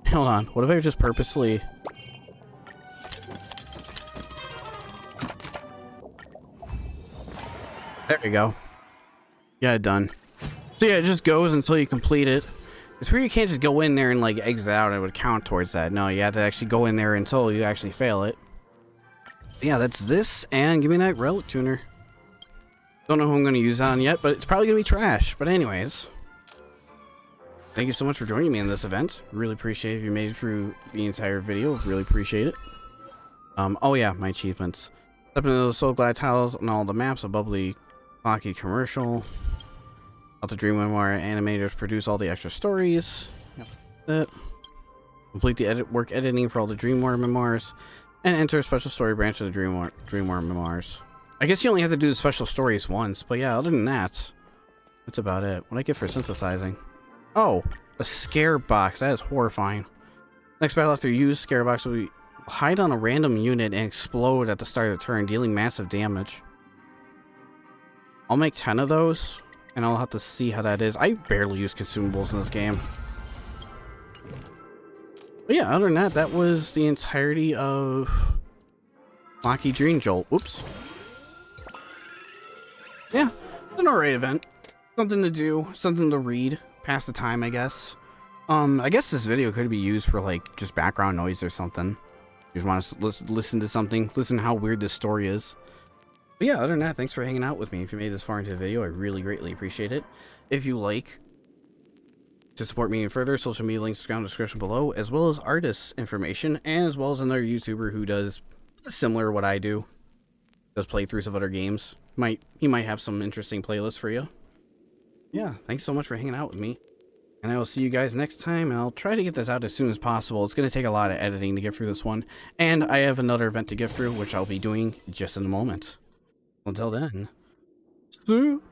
Hold on. What if I just purposely... There we go. Yeah, done. So yeah, it just goes until you complete it. It's where you can't just go in there and like exit out and it would count towards that. No, you have to actually go in there until you actually fail it. Yeah, that's this, and give me that relic tuner. Don't know who I'm going to use on yet, but it's probably going to be trash. But anyways, thank you so much for joining me in this event. Really appreciate it if you made it through the entire video. Really appreciate it. Oh yeah, my achievements. Step into those soul glide tiles on all the maps, a bubbly Clockie commercial. Let the Dream Memoir animators produce all the extra stories. Yep. Complete the work editing for all the Dreamwear memoirs. And enter a special story branch of the Dreamwear memoirs. I guess you only have to do the special stories once, but yeah, other than that, that's about it. What do I get for synthesizing? Oh, a scare box. That is horrifying. Next battle after you use scare box will be hide on a random unit and explode at the start of the turn, dealing massive damage. I'll make 10 of those, and I'll have to see how that is. I barely use consumables in this game. But yeah, other than that, that was the entirety of Clockie Dreamjoy. Whoops. Yeah, it's an alright event. Something to do, something to read, pass the time, I guess. I guess this video could be used for like just background noise or something. You just want to listen to something, listen to how weird this story is. But yeah, other than that, thanks for hanging out with me. If you made it this far into the video, I really greatly appreciate it. If you like to support me even further, social media links down in the description below, as well as artists information, and as well as another YouTuber who does similar to what I do. Does playthroughs of other games. He might have some interesting playlists for you. Yeah, thanks so much for hanging out with me. And I will see you guys next time, and I'll try to get this out as soon as possible. It's going to take a lot of editing to get through this one. And I have another event to get through, which I'll be doing just in a moment. Until then. See you.